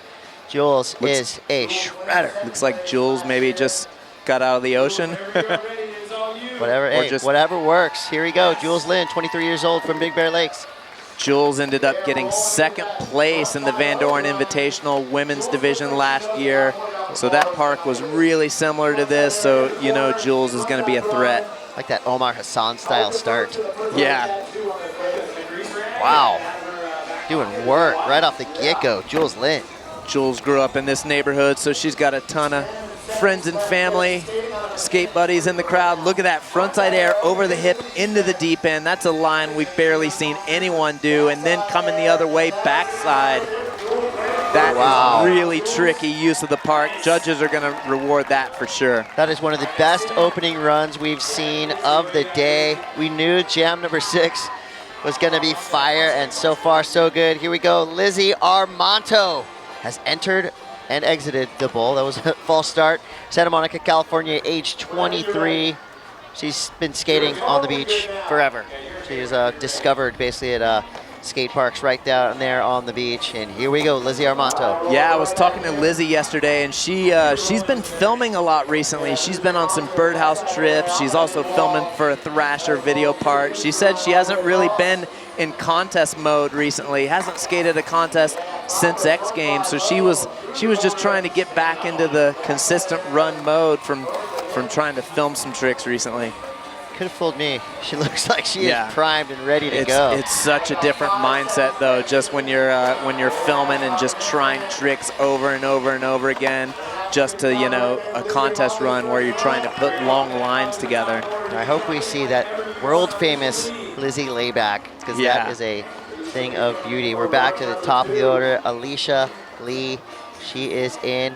Speaker 11: Jules is a shredder.
Speaker 3: Looks like Jules maybe just got out of the ocean.
Speaker 11: Whatever, hey, whatever works. Here we go, Jules Lynn, 23 years old from Big Bear Lakes.
Speaker 3: Jules ended up getting 2nd place in the Van Doren Invitational Women's Division last year. So that park was really similar to this, so you know Jules is gonna be a threat.
Speaker 11: Like that Omar Hassan style start.
Speaker 3: Yeah.
Speaker 11: Wow. Doing work right off the get-go, Jules Lynn.
Speaker 3: Jules grew up in this neighborhood, so she's got a ton of friends and family, skate buddies in the crowd. Look at that frontside air over the hip into the deep end. That's a line we've barely seen anyone do. And then coming the other way, backside. That is really tricky use of the park. Judges are going to reward that for sure.
Speaker 11: That is one of the best opening runs we've seen of the day. We knew jam number 6 was going to be fire, and so far so good. Here we go. Lizzie Armanto has entered and exited the bowl. That was a false start. Santa Monica, California, age 23. She's been skating on the beach forever. She was discovered basically at skate parks right down there on the beach. And here we go, Lizzie Armanto.
Speaker 3: Yeah, I was talking to Lizzie yesterday, and she's been filming a lot recently. She's been on some birdhouse trips. She's also filming for a Thrasher video part. She said she hasn't really been in contest mode recently, hasn't skated a contest since X Games, so she was just trying to get back into the consistent run mode from trying to film some tricks recently.
Speaker 11: Could have fooled me. She looks like she is primed and ready to go.
Speaker 3: It's such a different mindset though, just when you're filming and just trying tricks over and over and over again, just to, you know, a contest run where you're trying to put long lines together.
Speaker 11: I hope we see that world famous Lizzie layback, because that is a thing of beauty. We're back to the top of the order. Alicia Lee, she is in.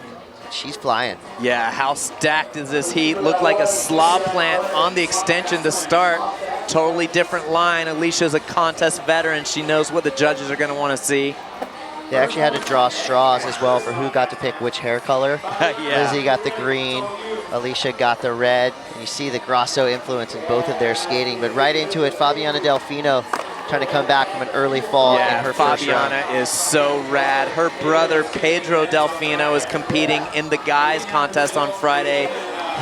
Speaker 11: She's flying.
Speaker 3: Yeah, how stacked is this heat? Looked like a slob plant on the extension to start. Totally different line. Alicia's a contest veteran. She knows what the judges are going to want to see.
Speaker 11: They actually had to draw straws as well for who got to pick which hair color. Lizzie got the green, Alicia got the red. And you see the Grasso influence in both of their skating, but right into it, Fabiana Delfino trying to come back from an early fall in her first run.
Speaker 3: Fabiana is so rad. Her brother, Pedro Delfino, is competing in the guys contest on Friday.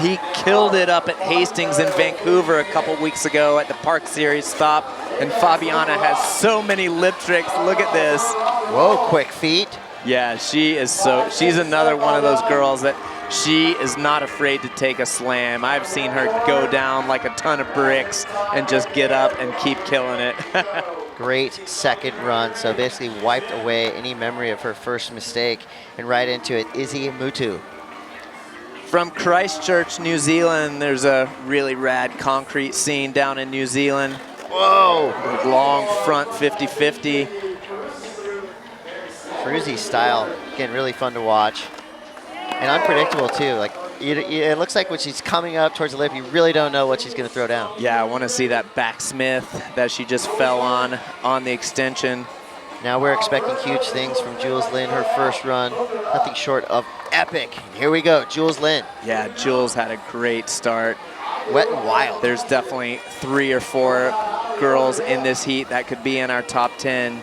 Speaker 3: He killed it up at Hastings in Vancouver a couple weeks ago at the Park Series stop. And Fabiana has so many lip tricks. Look at this.
Speaker 11: Whoa, quick feet.
Speaker 3: Yeah, she's another one of those girls that she is not afraid to take a slam. I've seen her go down like a ton of bricks and just get up and keep killing it.
Speaker 11: Great second run. So basically wiped away any memory of her first mistake and right into it. Lizzie Armanto.
Speaker 3: From Christchurch, New Zealand, there's a really rad concrete scene down in New Zealand.
Speaker 11: Whoa!
Speaker 3: Long front 50-50.
Speaker 11: Cruzy style, again, really fun to watch. And unpredictable too. Like it looks like when she's coming up towards the lip, you really don't know what she's gonna throw down.
Speaker 3: Yeah, I wanna see that backsmith that she just fell on the extension.
Speaker 11: Now we're expecting huge things from Jules Lynn, her first run. Nothing short of epic. Here we go, Jules Lynn.
Speaker 3: Yeah, Jules had a great start.
Speaker 11: Wet and wild.
Speaker 3: There's definitely 3 or 4 girls in this heat that could be in our top 10.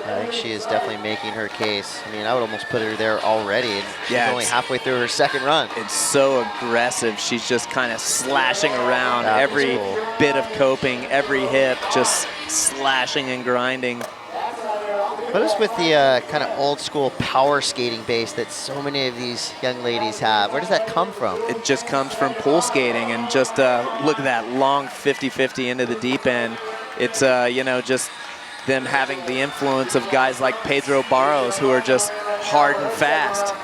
Speaker 11: I think she is definitely making her case. I mean, I would almost put her there already. And she's only halfway through her second run.
Speaker 3: It's so aggressive. She's just kind of slashing around every bit of coping, every hip, just slashing and grinding.
Speaker 11: What is with the kind of old school power skating base that so many of these young ladies have? Where does that come from?
Speaker 3: It just comes from pool skating, and just look at that long 50-50 into the deep end. It's, you know, just them having the influence of guys like Pedro Barros, who are just hard and fast.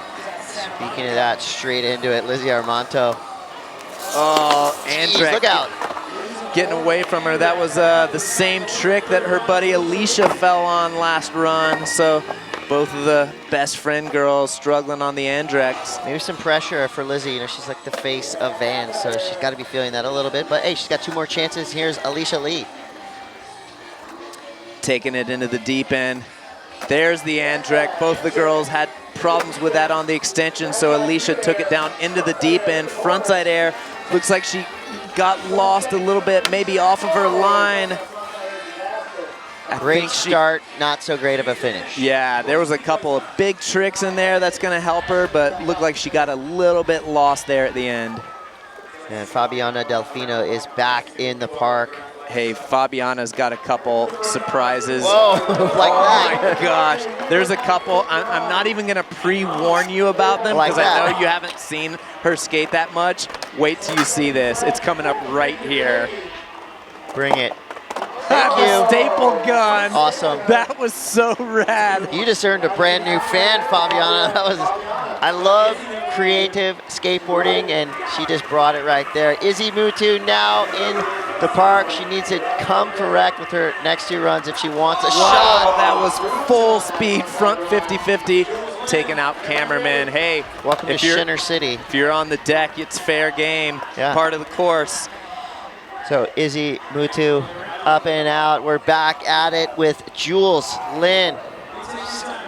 Speaker 11: Speaking of that, straight into it, Lizzie Armanto.
Speaker 3: Oh, Andreck.
Speaker 11: Look out.
Speaker 3: Getting away from her. That was the same trick that her buddy Alicia fell on last run. So both of the best friend girls struggling on the Andrecks.
Speaker 11: Maybe some pressure for Lizzie. You know, she's like the face of Vans, so she's got to be feeling that a little bit. But hey, she's got 2 more chances. Here's Alicia Lee.
Speaker 3: Taking it into the deep end. There's the Andreck. Both the girls had problems with that on the extension, so Alicia took it down into the deep end. Frontside air. Looks like she got lost a little bit, maybe off of her line.
Speaker 11: Great start, not so great of a finish.
Speaker 3: Yeah, there was a couple of big tricks in there that's gonna help her, but looked like she got a little bit lost there at the end.
Speaker 11: And Fabiana Delfino is back in the park.
Speaker 3: Hey, Fabiana's got a couple surprises.
Speaker 11: Whoa, like that.
Speaker 3: Oh my gosh. There's a couple, I'm not even gonna pre-warn you about them because I know you haven't seen her skate that much. Wait till you see this. It's coming up right here.
Speaker 11: Bring it.
Speaker 3: Thank you. Staple gun.
Speaker 11: Awesome.
Speaker 3: That was so rad.
Speaker 11: You just earned a brand new fan, Fabiana. That was, I love creative skateboarding, and she just brought it right there. Lizzie Armanto now in the park. She needs to come correct with her next 2 runs if she wants a shot.
Speaker 3: That was full speed front 50-50, taking out cameraman. Hey,
Speaker 11: welcome to Shinner City.
Speaker 3: If you're on the deck, it's fair game.
Speaker 11: Yeah.
Speaker 3: Part of the course.
Speaker 11: So Lizzie Armanto up and out. We're back at it with Jules Lynn.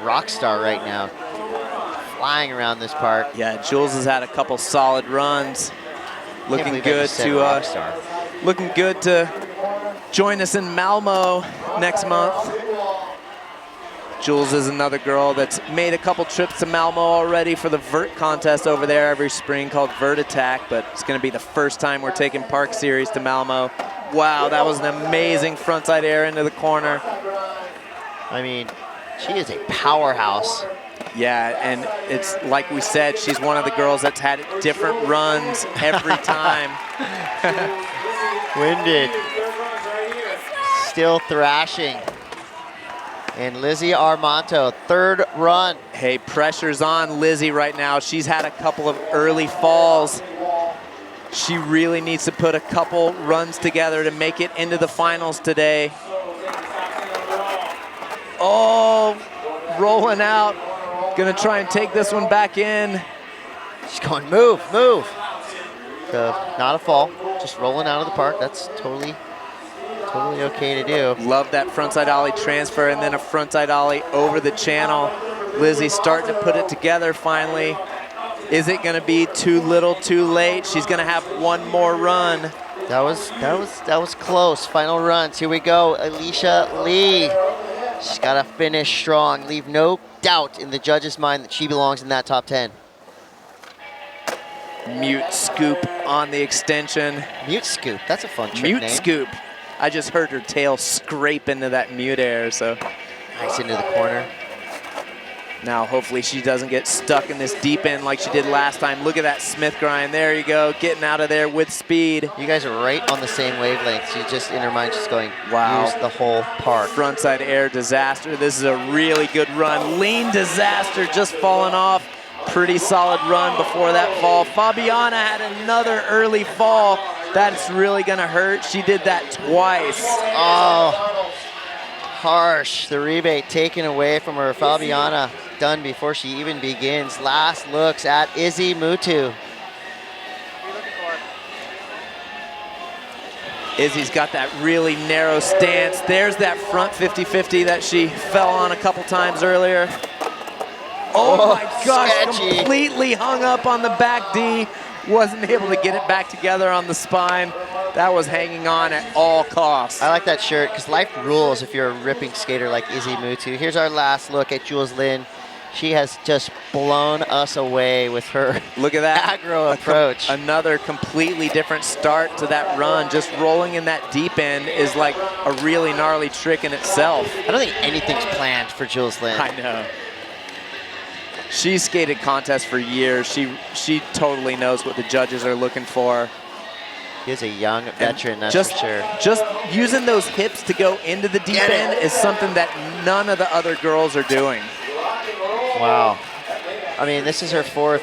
Speaker 11: Rock star right now. Flying around this park.
Speaker 3: Yeah, Jules has had a couple solid runs. Looking good to join us in Malmo next month. Jules is another girl that's made a couple trips to Malmo already for the vert contest over there every spring called Vert Attack, but it's gonna be the first time we're taking Park Series to Malmo. Wow, that was an amazing frontside air into the corner.
Speaker 11: I mean, she is a powerhouse.
Speaker 3: Yeah, and it's like we said, she's one of the girls that's had different runs every time.
Speaker 11: Winded. Still thrashing. And Lizzie Armanto, 3rd run.
Speaker 3: Hey, pressure's on Lizzie right now. She's had a couple of early falls. She really needs to put a couple runs together to make it into the finals today. Oh, rolling out. Gonna try and take this one back in.
Speaker 11: She's going, move, move. So, not a fall, just rolling out of the park. That's totally okay to do.
Speaker 3: Love that frontside ollie transfer and then a frontside ollie over the channel. Lizzie starting to put it together finally. Is it gonna be too little, too late? She's gonna have 1 more run.
Speaker 11: That was close. Final runs. Here we go. Alicia Lee. She's got to finish strong. Leave no doubt in the judges' mind that she belongs in that top 10.
Speaker 3: Mute scoop on the extension.
Speaker 11: Mute scoop. That's a fun trick
Speaker 3: Mute
Speaker 11: name.
Speaker 3: scoop. I just heard her tail scrape into that mute air, so.
Speaker 11: Nice into the corner.
Speaker 3: Now, hopefully she doesn't get stuck in this deep end like she did last time. Look at that Smith grind. There you go, getting out of there with speed.
Speaker 11: You guys are right on the same wavelength. You just, in her mind, just going,
Speaker 3: wow.
Speaker 11: use the whole park.
Speaker 3: Frontside air disaster. This is a really good run. Lean disaster just falling off. Pretty solid run before that fall. Fabiana had another early fall. That's really gonna hurt. She did that twice.
Speaker 11: Oh, harsh. The rebate taken away from her. Fabiana done before she even begins. Last looks at Izzy Mutu.
Speaker 3: Izzy's got that really narrow stance. There's that front 50-50 that she fell on a couple times earlier. Oh my gosh,
Speaker 11: sketchy.
Speaker 3: Completely hung up on the back D. Wasn't able to get it back together on the spine. That was hanging on at all costs.
Speaker 11: I like that shirt because life rules if you're a ripping skater like Izzy Mutu. Here's our last look at Jules Lynn. She has just blown us away with her
Speaker 3: look at that
Speaker 11: aggro approach.
Speaker 3: Another completely different start to that run. Just rolling in that deep end is like a really gnarly trick in itself.
Speaker 11: I don't think anything's planned for Jules Lynn.
Speaker 3: I know. She's skated contests for years. She totally knows what the judges are looking for.
Speaker 11: He is a young veteran, that's for sure.
Speaker 3: Just using those hips to go into the deep end is something that none of the other girls are doing.
Speaker 11: Wow. I mean, this is her fourth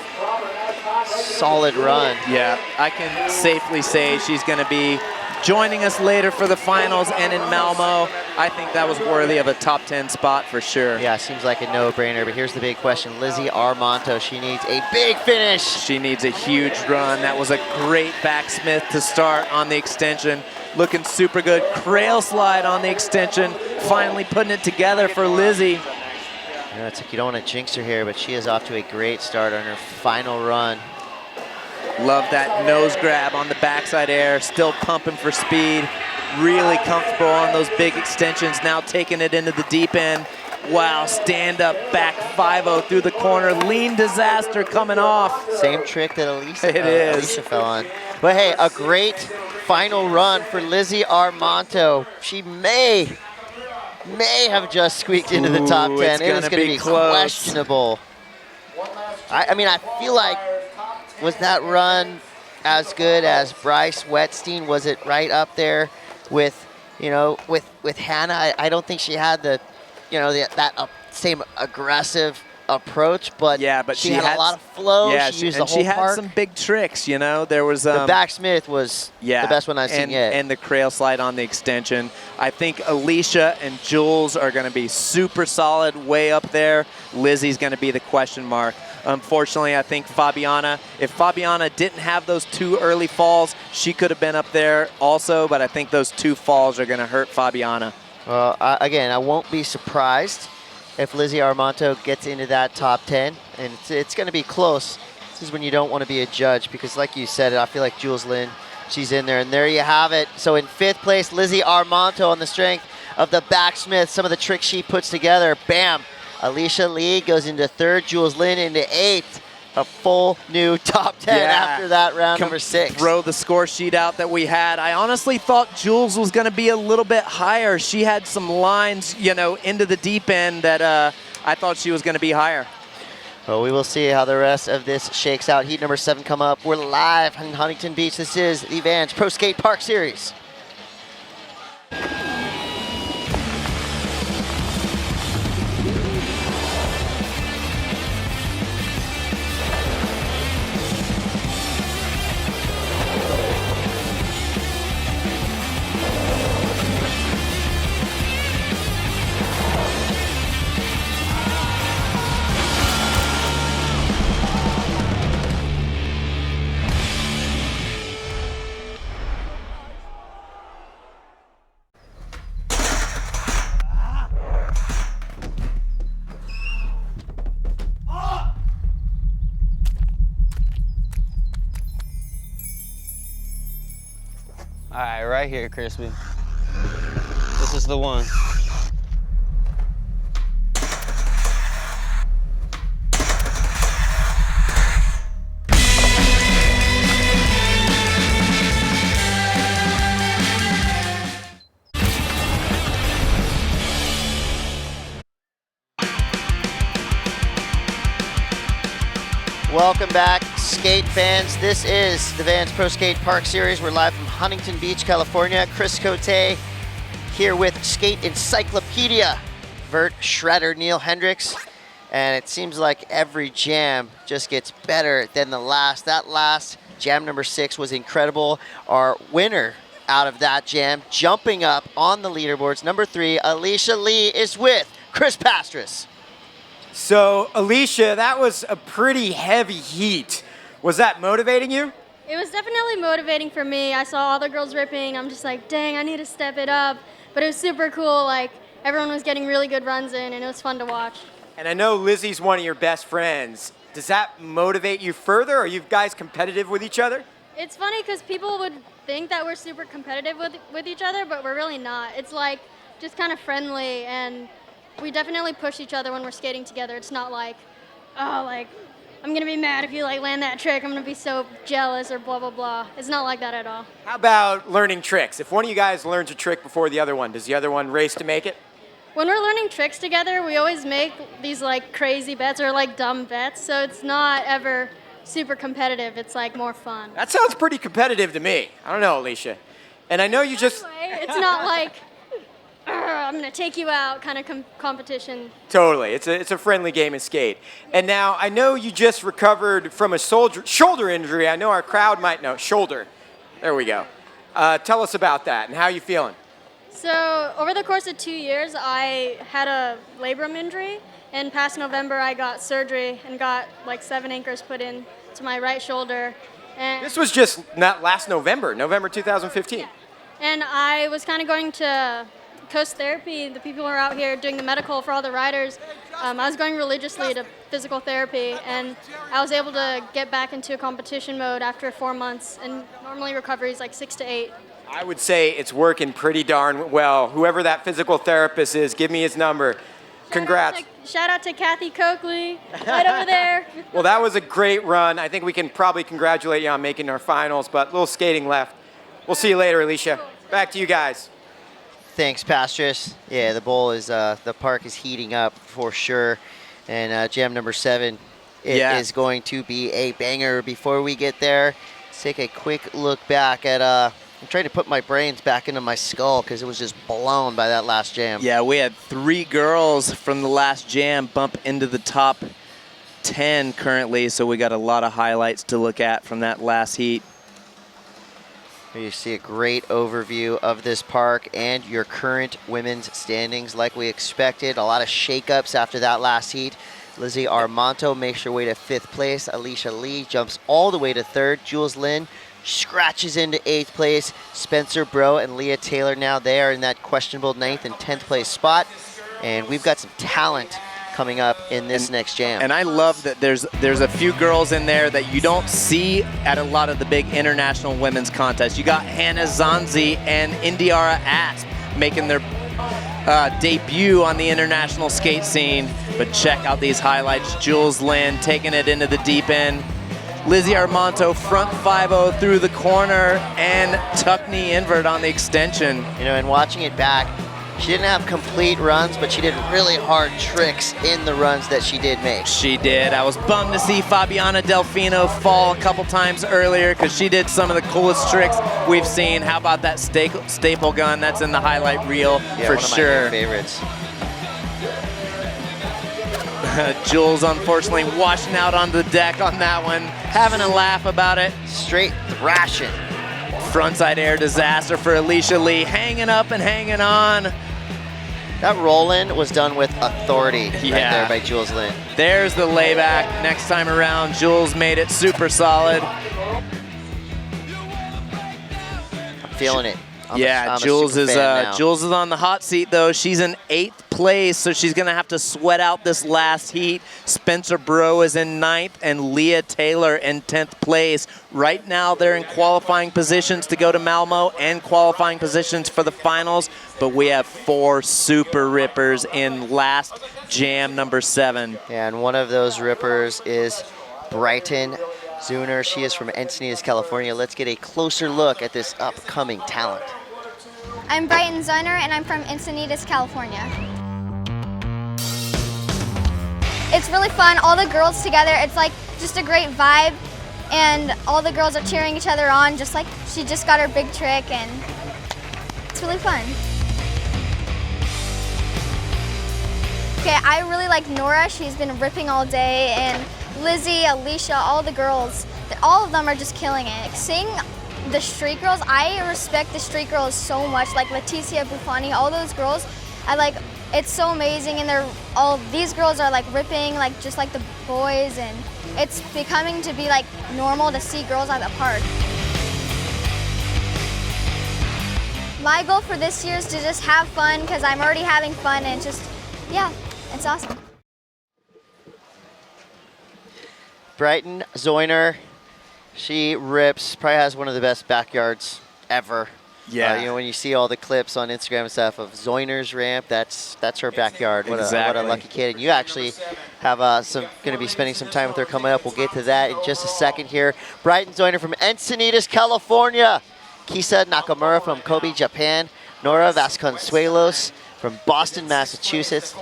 Speaker 11: solid run.
Speaker 3: Yeah, I can safely say she's going to be joining us later for the finals and in Malmo. I think that was worthy of a top 10 spot for sure.
Speaker 11: Yeah, seems like a no-brainer, but here's the big question. Lizzie Armanto, she needs a big finish.
Speaker 3: She needs a huge run. That was a great backsmith to start on the extension. Looking super good. Crail slide on the extension. Finally putting it together for Lizzie.
Speaker 11: You know, it's like you don't want to jinx her here, but she is off to a great start on her final run.
Speaker 3: Love that nose grab on the backside air, still pumping for speed. Really comfortable on those big extensions, now taking it into the deep end. Wow, stand up, back 5-0 through the corner. Lean disaster coming off.
Speaker 11: Same trick that Alicia fell on. But hey, a great final run for Lizzie Armanto. She may have just squeaked into the top 10. It is going to be questionable. I mean, I feel like, was that run as good as Bryce Wetstein? Was it right up there with, you know, with Hannah? I don't think she had the, you know, that same aggressive approach, but
Speaker 3: yeah, but
Speaker 11: she had a lot of flow.
Speaker 3: Yeah,
Speaker 11: she used the whole
Speaker 3: she had
Speaker 11: park.
Speaker 3: some big tricks. You know, there was
Speaker 11: the backsmith was the best one I've seen yet,
Speaker 3: and the crail slide on the extension. I think Alicia and Jules are going to be super solid, way up there. Lizzie's going to be the question mark. Unfortunately, I think Fabiana, if Fabiana didn't have those two early falls, she could have been up there also, but I think those two falls are going to hurt Fabiana.
Speaker 11: Well, again, I won't be surprised if Lizzie Armanto gets into that top 10, and it's going to be close. This is when you don't want to be a judge because, like you said, I feel like Jules Lynn, she's in there, and there you have it. So in 5th place, Lizzie Armanto on the strength of the backsmith, some of the tricks she puts together, bam. Alicia Lee goes into 3rd, Jules Lynn into 8th. A full new top 10 after that round number 6.
Speaker 3: Throw the score sheet out that we had. I honestly thought Jules was going to be a little bit higher. She had some lines, you know, into the deep end that I thought she was going to be higher.
Speaker 11: Well, we will see how the rest of this shakes out. Heat number 7 come up. We're live in Huntington Beach. This is the Vans Pro Skate Park Series.
Speaker 1: All right, right here, Crispy. This is the one.
Speaker 11: Welcome back, skate fans. This is the Vans Pro Skate Park Series. We're live from Huntington Beach, California. Chris Cote here with Skate Encyclopedia, Vert Shredder, Neil Hendricks. And it seems like every jam just gets better than the last. That last jam number 6 was incredible. Our winner out of that jam, jumping up on the leaderboards, number 3, Alicia Lee, is with Chris Pastras.
Speaker 2: So, Alicia, that was a pretty heavy heat. Was that motivating you?
Speaker 16: It was definitely motivating for me. I saw all the girls ripping. I'm just like, dang, I need to step it up. But it was super cool. Like, everyone was getting really good runs in, and it was fun to watch.
Speaker 2: And I know Lizzie's one of your best friends. Does that motivate you further? Are you guys competitive with each other?
Speaker 16: It's funny because people would think that we're super competitive with each other, but we're really not. It's like just kind of friendly, and we definitely push each other when we're skating together. It's not like, oh, like, I'm going to be mad if you like land that trick. I'm going to be so jealous or blah, blah, blah. It's not like that at all.
Speaker 2: How about learning tricks? If one of you guys learns a trick before the other one, does the other one race to make it?
Speaker 16: When we're learning tricks together, we always make these like crazy bets or like dumb bets, so it's not ever super competitive. It's like more fun.
Speaker 2: That sounds pretty competitive to me. I don't know, Alicia. And I know you just...
Speaker 16: It's not like, I'm going to take you out kind of competition.
Speaker 2: Totally. It's a friendly game of skate. And now, I know you just recovered from a shoulder injury. I know our crowd might know. Shoulder. There we go. Tell us about that and how you feeling?
Speaker 16: So over the course of 2 years, I had a labrum injury. And past November, I got surgery and got like 7 anchors put in to my right shoulder. And
Speaker 2: This was just not last November, November 2015.
Speaker 16: Yeah. And I was kind of going to Coast Therapy. The people who are out here doing the medical for all the riders. I was going religiously to physical therapy, and I was able to get back into competition mode after 4 months. And normally recovery is like 6 to 8.
Speaker 2: I would say it's working pretty darn well. Whoever that physical therapist is, give me his number. Congrats.
Speaker 16: Shout out to Kathy Coakley, right over there.
Speaker 2: Well, that was a great run. I think we can probably congratulate you on making our finals, but a little skating left. We'll see you later, Alicia. Back to you guys.
Speaker 11: Thanks, Pastras. Yeah, the bowl is, the park is heating up for sure. And jam number 7, it is going to be a banger. Before we get there, let's take a quick look back at, I'm trying to put my brains back into my skull because it was just blown by that last jam.
Speaker 3: Yeah, we had 3 girls from the last jam bump into the top 10 currently, so we got a lot of highlights to look at from that last heat.
Speaker 11: You see a great overview of this park and your current women's standings like we expected. A lot of shakeups after that last heat. Lizzie Armanto makes her way to 5th place. Alicia Lee jumps all the way to 3rd. Jules Lynn scratches into 8th place. Spencer Bro and Leah Taylor now there in that questionable 9th and 10th place spot. And we've got some talent coming up in this next jam.
Speaker 3: And I love that there's a few girls in there that you don't see at a lot of the big international women's contests. You got Hannah Zanzi and Indiara Asp making their debut on the international skate scene. But check out these highlights. Jules Lynn taking it into the deep end. Lizzie Armanto front 5-0 through the corner and tuck knee invert on the extension.
Speaker 11: You know, and watching it back, she didn't have complete runs, but she did really hard tricks in the runs that she did make.
Speaker 3: She did. I was bummed to see Fabiana Delfino fall a couple times earlier because she did some of the coolest tricks we've seen. How about that staple gun? That's in the highlight reel for sure.
Speaker 11: One of my favorites.
Speaker 3: Jules, unfortunately, washing out on the deck on that one, having a laugh about it.
Speaker 11: Straight thrashing.
Speaker 3: Frontside air disaster for Alicia Lee, hanging up and hanging on.
Speaker 11: That roll-in was done with authority right there by Jules Lynn.
Speaker 3: There's the layback. Next time around, Jules made it super solid.
Speaker 11: I'm feeling it.
Speaker 3: Jules is on the hot seat though. She's in 8th place, so she's gonna have to sweat out this last heat. Spencer Bro is in 9th and Leah Taylor in 10th place. Right now they're in qualifying positions to go to Malmo and qualifying positions for the finals, but we have 4 super rippers in last jam number 7.
Speaker 11: Yeah, and one of those rippers is Brighton Zeuner. She is from Encinitas, California. Let's get a closer look at this upcoming talent.
Speaker 17: I'm Brighton Zeuner, and I'm from Encinitas, California. it's really fun. All the girls together, it's like just a great vibe. And all the girls are cheering each other on, just like she just got her big trick, and it's really fun. Okay, I really like Nora. She's been ripping all day, and Lizzie, Alicia, all the girls, all of them are just killing it. Seeing the street girls, I respect the street girls so much, like Leticia, Buffani, all those girls. It's so amazing, and these girls are like ripping, like just like the boys, and it's becoming to be like normal to see girls at the park. My goal for this year is to just have fun, because I'm already having fun, and just, yeah, it's awesome.
Speaker 11: Brighton Zeuner, she rips, probably has one of the best backyards ever.
Speaker 3: Yeah.
Speaker 11: You know, when you see all the clips on Instagram and stuff of Zeuner's ramp, that's her backyard. What a lucky kid. And you actually have going to be spending some time with her coming up. We'll get to that in just a second here. Brighton Zeuner from Encinitas, California. Kisa Nakamura from Kobe, Japan. Nora Vasconcelos from Boston, Massachusetts.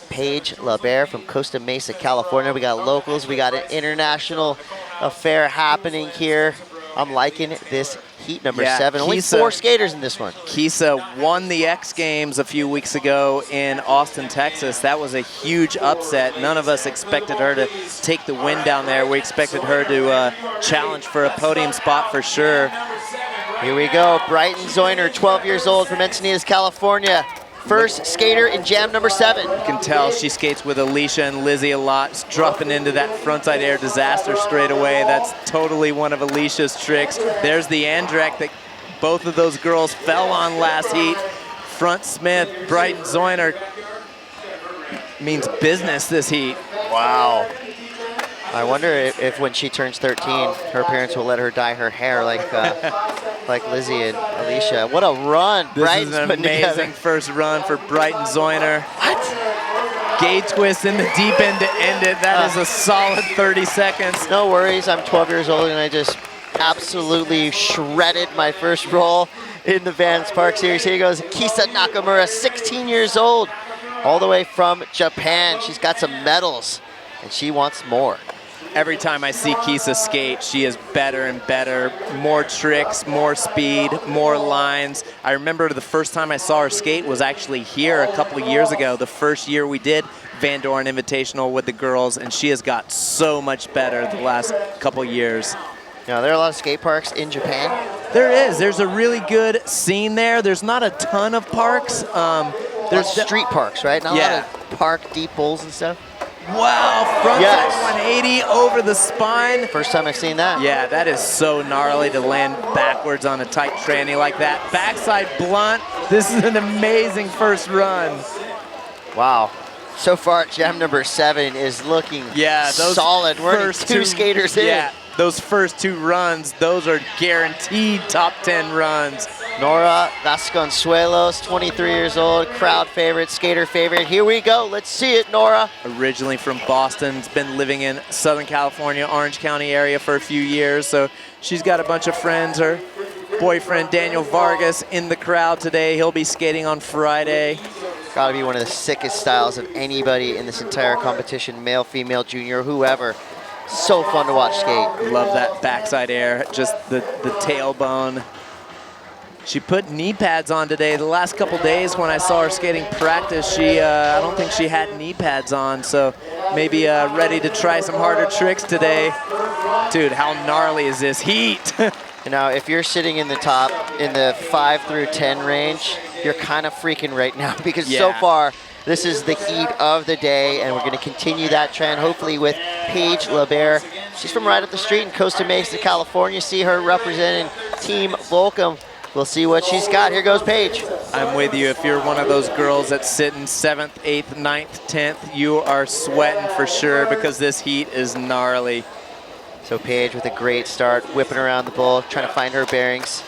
Speaker 11: Paige LaBear from Costa Mesa, California. We got locals. We got an international affair happening here. I'm liking this heat number 7. Only 4 skaters in this one.
Speaker 3: Kisa won the X Games a few weeks ago in Austin, Texas. That was a huge upset. None of us expected her to take the win down there. We expected her to challenge for a podium spot for sure.
Speaker 11: Here we go. Brighton Zeuner, 12 years old from Encinitas, California. First skater in jam number 7.
Speaker 3: You can tell she skates with Alicia and Lizzie a lot, dropping into that frontside air disaster straight away. That's totally one of Alicia's tricks. There's the Andrek that both of those girls fell on last heat. Front Smith, Brighton Zeuner means business this heat.
Speaker 11: Wow. I wonder if when she turns 13, her parents will let her dye her hair like Lizzie and Alicia. What a run
Speaker 3: This is an amazing first run for Brighton Zeuner.
Speaker 11: What?
Speaker 3: Gate twist in the deep end to end it. That is a solid 30 seconds.
Speaker 11: No worries, I'm 12 years old and I just absolutely shredded my first roll in the Vans Park Series. Here goes Kisa Nakamura, 16 years old, all the way from Japan. She's got some medals and she wants more.
Speaker 3: Every time I see Kisa skate, she is better and better. More tricks, more speed, more lines. I remember the first time I saw her skate was actually here a couple of years ago, the first year we did Van Doren Invitational with the girls, and she has got so much better the last couple of years.
Speaker 11: Now, there are a lot of skate parks in Japan.
Speaker 3: There is. There's a really good scene there. There's not a ton of parks.
Speaker 11: There's street parks, right? Not a lot of park deep bowls and stuff.
Speaker 3: Wow, frontside 180 over the spine.
Speaker 11: First time I've seen that.
Speaker 3: Yeah, that is so gnarly to land backwards on a tight tranny like that. Backside blunt. This is an amazing first run.
Speaker 11: Wow. So far, jam number 7 is looking solid. We're
Speaker 3: first
Speaker 11: 2 skaters in.
Speaker 3: Yeah, those first 2 runs, those are guaranteed top 10 runs.
Speaker 11: Nora Vasconcelos, 23 years old, crowd favorite, skater favorite. Here we go. Let's see it, Nora.
Speaker 3: Originally from Boston, has been living in Southern California, Orange County area for a few years, so she's got a bunch of friends. Her boyfriend, Daniel Vargas, in the crowd today. He'll be skating on Friday.
Speaker 11: Gotta be one of the sickest styles of anybody in this entire competition, male, female, junior, whoever. So fun to watch skate.
Speaker 3: Love that backside air, just the tailbone. She put knee pads on today. The last couple days when I saw her skating practice, I don't think she had knee pads on, so maybe ready to try some harder tricks today. Dude, how gnarly is this heat?
Speaker 11: Now, if you're sitting in the top, in the 5 through 10 range, you're kind of freaking right now because so far, this is the heat of the day, and we're going to continue that trend, hopefully with Paige LaBear. She's from right up the street in Costa Mesa, California. See her representing Team Volcom. We'll see what she's got. Here goes Paige.
Speaker 3: I'm with you. If you're one of those girls that's sitting 7th, 8th, 9th, 10th, you are sweating for sure because this heat is gnarly.
Speaker 11: So Paige with a great start, whipping around the bowl, trying to find her bearings.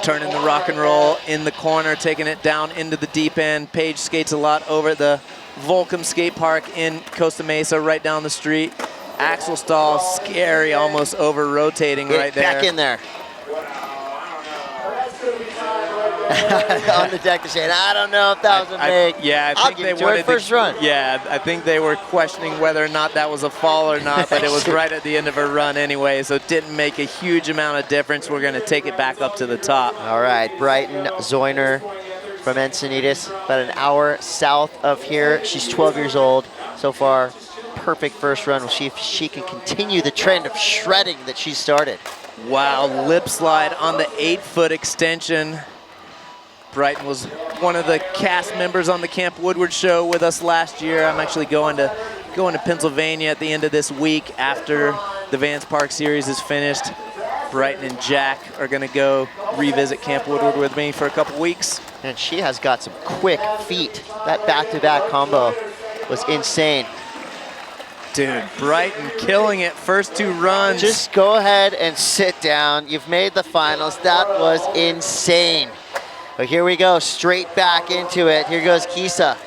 Speaker 3: Turning the rock and roll in the corner, taking it down into the deep end. Paige skates a lot over at the Volcom Skate Park in Costa Mesa, right down the street. Axel stall, scary, almost over-rotating right there.
Speaker 11: Back in there. on the deck to Shane. I don't know if that was a make.
Speaker 3: Yeah, I
Speaker 11: I'll
Speaker 3: think
Speaker 11: give
Speaker 3: they
Speaker 11: it to her
Speaker 3: wanted
Speaker 11: first run.
Speaker 3: Yeah, I think they were questioning whether or not that was a fall or not, but it was right at the end of her run anyway, so it didn't make a huge amount of difference. We're going to take it back up to the top.
Speaker 11: All right, Brighton Zeuner from Encinitas, about an hour south of here. She's 12 years old. So far, perfect first run. We'll see if she can continue the trend of shredding that she started.
Speaker 3: Wow, lip slide on the 8-foot extension. Brighton was one of the cast members on the Camp Woodward show with us last year. I'm actually going to Pennsylvania at the end of this week after the Vans Park Series is finished. Brighton and Jack are going to go revisit Camp Woodward with me for a couple weeks.
Speaker 11: And she has got some quick feet. That back-to-back combo was insane.
Speaker 3: Dude, Brighton killing it, first 2 runs.
Speaker 11: Just go ahead and sit down. You've made the finals. That was insane. But here we go, straight back into it. Here goes Kisa.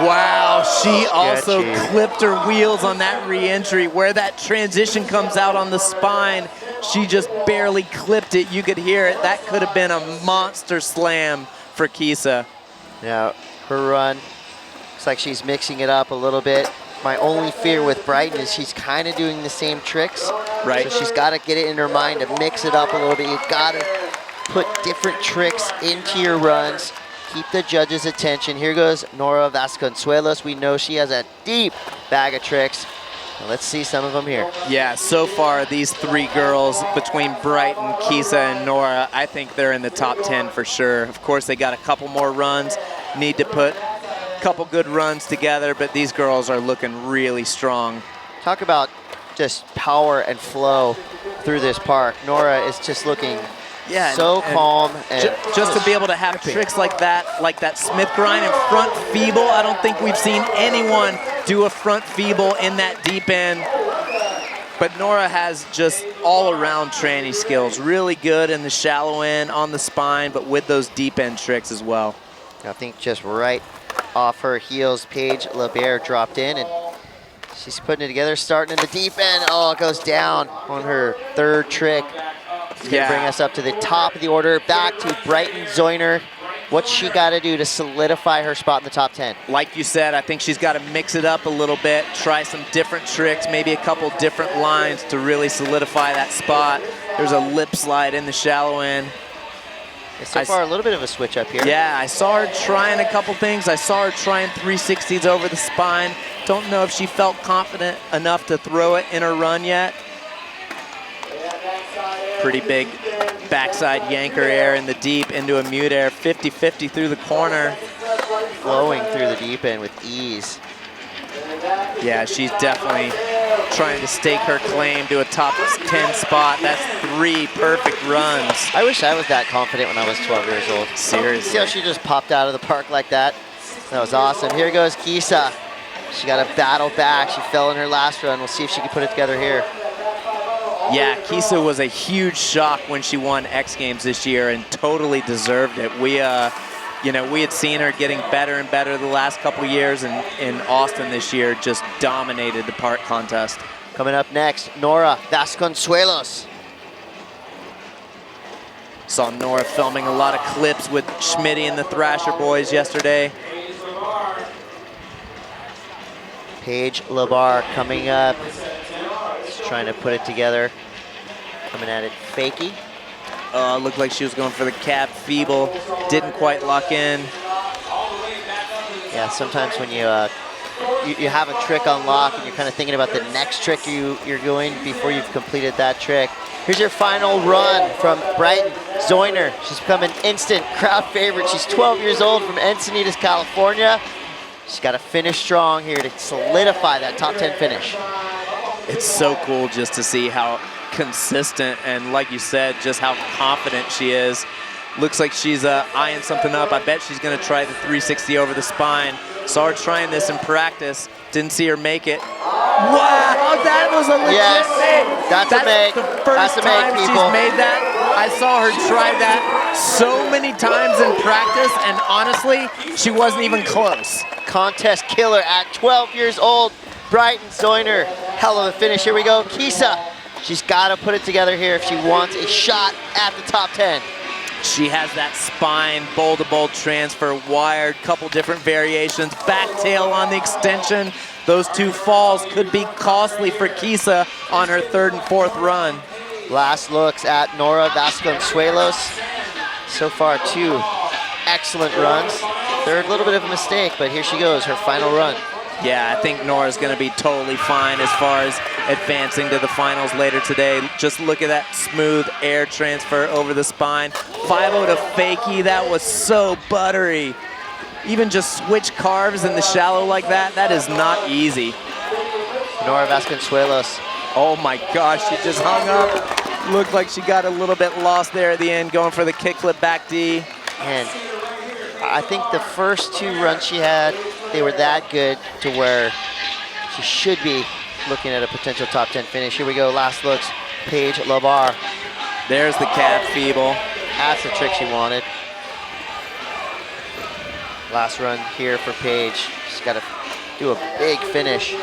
Speaker 3: Wow, she also clipped her wheels on that re-entry. Where that transition comes out on the spine, she just barely clipped it. You could hear it. That could have been a monster slam for Kisa.
Speaker 11: Now, her run, looks like she's mixing it up a little bit. My only fear with Brighton is she's kind of doing the same tricks.
Speaker 3: Right.
Speaker 11: So she's got to get it in her mind to mix it up a little bit. You've got to put different tricks into your runs. Keep the judges' attention. Here goes Nora Vasconcelos. We know she has a deep bag of tricks. Now let's see some of them here.
Speaker 3: Yeah, so far these 3 girls between Brighton, Kisa, and Nora, I think they're in the top 10 for sure. Of course, they got a couple more runs, need to put a couple good runs together, but these girls are looking really strong.
Speaker 11: Talk about just power and flow through this park. Nora is just looking so calm. And
Speaker 3: just to be able to have tricks like that Smith grind and front feeble. I don't think we've seen anyone do a front feeble in that deep end. But Nora has just all-around tranny skills. Really good in the shallow end, on the spine, but with those deep end tricks as well.
Speaker 11: I think just right off her heels, Paige LeBert dropped in, and she's putting it together, starting in the deep end. Oh, it goes down on her 3rd trick. It's going to bring us up to the top of the order. Back to Brighton Zeuner. What's she got to do to solidify her spot in the top 10?
Speaker 3: Like you said, I think she's got to mix it up a little bit, try some different tricks, maybe a couple different lines to really solidify that spot. There's a lip slide in the shallow end.
Speaker 11: So far, a little bit of a switch up here.
Speaker 3: Yeah, I saw her trying a couple things. I saw her trying 360s over the spine. Don't know if she felt confident enough to throw it in her run yet. Pretty big backside yanker air in the deep into a mute air, 50-50 through the corner.
Speaker 11: Flowing through the deep end with ease.
Speaker 3: Yeah, she's definitely trying to stake her claim to a top 10 spot. That's 3 perfect runs.
Speaker 11: I wish I was that confident when I was 12 years old.
Speaker 3: Seriously.
Speaker 11: See how she just popped out of the park like that? That was awesome. Here goes Kisa. She got to battle back. She fell in her last run. We'll see if she can put it together here.
Speaker 3: Yeah, Kisa was a huge shock when she won X Games this year and totally deserved it. We had seen her getting better and better the last couple years, and in Austin this year just dominated the park contest.
Speaker 11: Coming up next, Nora Vasconcelos.
Speaker 3: Saw Nora filming a lot of clips with Schmitty and the Thrasher boys yesterday.
Speaker 11: Paige LeBert coming up. Just trying to put it together. Coming at it fakey.
Speaker 3: Looked like she was going for the cab feeble. Didn't quite lock in.
Speaker 11: Yeah, sometimes when you have a trick on lock and you're kind of thinking about the next trick you're doing before you've completed that trick. Here's your final run from Brighton Zeuner. She's become an instant crowd favorite. She's 12 years old from Encinitas, California. She's got to finish strong here to solidify that top 10 finish.
Speaker 3: It's so cool just to see how consistent and, like you said, just how confident she is. Looks like she's eyeing something up. I bet she's going to try the 360 over the spine. Saw her trying this in practice. Didn't see her make it. Wow, that was a legit make.
Speaker 11: That's a make.
Speaker 3: The first time she's made that. I saw her try that so many times in practice, and honestly, she wasn't even close.
Speaker 11: Contest killer at 12 years old. Brighton Zeuner, hell of a finish. Here we go, Kisa. She's got to put it together here if she wants a shot at the top 10.
Speaker 3: She has that spine, bowl-to-bowl transfer, wired, couple different variations, back tail on the extension. Those two falls could be costly for Kisa on her third and fourth run.
Speaker 11: Last looks at Nora Vasconcelos. So far, 2 excellent runs. Third, a little bit of a mistake, but here she goes, her final run.
Speaker 3: Yeah, I think Nora's gonna be totally fine as far as advancing to the finals later today. Just look at that smooth air transfer over the spine. 5-0 to fakie, that was so buttery. Even just switch carves in the shallow like that, that is not easy.
Speaker 11: Nora Vasconcelos.
Speaker 3: Oh my gosh, she just hung up. Looked like she got a little bit lost there at the end, going for the kickflip back D.
Speaker 11: And I think the first 2 runs she had, they were that good to where she should be looking at a potential top 10 finish. Here we go, last looks, Paige Labar.
Speaker 3: There's the calf feeble.
Speaker 11: That's the trick she wanted. Last run here for Paige. She's got to do a big finish.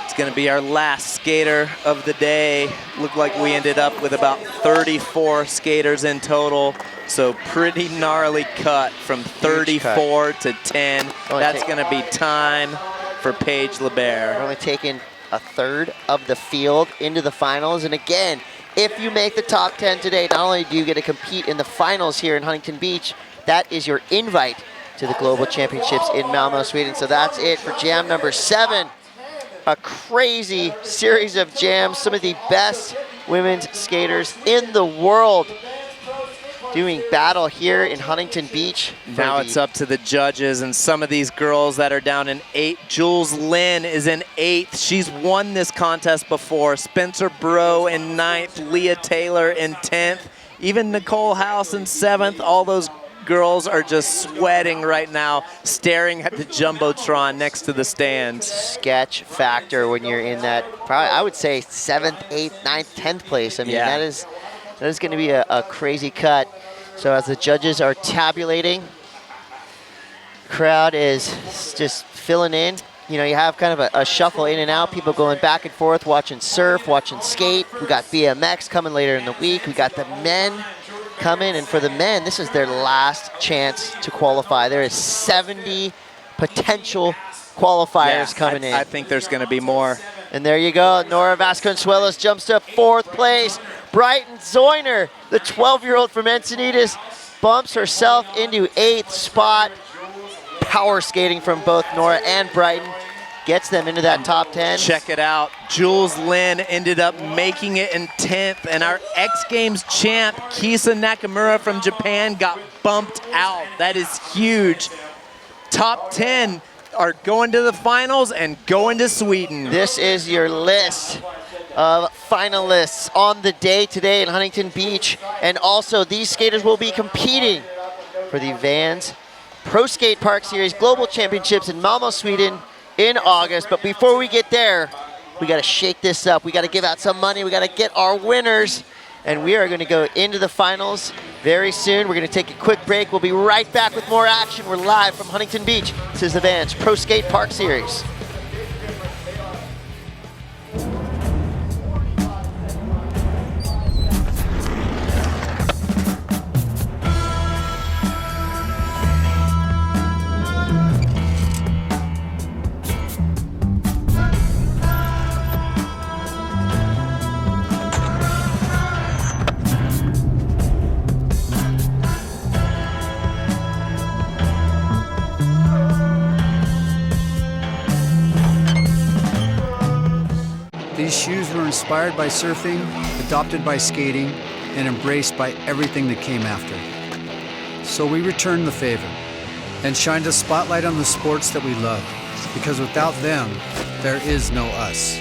Speaker 3: It's gonna be our last skater of the day. Looked like we ended up with about 34 skaters in total. So pretty gnarly cut from 34 to 10. That's gonna be time for Paige LeBert.
Speaker 11: We're only taking a third of the field into the finals. And again, if you make the top 10 today, not only do you get to compete in the finals here in Huntington Beach, that is your invite to the Global Championships in Malmö, Sweden. So that's it for jam number 7. A crazy series of jams. Some of the best women's skaters in the world doing battle here in Huntington Beach.
Speaker 3: Now it's up to the judges and some of these girls that are down in 8th. Jules Lynn is in 8th. She's won this contest before. Spencer Bro in 9th. Leah Taylor in 10th. Even Nicole House in 7th. All those girls are just sweating right now, staring at the Jumbotron next to the stands.
Speaker 11: Sketch factor when you're in that, probably, I would say 7th, 8th, 9th, 10th place. I mean, that is going to be a crazy cut. So as the judges are tabulating, crowd is just filling in. You know, you have kind of a shuffle in and out, people going back and forth, watching surf, watching skate. We got BMX coming later in the week. We got the men coming, and for the men, this is their last chance to qualify. There is 70 potential qualifiers coming in.
Speaker 3: I think there's going to be more.
Speaker 11: And there you go. Nora Vasconcelos jumps to 4th place. Brighton Zeuner, the 12-year-old from Encinitas, bumps herself into 8th spot. Power skating from both Nora and Brighton gets them into that top 10.
Speaker 3: Check it out. Jules Lynn ended up making it in 10th, and our X Games champ, Kisa Nakamura from Japan, got bumped out. That is huge. Top 10 are going to the finals and going to Sweden.
Speaker 11: This is your list of finalists on the day today in Huntington Beach. And also, these skaters will be competing for the Vans Pro Skate Park Series Global Championships in Malmö, Sweden in August. But before we get there, we got to shake this up. We got to give out some money. We got to get our winners. And we are going to go into the finals very soon. We're going to take a quick break. We'll be right back with more action. We're live from Huntington Beach. This is the Vans Pro Skate Park Series.
Speaker 10: These shoes were inspired by surfing, adopted by skating, and embraced by everything that came after. So we returned the favor and shined a spotlight on the sports that we love, because without them, there is no us.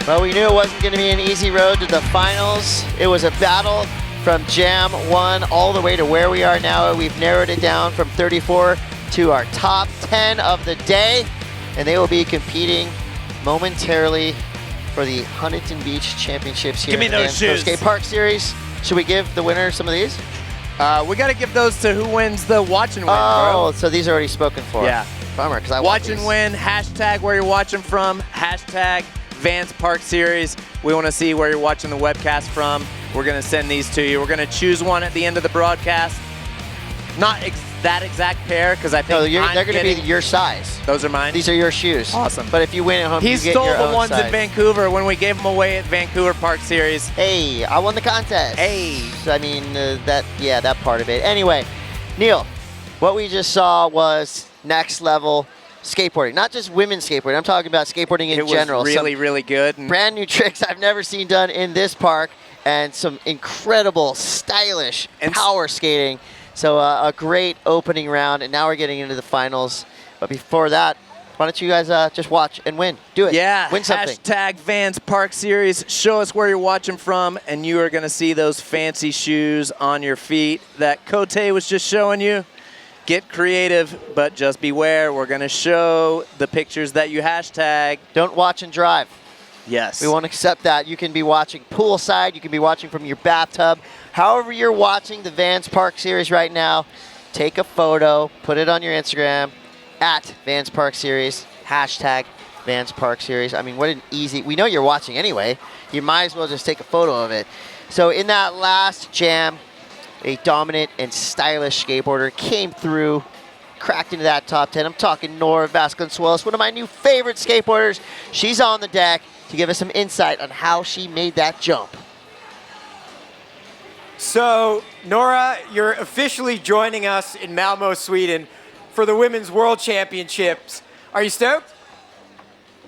Speaker 11: Well, we knew it wasn't going to be an easy road to the finals. It was a battle from Jam 1 all the way to where we are now. We've narrowed it down from 34 to our top 10 of the day, and they will be competing momentarily for the Huntington Beach Championships here
Speaker 3: Give me
Speaker 11: in the
Speaker 3: those shoes.
Speaker 11: Skate Park Series. Should we give the winner some of these?
Speaker 3: We got to give those to who wins the watch and win,
Speaker 11: Oh,
Speaker 3: bro.
Speaker 11: so these are already spoken for.
Speaker 3: Yeah.
Speaker 11: Bummer, because I want
Speaker 3: Watch
Speaker 11: these.
Speaker 3: and win, hashtag where you're watching from, hashtag Vans Park Series. We want to see where you're watching the webcast from. We're going to send these to you. We're going to choose one at the end of the broadcast. Not that exact pair, because I think
Speaker 11: No, they're going to be your size.
Speaker 3: Those are mine?
Speaker 11: These are your shoes.
Speaker 3: Awesome.
Speaker 11: But if you win at home,
Speaker 3: He
Speaker 11: you get
Speaker 3: stole
Speaker 11: your
Speaker 3: the
Speaker 11: own
Speaker 3: ones
Speaker 11: size.
Speaker 3: in Vancouver when we gave them away at Vancouver Park Series.
Speaker 11: Hey, I won the contest.
Speaker 3: Hey.
Speaker 11: So, I mean, that part of it. Anyway, Neil, what we just saw was next level skateboarding. Not just women's skateboarding. I'm talking about skateboarding in general.
Speaker 3: It was really, really good. And
Speaker 11: brand new tricks I've never seen done in this park, and some incredible, stylish power skating. So a great opening round, and now we're getting into the finals. But before that, why don't you guys just watch and win? Do it.
Speaker 3: Yeah,
Speaker 11: Win something.
Speaker 3: hashtag Vans Park Series. Show us where you're watching from, and you are going to see those fancy shoes on your feet that Cote was just showing you. Get creative, but just beware. We're going to show the pictures that you hashtag.
Speaker 11: Don't watch and drive.
Speaker 3: Yes.
Speaker 11: We won't accept that. You can be watching poolside. You can be watching from your bathtub. However you're watching the Vans Park Series right now, take a photo, put it on your Instagram, at Vans Park Series, hashtag Vans Park Series. I mean, what an easy, we know you're watching anyway. You might as well just take a photo of it. So in that last jam, a dominant and stylish skateboarder came through, cracked into that top 10. I'm talking Nora Vasconcelos, one of my new favorite skateboarders. She's on the deck to give us some insight on how she made that jump.
Speaker 2: So, Nora, you're officially joining us in Malmö, Sweden for the Women's World Championships. Are you stoked?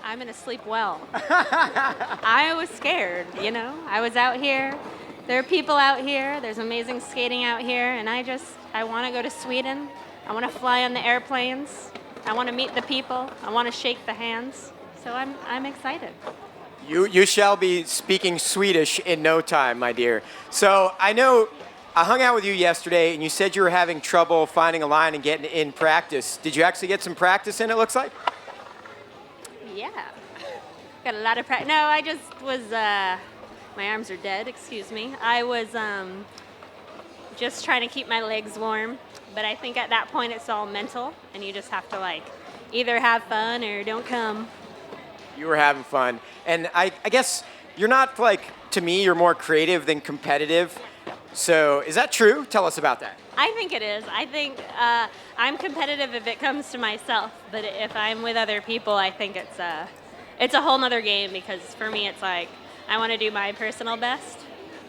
Speaker 6: I'm gonna sleep well. I was scared, you know? I was out here. There are people out here. There's amazing skating out here, and I want to go to Sweden. I want to fly on the airplanes. I want to meet the people. I want to shake the hands. So I'm excited.
Speaker 2: You shall be speaking Swedish in no time, my dear. So I know I hung out with you yesterday, and you said you were having trouble finding a line and getting in practice. Did you actually get some practice in, it looks like?
Speaker 6: Yeah. Got a lot of practice. No, I just was, my arms are dead, excuse me. I was just trying to keep my legs warm. But I think at that point it's all mental, and you just have to like either have fun or don't come.
Speaker 2: You were having fun. And I guess you're not like, to me, you're more creative than competitive. So is that true? Tell us about that.
Speaker 6: I think it is. I think I'm competitive if it comes to myself, but if I'm with other people, I think it's a whole nother game, because for me it's like I want to do my personal best,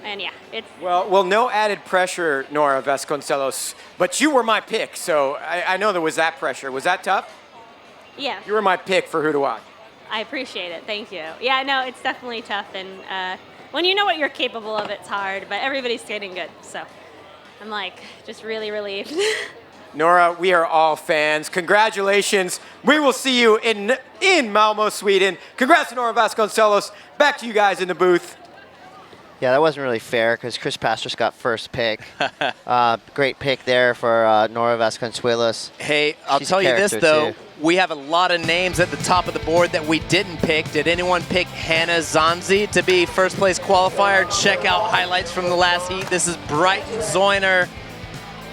Speaker 6: and yeah, it's.
Speaker 2: Well, no added pressure, Nora Vasconcelos, but you were my pick, so I know there was that pressure. Was that tough?
Speaker 6: Yeah.
Speaker 2: You were my pick for who to watch.
Speaker 6: I appreciate it. Thank you. Yeah, no, it's definitely tough, and when you know what you're capable of, it's hard, but everybody's skating good, so I'm like just really relieved.
Speaker 2: Nora, we are all fans. Congratulations. We will see you in Malmö, Sweden. Congrats to Nora Vasconcelos. Back to you guys in the booth.
Speaker 11: Yeah, that wasn't really fair because Chris Pastras got first pick. Great pick there for Nora Vasconcelos.
Speaker 3: Hey, I'll
Speaker 11: She's
Speaker 3: tell
Speaker 11: a
Speaker 3: you this,
Speaker 11: character,
Speaker 3: though.
Speaker 11: too.
Speaker 3: We have a lot of names at the top of the board that we didn't pick. Did anyone pick Hannah Zanzi to be first place qualifier? Check out highlights from the last heat. This is Brighton Zeuner,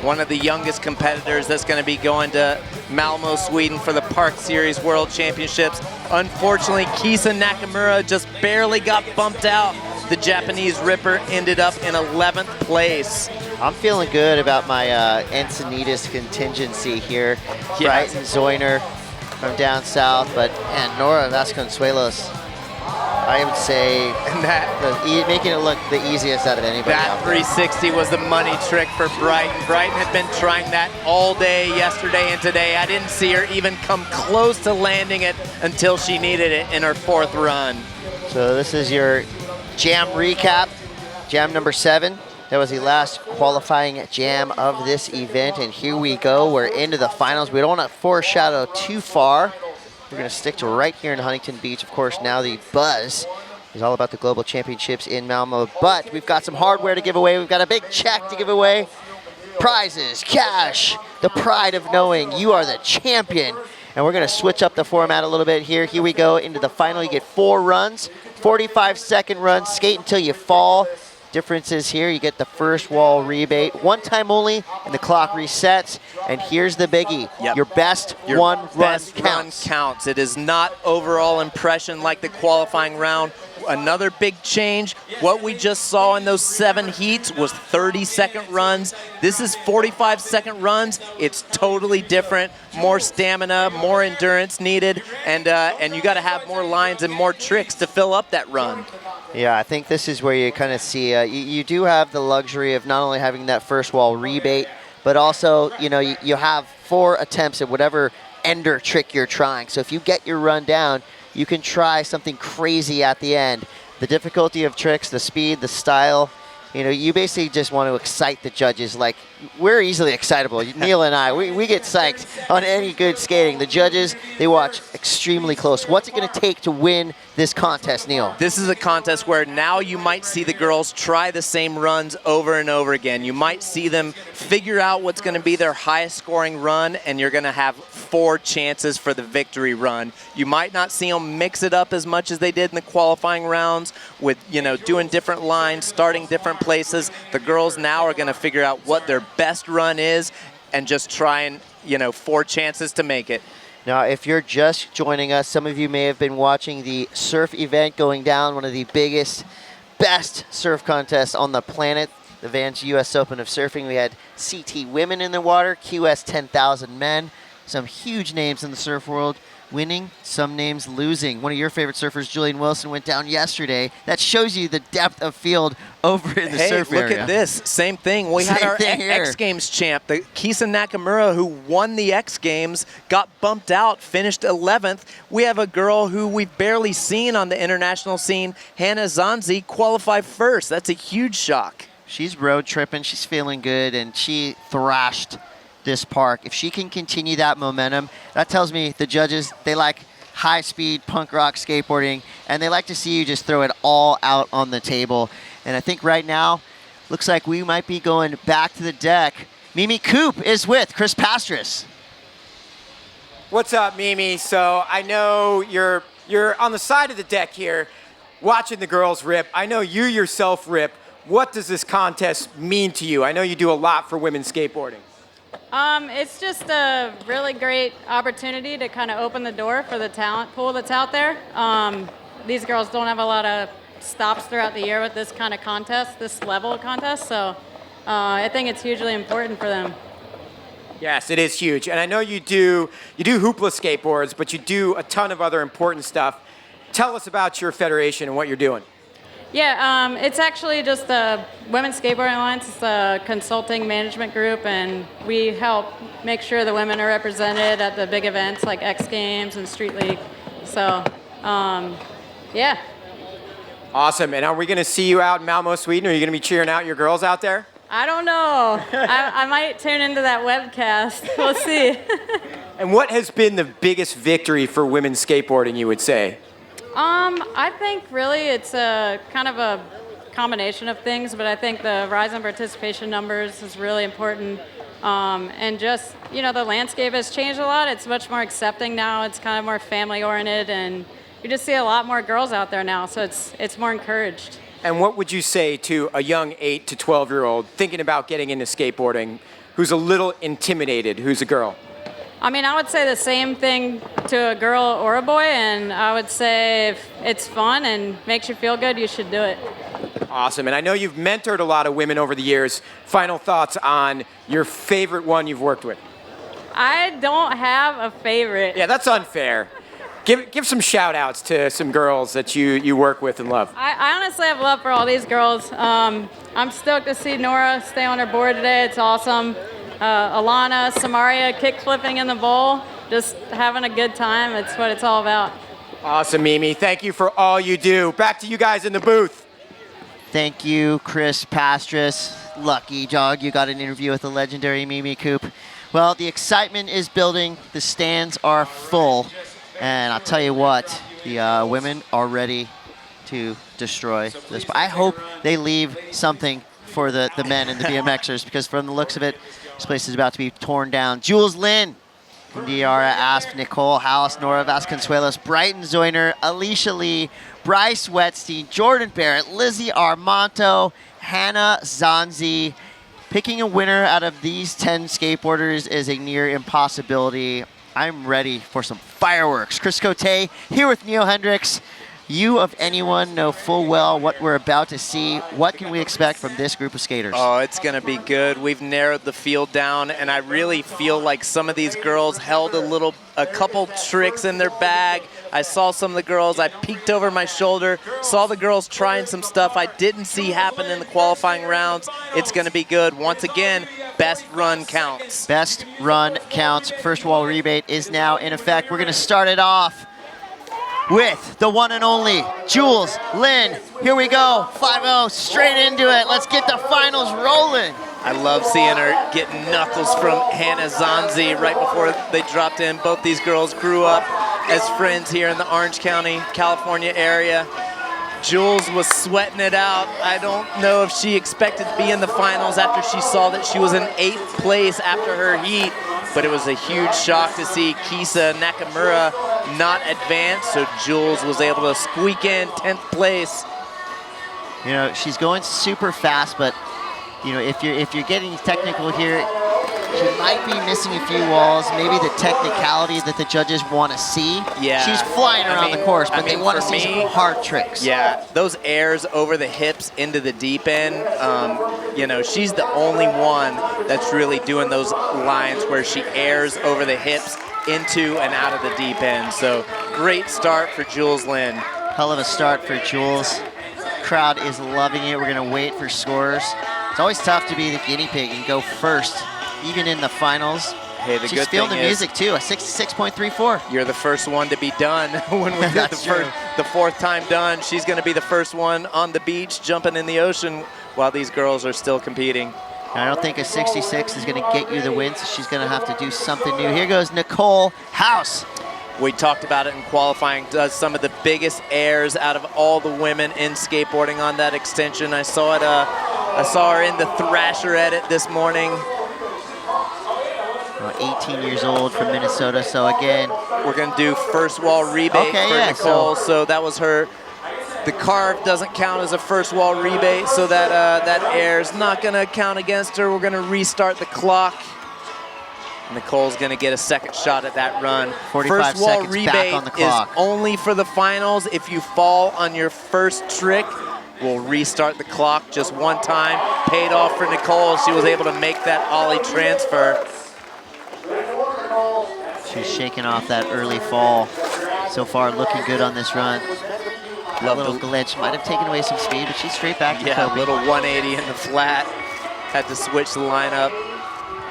Speaker 3: one of the youngest competitors that's going to be going to Malmö, Sweden for the Park Series World Championships. Unfortunately, Kisa Nakamura just barely got bumped out. The Japanese Ripper ended up in 11th place.
Speaker 11: I'm feeling good about my Encinitas contingency here.
Speaker 3: Yes.
Speaker 11: Brighton Zeuner from down south, but man, Nora Vasconcelos, I would say making it look the easiest out of anybody.
Speaker 3: That 360 was the money trick for Brighton. Brighton had been trying that all day yesterday and today. I didn't see her even come close to landing it until she needed it in her fourth run.
Speaker 11: So this is your jam recap, jam number 7. That was the last qualifying jam of this event, and here we go. We're into the finals. We don't want to foreshadow too far. We're going to stick to right here in Huntington Beach. Of course, now the buzz is all about the Global Championships in Malmö, but we've got some hardware to give away. We've got a big check to give away. Prizes, cash, the pride of knowing you are the champion. And we're going to switch up the format a little bit here. Here we go into the final. You get 4 runs, 45-second run, skate until you fall. Difference is here, you get the first wall rebate. One time only, and the clock resets. And here's the biggie.
Speaker 3: Yep.
Speaker 11: Your best run counts.
Speaker 3: It is not overall impression like the qualifying round. Another big change. What we just saw in those 7 heats was 30-second runs. This is 45-second runs. It's totally different. More stamina, more endurance needed, and you got to have more lines and more tricks to fill up that run.
Speaker 11: Yeah, I think this is where you kind of see, you do have the luxury of not only having that first wall rebate, but also, you have 4 attempts at whatever ender trick you're trying. So if you get your run down, you can try something crazy at the end. The difficulty of tricks, the speed, the style, you basically just want to excite the judges. Like, we're easily excitable. Neil and I, we get psyched on any good skating. The judges, they watch extremely close. What's it going to take to win this contest, Neil?
Speaker 3: This is a contest where now you might see the girls try the same runs over and over again. You might see them figure out what's going to be their highest scoring run, and you're going to have 4 chances for the victory run. You might not see them mix it up as much as they did in the qualifying rounds with, doing different lines, starting different places. The girls now are going to figure out what their best run is and just try and, 4 chances to make it.
Speaker 11: Now, if you're just joining us, some of you may have been watching the surf event going down, one of the biggest, best surf contests on the planet, the Vans US Open of Surfing. We had CT women in the water, QS 10,000 men, some huge names in the surf world winning, some names losing. One of your favorite surfers, Julian Wilson, went down yesterday. That shows you the depth of field over in the surf area.
Speaker 3: Hey, look at this. Same thing. We had our X Games champ, the Kisa Nakamura, who won the X Games, got bumped out, finished 11th. We have a girl who we've barely seen on the international scene, Hannah Zanzi, qualify first. That's a huge shock.
Speaker 11: She's road tripping. She's feeling good, and she thrashed this park. If she can continue that momentum, that tells me the judges, they like high-speed punk rock skateboarding, and they like to see you just throw it all out on the table. And I think right now, looks like we might be going back to the deck. Mimi Coop is with Chris Pastris.
Speaker 2: What's up, Mimi? So I know you're on the side of the deck here watching the girls rip. I know you yourself rip. What does this contest mean to you? I know you do a lot for women's skateboarding.
Speaker 8: It's just a really great opportunity to kind of open the door for the talent pool that's out there. These girls don't have a lot of stops throughout the year with this kind of contest, this level of contest, so I think it's hugely important for them.
Speaker 2: Yes, it is huge. And I know you do hoopla skateboards, but you do a ton of other important stuff. Tell us about your federation and what you're doing.
Speaker 8: Yeah, it's actually just the Women's Skateboarding Alliance. It's a consulting management group, and we help make sure the women are represented at the big events like X Games and Street League. So, yeah.
Speaker 2: Awesome. And are we going to see you out in Malmo, Sweden? Are you going to be cheering out your girls out there?
Speaker 8: I don't know. I might tune into that webcast. We'll see.
Speaker 2: And what has been the biggest victory for women's skateboarding, you would say?
Speaker 8: I think really it's a kind of a combination of things, but I think the rise in participation numbers is really important. And just, the landscape has changed a lot. It's much more accepting now. It's kind of more family oriented, and you just see a lot more girls out there now, so it's more encouraged.
Speaker 2: And what would you say to a young 8 to 12-year-old thinking about getting into skateboarding who's a little intimidated, who's a girl?
Speaker 8: I mean, I would say the same thing to a girl or a boy, and I would say if it's fun and makes you feel good, you should do it.
Speaker 2: Awesome. And I know you've mentored a lot of women over the years. Final thoughts on your favorite one you've worked with?
Speaker 8: I don't have a favorite.
Speaker 2: Yeah, that's unfair. Give some shout-outs to some girls that you work with and love.
Speaker 8: I honestly have love for all these girls. I'm stoked to see Nora stay on her board today. It's awesome. Alana, Samaria, kick flipping in the bowl, just having a good time. It's what it's all about.
Speaker 2: Awesome, Mimi. Thank you for all you do. Back to you guys in the booth.
Speaker 11: Thank you, Chris Pastris. Lucky dog, you got an interview with the legendary Mimi Coop. Well, the excitement is building. The stands are full. And I'll tell you what, the women are ready to destroy this. I hope they leave something for the men and the BMXers, because from the looks of it, this place is about to be torn down. Jules Lynn, Indiara Asp, Nicole House, Nora Vasconcelos, Brighton Zeuner, Alicia Lee, Bryce Wetstein, Jordan Barrett, Lizzie Armanto, Hannah Zanzi. Picking a winner out of these 10 skateboarders is a near impossibility. I'm ready for some fireworks. Chris Cote here with Neil Hendricks. You, of anyone, know full well what we're about to see. What can we expect from this group of skaters?
Speaker 3: Oh, it's going to be good. We've narrowed the field down, and I really feel like some of these girls held a couple tricks in their bag. I saw some of the girls. I peeked over my shoulder, saw the girls trying some stuff I didn't see happen in the qualifying rounds. It's going to be good. Once again, best run counts.
Speaker 11: Best run counts. First wall rebate is now in effect. We're going to start it off with the one and only Jules Lynn. Here we go, 5-0, straight into it. Let's get the finals rolling.
Speaker 3: I love seeing her getting knuckles from Hannah Zanzi right before they dropped in. Both these girls grew up as friends here in the Orange County, California area. Jules was sweating it out. I don't know if she expected to be in the finals after she saw that she was in 8th place after her heat, but it was a huge shock to see Kisa Nakamura not advance, so Jules was able to squeak in 10th place.
Speaker 11: You know, she's going super fast, but you know, if you're getting technical here, she might be missing a few walls, maybe the technicality that the judges want to see.
Speaker 3: Yeah.
Speaker 11: She's flying around the course, but they want to see some hard tricks.
Speaker 3: Yeah, those airs over the hips into the deep end, you know, she's the only one that's really doing those lines where she airs over the hips into and out of the deep end. So great start for Jules Lynn.
Speaker 11: Hell of a start for Jules. Crowd is loving it. We're going to wait for scores. It's always tough to be the guinea pig and go first, even in the finals.
Speaker 3: Hey, the
Speaker 11: She's
Speaker 3: good
Speaker 11: feeling
Speaker 3: thing
Speaker 11: the
Speaker 3: is,
Speaker 11: music too, a 66.34.
Speaker 3: You're the first one to be done. When we get the fourth time done, she's going to be the first one on the beach jumping in the ocean while these girls are still competing.
Speaker 11: I don't think a 66 is going to get you the win, so she's going to have to do something new. Here goes Nicole House.
Speaker 3: We talked about it in qualifying, does some of the biggest airs out of all the women in skateboarding on that extension. I saw it. I saw her in the Thrasher edit this morning.
Speaker 11: 18 years old from Minnesota, so again,
Speaker 3: we're going to do first wall rebate for Nicole. So that was her. The carve doesn't count as a first wall rebate, so that that air is not going to count against her. We're going to restart the clock. Nicole's going to get a second shot at that run.
Speaker 11: 45
Speaker 3: first wall
Speaker 11: seconds
Speaker 3: rebate
Speaker 11: back on the clock.
Speaker 3: Is only for the finals. If you fall on your first trick, we'll restart the clock just one time. Paid off for Nicole. She was able to make that ollie transfer.
Speaker 11: She's shaking off that early fall. So far, looking good on this run. That little glitch might have taken away some speed, but she's straight back to
Speaker 3: Yeah,
Speaker 11: Kobe.
Speaker 3: a little 180 in the flat. Had to switch the lineup.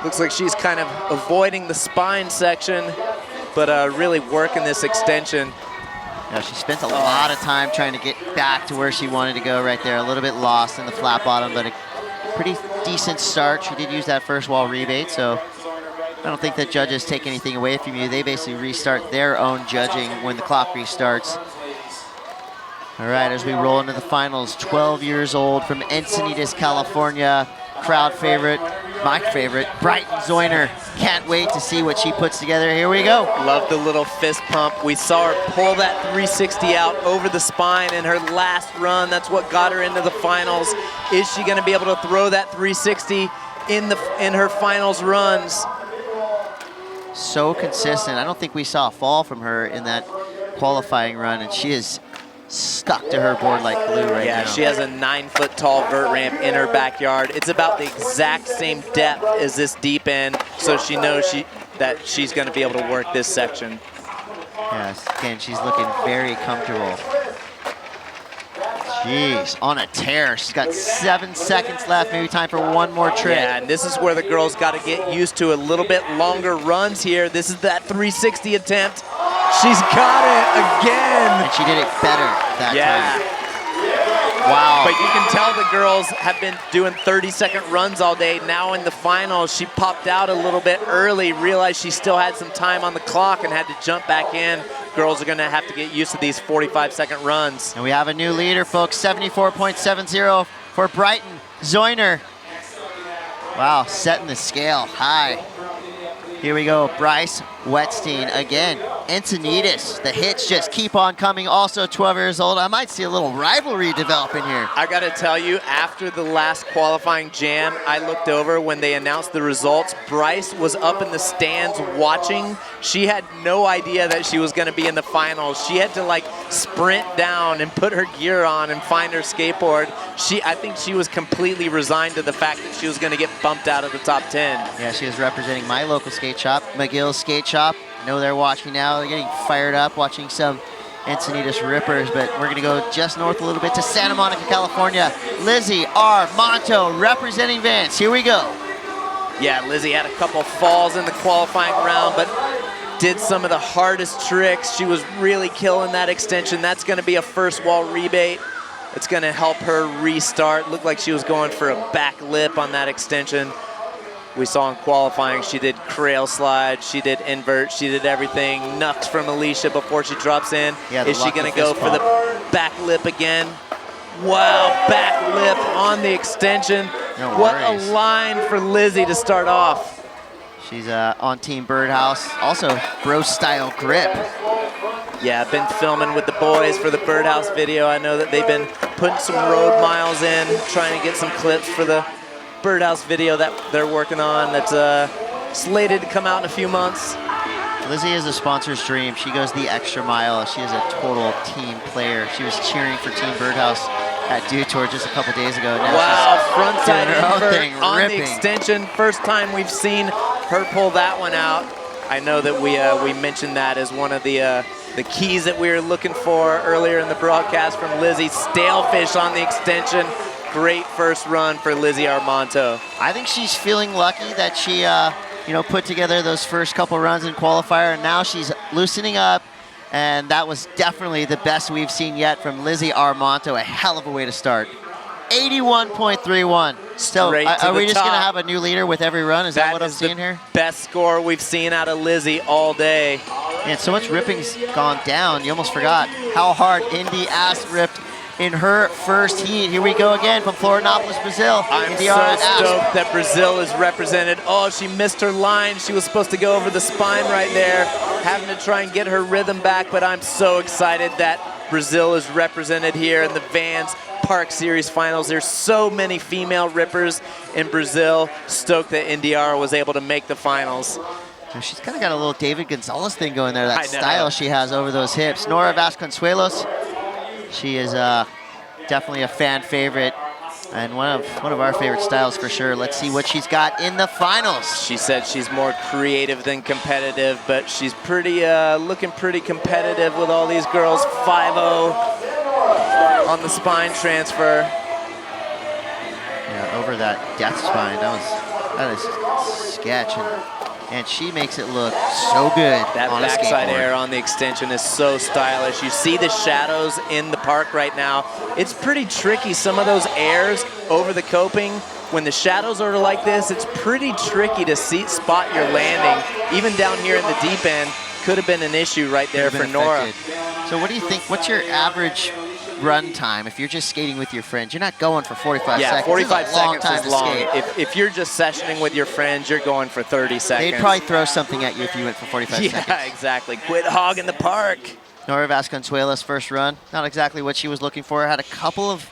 Speaker 3: Looks like she's kind of avoiding the spine section, but really working this extension.
Speaker 11: Yeah, she spent a lot of time trying to get back to where she wanted to go right there. A little bit lost in the flat bottom, but a pretty decent start. She did use that first wall rebate, so I don't think that judges take anything away from you. They basically restart their own judging when the clock restarts. All right, as we roll into the finals, 12 years old from Encinitas, California. Crowd favorite, my favorite, Brighton Zeuner. Can't wait to see what she puts together. Here we go.
Speaker 3: Love the little fist pump. We saw her pull that 360 out over the spine in her last run. That's what got her into the finals. Is she going to be able to throw that 360 in her finals runs?
Speaker 11: So consistent. I don't think we saw a fall from her in that qualifying run, and she is stuck to her board like glue right now.
Speaker 3: Yeah, she has a 9-foot tall vert ramp in her backyard. It's about the exact same depth as this deep end, so she knows that she's going to be able to work this section.
Speaker 11: Yes, again, she's looking very comfortable. Jeez, on a tear. She's got 7 seconds left, maybe time for one more trick.
Speaker 3: Yeah, and this is where the girls got to get used to a little bit longer runs here. This is that 360 attempt. She's got it again.
Speaker 11: And she did it better that time.
Speaker 3: Wow. But you can tell the girls have been doing 30-second runs all day. Now in the finals, she popped out a little bit early, realized she still had some time on the clock and had to jump back in. Girls are going to have to get used to these 45-second runs.
Speaker 11: And we have a new leader, folks, 74.70 for Brighton Zeuner. Wow, setting the scale high. Here we go, Bryce Wetstein again. Encinitas, the hits just keep on coming, also 12 years old. I might see a little rivalry developing here.
Speaker 3: I gotta tell you, after the last qualifying jam, I looked over when they announced the results. Bryce was up in the stands watching. She had no idea that she was gonna be in the finals. She had to like sprint down and put her gear on and find her skateboard. I think she was completely resigned to the fact that she was gonna get bumped out of the top 10.
Speaker 11: Yeah, she is representing my local skate shop, McGill's Skate Shop. I know they're watching now. They're getting fired up watching some Encinitas rippers, but we're going to go just north a little bit to Santa Monica, California. Lizzie Armanto representing Vance. Here we go.
Speaker 3: Yeah, Lizzie had a couple falls in the qualifying round, but did some of the hardest tricks. She was really killing that extension. That's going to be a first wall rebate. It's going to help her restart. Looked like she was going for a back lip on that extension. We saw in qualifying, she did crail slide, she did invert, she did everything. Knucks from Alicia before she drops in.
Speaker 11: Yeah,
Speaker 3: is she gonna go for the back lip again? Wow, back lip on the extension.
Speaker 11: No
Speaker 3: what
Speaker 11: worries.
Speaker 3: a line for Lizzie to start off.
Speaker 11: She's on Team Birdhouse. Also, bro style grip.
Speaker 3: Yeah, I've been filming with the boys for the Birdhouse video. I know that they've been putting some road miles in, trying to get some clips for the Birdhouse video that they're working on that's slated to come out in a few months.
Speaker 11: Lizzie is a sponsor's dream. She goes the extra mile. She is a total team player. She was cheering for Team Birdhouse at Dew Tour just a couple days ago. Now
Speaker 3: wow,
Speaker 11: she's
Speaker 3: frontside
Speaker 11: doing her own
Speaker 3: invert
Speaker 11: thing,
Speaker 3: on
Speaker 11: ripping.
Speaker 3: the extension. First time we've seen her pull that one out. I know that we mentioned that as one of the keys that we were looking for earlier in the broadcast from Lizzie. Stalefish on the extension. Great first run for Lizzie Armanto.
Speaker 11: I think she's feeling lucky that she put together those first couple runs in qualifier, and now she's loosening up, and that was definitely the best we've seen yet from Lizzie Armanto. A hell of a way to start. 81.31. So are we just going to have a new leader with every run? Is that what I'm seeing here?
Speaker 3: Best score we've seen out of Lizzie all day.
Speaker 11: And so much ripping's gone down. You almost forgot how hard Indiara Asp ripped in her first heat. Here we go again from Florianopolis, Brazil.
Speaker 3: I'm
Speaker 11: Indiara
Speaker 3: so stoked that Brazil is represented. Oh, she missed her line. She was supposed to go over the spine right there, having to try and get her rhythm back, but I'm so excited that Brazil is represented here in the Vans Park Series Finals. There's so many female rippers in Brazil. Stoked that Indiara was able to make the finals.
Speaker 11: She's kind of got a little David Gonzalez thing going there, that style she has over those hips. Nora Vasconcelos, she is definitely a fan favorite and one of our favorite styles for sure. Let's see what she's got in the finals.
Speaker 3: She said she's more creative than competitive, but she's pretty looking pretty competitive with all these girls. 5-0 on the spine transfer.
Speaker 11: Yeah, over that death spine. That is sketch. And she makes it look so good.
Speaker 3: That
Speaker 11: on a
Speaker 3: backside
Speaker 11: skateboard.
Speaker 3: air on the extension is so stylish. You see the shadows in the park right now. It's pretty tricky, some of those airs over the coping. When the shadows are like this, it's pretty tricky to spot your landing. Even down here in the deep end, could have been an issue right there for Nora.
Speaker 11: So what do you think, what's your average run time if you're just skating with your friends? You're not going for 45 seconds.
Speaker 3: Yeah, 45 seconds
Speaker 11: time
Speaker 3: is long.
Speaker 11: skate.
Speaker 3: If you're just sessioning with your friends, you're going for 30 seconds.
Speaker 11: They'd probably throw something at you if you went for 45 seconds.
Speaker 3: Yeah, exactly. Quit hogging the park.
Speaker 11: Nora Vasconcelos' first run, not exactly what she was looking for. Had a couple of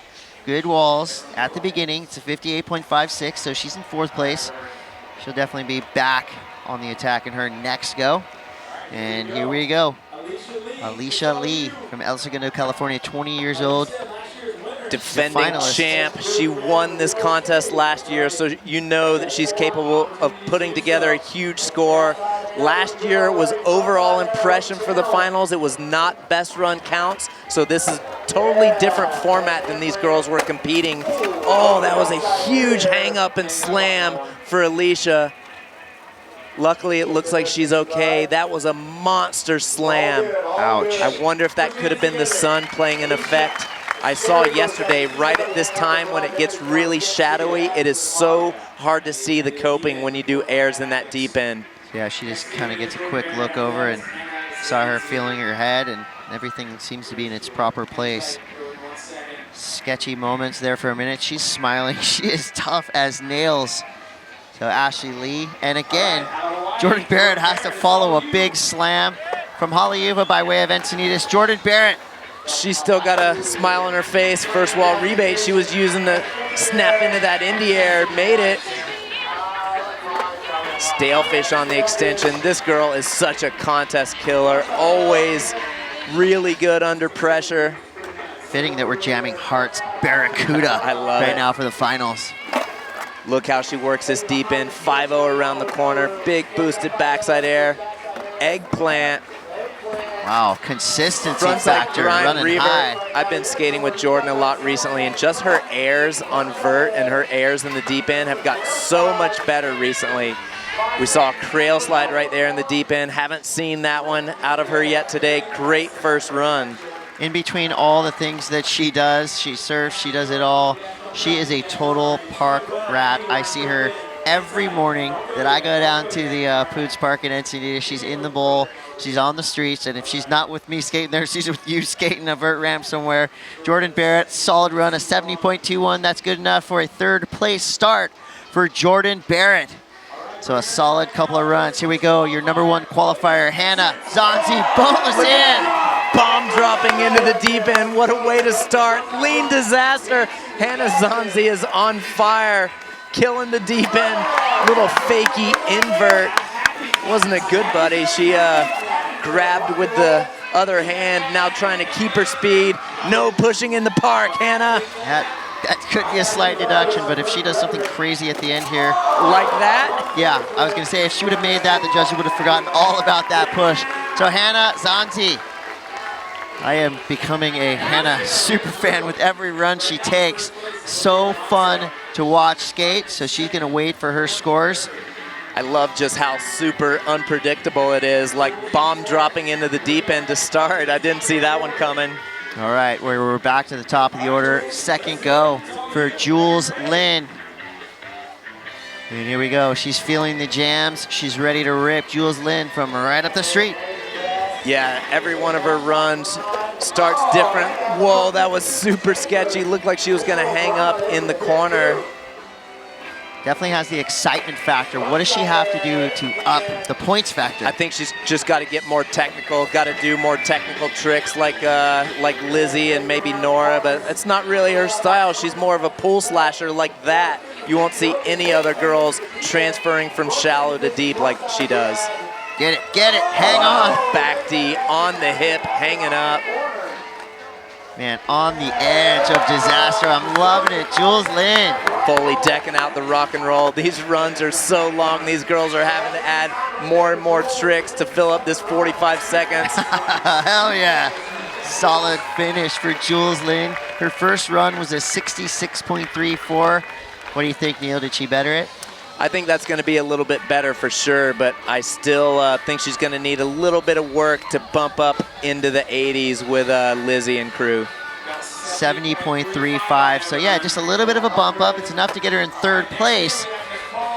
Speaker 11: good walls at the beginning. It's a 58.56, so she's in 4th place. She'll definitely be back on the attack in her next go. And here we go. Alicia Lee from El Segundo, California, 20 years old.
Speaker 3: Defending champ. She won this contest last year, so you know that she's capable of putting together a huge score. Last year was overall impression for the finals. It was not best run counts, so this is totally different format than these girls were competing. Oh, that was a huge hang up and slam for Alicia. Luckily, it looks like she's okay. That was a monster slam.
Speaker 11: Ouch.
Speaker 3: I wonder if that could have been the sun playing an effect. I saw yesterday, right at this time when it gets really shadowy, it is so hard to see the coping when you do airs in that deep end.
Speaker 11: Yeah, she just kind of gets a quick look over and saw her feeling her head, and everything seems to be in its proper place. Sketchy moments there for a minute. She's smiling. She is tough as nails. So Ashley Lee, and again, Jordan Barrett has to follow a big slam from Haleiwa by way of Encinitas, Jordan Barrett.
Speaker 3: She's still got a smile on her face. First wall rebate she was using to snap into that indie air, made it. Stalefish on the extension. This girl is such a contest killer, always really good under pressure.
Speaker 11: Fitting that we're jamming Hart's Barracuda
Speaker 3: I love
Speaker 11: right
Speaker 3: it.
Speaker 11: now for the finals.
Speaker 3: Look how she works this deep in, 5-0 around the corner, big boosted backside air, eggplant.
Speaker 11: Wow, consistency
Speaker 3: Frontside
Speaker 11: factor,
Speaker 3: grind
Speaker 11: running
Speaker 3: revert.
Speaker 11: high.
Speaker 3: I've been skating with Jordan a lot recently, and just her airs on vert and her airs in the deep end have got so much better recently. We saw a crail slide right there in the deep end. Haven't seen that one out of her yet today. Great first run.
Speaker 11: In between all the things that she does, she surfs, she does it all. She is a total park rat. I see her every morning that I go down to the Poods Park in Encinitas. She's in the bowl, she's on the streets, and if she's not with me skating there, she's with you skating a vert ramp somewhere. Jordan Barrett, solid run, a 70.21. That's good enough for a third place start for Jordan Barrett. So a solid couple of runs. Here we go, your #1 qualifier, Hannah Zanzi, boneless in.
Speaker 3: Bomb dropping into the deep end. What a way to start. Lean disaster. Hannah Zanzi is on fire. Killing the deep end. Little fakey invert. Wasn't a good buddy. She grabbed with the other hand, now trying to keep her speed. No pushing in the park, Hannah.
Speaker 11: That could be a slight deduction, but if she does something crazy at the end here.
Speaker 3: Like that?
Speaker 11: Yeah, I was gonna say, if she would have made that, the judges would have forgotten all about that push. So Hannah Zanzi, I am becoming a Hannah super fan with every run she takes. So fun to watch skate, so she's gonna wait for her scores.
Speaker 3: I love just how super unpredictable it is, like bomb dropping into the deep end to start. I didn't see that one coming.
Speaker 11: All right, we're back to the top of the order. Second go for Jules Lynn. And here we go, she's feeling the jams. She's ready to rip. Jules Lynn from right up the street.
Speaker 3: Yeah, every one of her runs starts different. Whoa, that was super sketchy. Looked like she was gonna hang up in the corner.
Speaker 11: Definitely has the excitement factor. What does she have to do to up the points factor?
Speaker 3: I think she's just got to get more technical, got to do more technical tricks like Lizzie and maybe Nora, but it's not really her style. She's more of a pool slasher like that. You won't see any other girls transferring from shallow to deep like she does.
Speaker 11: Get it, hang on.
Speaker 3: Back D on the hip, hanging up.
Speaker 11: Man, on the edge of disaster. I'm loving it. Jules Lynn.
Speaker 3: Fully decking out the rock and roll. These runs are so long. These girls are having to add more and more tricks to fill up this 45 seconds.
Speaker 11: Hell yeah. Solid finish for Jules Lynn. Her first run was a 66.34. What do you think, Neil? Did she better it?
Speaker 3: I think that's going to be a little bit better for sure, but I still think she's going to need a little bit of work to bump up into the 80s with Lizzie and crew.
Speaker 11: 70.35. So yeah, just a little bit of a bump up. It's enough to get her in third place.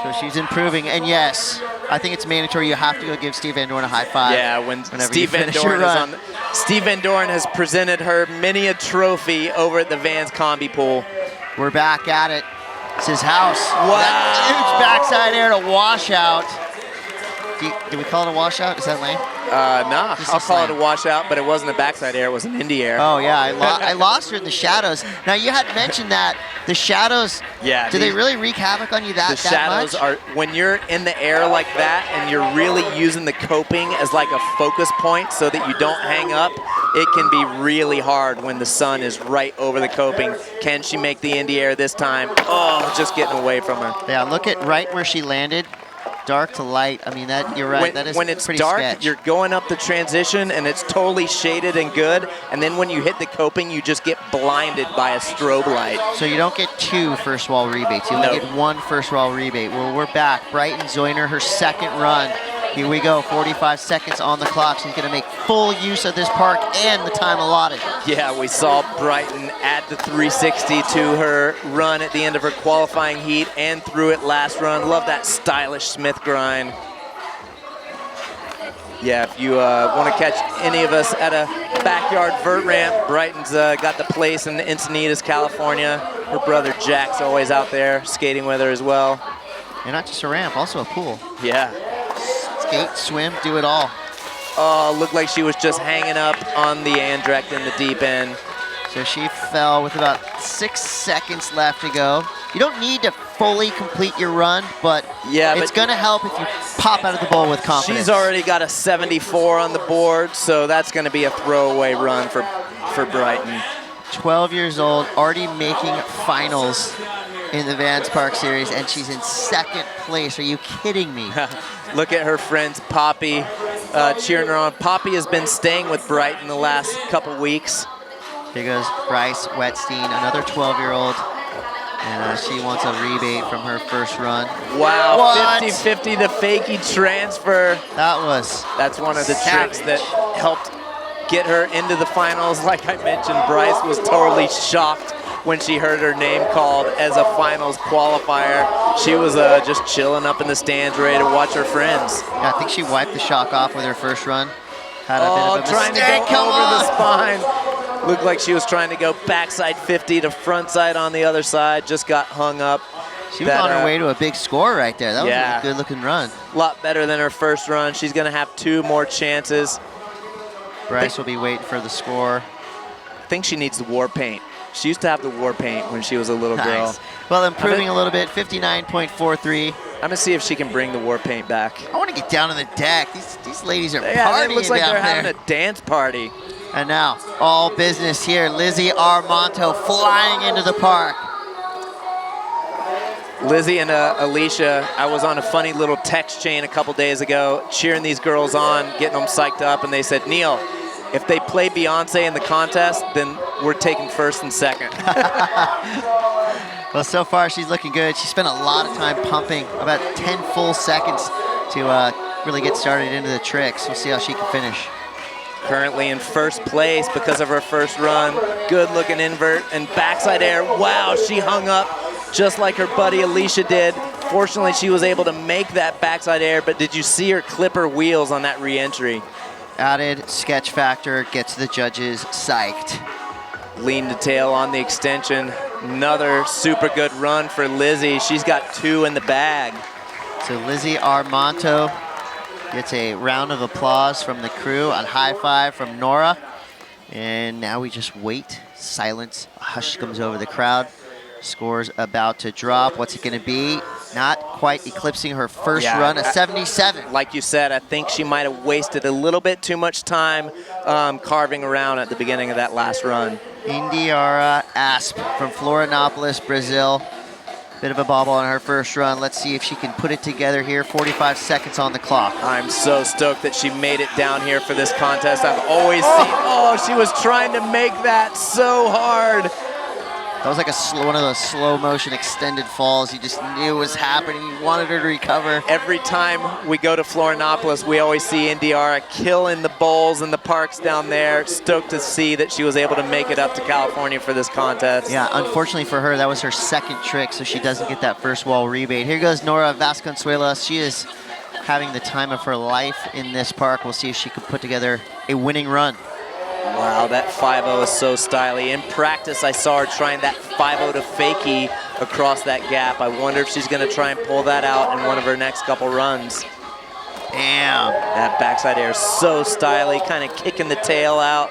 Speaker 11: So she's improving. And yes, I think it's mandatory. You have to go give Steve Van Dorn a high five.
Speaker 3: Yeah, when Steve Van Dorn is on. Steve Van Dorn has presented her many a trophy over at the Vans Combi Pool.
Speaker 11: We're back at it. It's his house.
Speaker 3: Wow.
Speaker 11: That huge backside air to washout. Do we call it a washout? Is that lame?
Speaker 3: Nah, I'll call it a washout, but it wasn't a backside air, it was an indie air.
Speaker 11: Oh yeah, I lost her in the shadows. Now you had mentioned that the shadows,
Speaker 3: yeah,
Speaker 11: do they really wreak havoc on you that much?
Speaker 3: The shadows are, when you're in the air like that and you're really using the coping as like a focus point so that you don't hang up, it can be really hard when the sun is right over the coping. Can she make the indie air this time? Oh, just getting away from her.
Speaker 11: Yeah, look at right where she landed. Dark to light. I mean, that you're right. That is
Speaker 3: when it's
Speaker 11: pretty
Speaker 3: dark,
Speaker 11: sketch.
Speaker 3: You're going up the transition and it's totally shaded and good. And then when you hit the coping, you just get blinded by a strobe light.
Speaker 11: So you don't get 2 first wall rebates. You only get 1 first wall rebate. Well, we're back. Brighton Zeuner, her second run. Here we go. 45 seconds on the clock. She's going to make full use of this park and the time allotted.
Speaker 3: Yeah, we saw Brighton add the 360 to her run at the end of her qualifying heat and through it last run. Love that stylish Smith grind. Yeah, if you want to catch any of us at a backyard vert ramp, Brighton's got the place in Encinitas, California. Her brother Jack's always out there skating with her as well.
Speaker 11: And not just a ramp, also a pool.
Speaker 3: Yeah.
Speaker 11: Skate, swim, do it all.
Speaker 3: Oh, looked like she was just hanging up on the Andrecht in the deep end.
Speaker 11: So she fell with about 6 seconds left to go. You don't need to fully complete your run, but it's going to help if you pop out of the bowl with confidence.
Speaker 3: She's already got a 74 on the board, so that's going to be a throwaway run for Brighton.
Speaker 11: 12 years old, already making finals in the Vans Park Series, and she's in 2nd place. Are you kidding me?
Speaker 3: Look at her friends, Poppy, cheering her on. Poppy has been staying with Brighton the last couple weeks.
Speaker 11: Here goes Bryce Wetstein, another 12-year-old, and she wants a rebate from her first run.
Speaker 3: Wow, 50-50 the fakie transfer.
Speaker 11: That's
Speaker 3: one of the tricks that helped get her into the finals. Like I mentioned, Bryce was totally shocked when she heard her name called as a finals qualifier. She was just chilling up in the stands, ready to watch her friends.
Speaker 11: Yeah, I think she wiped the shock off with her first run. Had a bit of a
Speaker 3: trying to go over the spine. Looked like she was trying to go backside 50 to frontside on the other side, just got hung up.
Speaker 11: She was on her way to a big score right there. That was a good-looking run.
Speaker 3: A lot better than her first run. She's going to have 2 more chances.
Speaker 11: Bryce will be waiting for the score.
Speaker 3: I think she needs the war paint. She used to have the war paint when she was a little girl.
Speaker 11: Well, improving a little bit, 59.43.
Speaker 3: I'm going to see if she can bring the war paint back.
Speaker 11: I want to get down on the deck. These ladies are partying.
Speaker 3: It looks like they're
Speaker 11: having
Speaker 3: a dance party.
Speaker 11: And now, all business here. Lizzie Armanto flying into the park.
Speaker 3: Lizzie and Alicia, I was on a funny little text chain a couple days ago, cheering these girls on, getting them psyched up, and they said, Neil, if they play Beyonce in the contest, then we're taking 1st and 2nd.
Speaker 11: Well, so far she's looking good. She spent a lot of time pumping, about 10 full seconds to really get started into the tricks. We'll see how she can finish.
Speaker 3: Currently in 1st place because of her first run. Good looking invert and backside air. Wow, she hung up just like her buddy Alicia did. Fortunately, she was able to make that backside air, but did you see her clip her wheels on that re-entry?
Speaker 11: Added sketch factor, gets the judges psyched.
Speaker 3: Lean to tail on the extension. Another super good run for Lizzie. She's got 2 in the bag.
Speaker 11: So Lizzie Armanto gets a round of applause from the crew, a high five from Nora. And now we just wait. Silence, a hush comes over the crowd. Score's about to drop. What's it gonna be? Not quite eclipsing her first run, a 77.
Speaker 3: Like you said, I think she might have wasted a little bit too much time carving around at the beginning of that last run.
Speaker 11: Indiara Asp from Florianopolis, Brazil. Bit of a bobble on her first run. Let's see if she can put it together here. 45 seconds on the clock.
Speaker 3: I'm so stoked that she made it down here for this contest. I've always seen, she was trying to make that so hard.
Speaker 11: That was like one of those slow motion extended falls. You just knew it was happening. You wanted her to recover.
Speaker 3: Every time we go to Florianopolis, we always see Indiara killing the bowls and the parks down there. Stoked to see that she was able to make it up to California for this contest.
Speaker 11: Yeah, unfortunately for her, that was her 2nd trick, so she doesn't get that first wall rebate. Here goes Nora Vasconcelos. She is having the time of her life in this park. We'll see if she can put together a winning run.
Speaker 3: Wow, that 5-0 is so stylish. In practice, I saw her trying that 5-0 to fakie across that gap. I wonder if she's going to try and pull that out in one of her next couple runs.
Speaker 11: Damn.
Speaker 3: That backside air is so stylish, kind of kicking the tail out.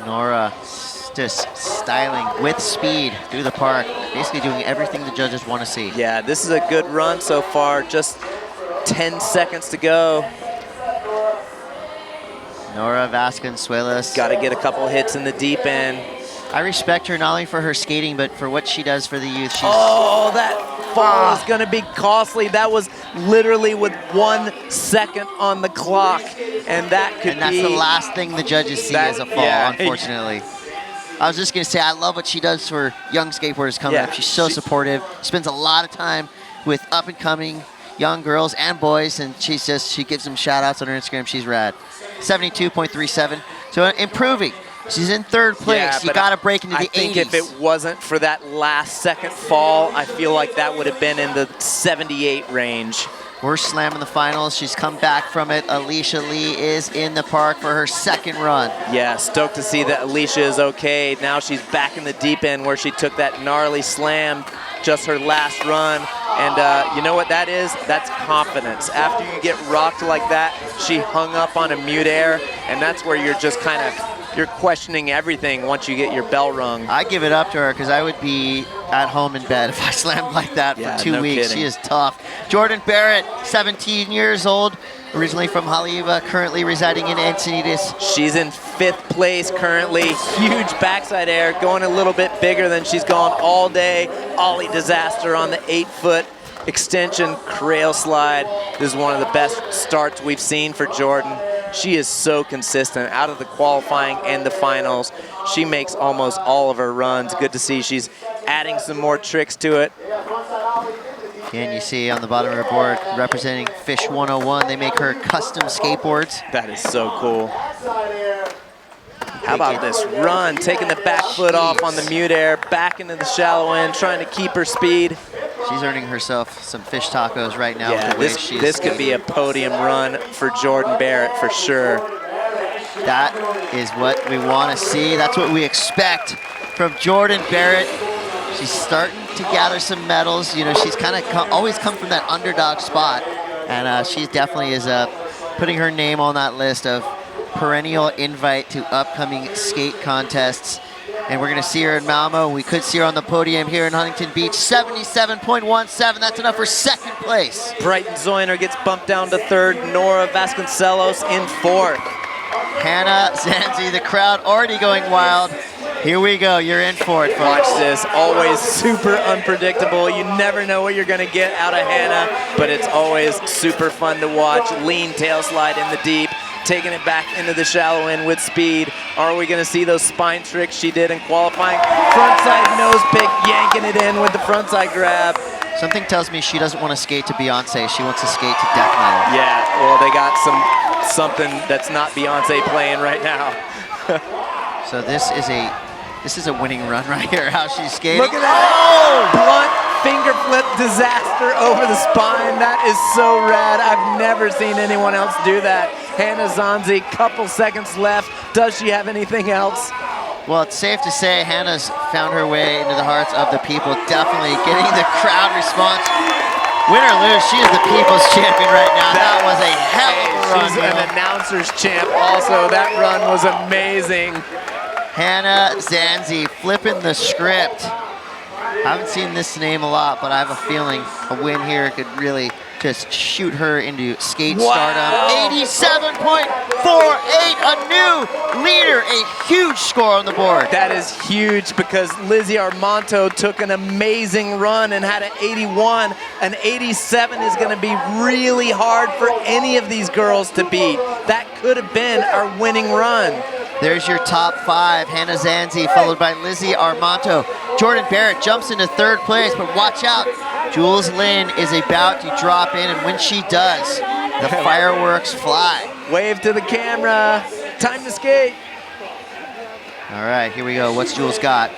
Speaker 11: Nora just styling with speed through the park, basically doing everything the judges want to see.
Speaker 3: Yeah, this is a good run so far. Just 10 seconds to go.
Speaker 11: Nora Vasconcelos.
Speaker 3: Got to get a couple hits in the deep end.
Speaker 11: I respect her not only for her skating, but for what she does for the youth. She's
Speaker 3: that fall is going to be costly. That was literally with 1 second on the clock, and that could
Speaker 11: And that's the last thing the judges see as a fall, unfortunately. I was just going to say, I love what she does for young skateboarders coming up. She's so supportive. Spends a lot of time with up-and-coming young girls and boys, and she gives them shout-outs on her Instagram. She's rad. 72.37. So improving. She's in 3rd place. You got to break into the 80s.
Speaker 3: I think if it wasn't for that last second fall, I feel like that would have been in the 78 range.
Speaker 11: We're slamming the finals. She's come back from it. Alicia Lee is in the park for her 2nd run.
Speaker 3: Yeah, stoked to see that Alicia is okay. Now she's back in the deep end where she took that gnarly slam just her last run. And you know what that is? That's confidence. After you get rocked like that, she hung up on a mute air, and that's where you're just kind of, you're questioning everything once you get your bell rung.
Speaker 11: I give it up to her because I would be at home in bed if I slammed like that for 2 weeks.
Speaker 3: Kidding.
Speaker 11: She is tough. Jordan Barrett, 17 years old, originally from Haleiwa, currently residing in Encinitas.
Speaker 3: She's in 5th place currently. Huge backside air, going a little bit bigger than she's gone all day. Ollie disaster on the 8-foot extension crail slide. This is one of the best starts we've seen for Jordan. She is so consistent out of the qualifying and the finals. She makes almost all of her runs. Good to see she's adding some more tricks to it.
Speaker 11: And you see on the bottom of her board, representing Fish 101, they make her custom skateboards.
Speaker 3: That is so cool. How about this run, taking the back foot off on the mute air, back into the shallow end, trying to keep her speed.
Speaker 11: She's earning herself some fish tacos right now.
Speaker 3: Yeah,
Speaker 11: with the way
Speaker 3: this could be a podium run for Jordan Barrett for sure.
Speaker 11: That is what we want to see. That's what we expect from Jordan Barrett. She's starting to gather some medals. You know, she's kind of always come from that underdog spot, and she definitely is putting her name on that list of perennial invite to upcoming skate contests. And we're going to see her in Malmo. We could see her on the podium here in Huntington Beach. 77.17. That's enough for 2nd place.
Speaker 3: Brighton Zeuner gets bumped down to 3rd. Nora Vasconcelos in 4th.
Speaker 11: Hannah Zanzi, the crowd already going wild. Here we go. You're in for it, folks.
Speaker 3: Watch this. Always super unpredictable. You never know what you're going to get out of Hannah, but it's always super fun to watch. Lean tail slide in the deep, taking it back into the shallow end with speed. Are we going to see those spine tricks she did in qualifying? Frontside nose pick, yanking it in with the frontside grab.
Speaker 11: Something tells me she doesn't want to skate to Beyonce. She wants to skate to death metal.
Speaker 3: Yeah, well, they got something that's not Beyonce playing right now.
Speaker 11: So this is a winning run right here, how she's skating.
Speaker 3: Look at that. Oh! Blunt finger flip disaster over the spine. That is so rad. I've never seen anyone else do that. Hannah Zanzi, couple seconds left. Does she have anything else?
Speaker 11: Well, it's safe to say Hannah's found her way into the hearts of the people, definitely getting the crowd response. Win or lose, she is the people's champion right now. That was a hell of a run.
Speaker 3: She's an announcer's champ also. That run was amazing.
Speaker 11: Hannah Zanzi flipping the script. I haven't seen this name a lot, but I have a feeling a win here could really just shoot her into skate stardom. 87.48, a new leader, a huge score on the board.
Speaker 3: That is huge because Lizzie Armanto took an amazing run and had an 81. An 87 is going to be really hard for any of these girls to beat. That could have been our winning run.
Speaker 11: There's your top 5. Hannah Zanzi, followed by Lizzie Armanto. Jordan Barrett jumps into 3rd place, but watch out. Jules Lynn is about to drop in, and when she does, the fireworks fly.
Speaker 3: Wave to the camera. Time to skate.
Speaker 11: All right, here we go. What's Jules got?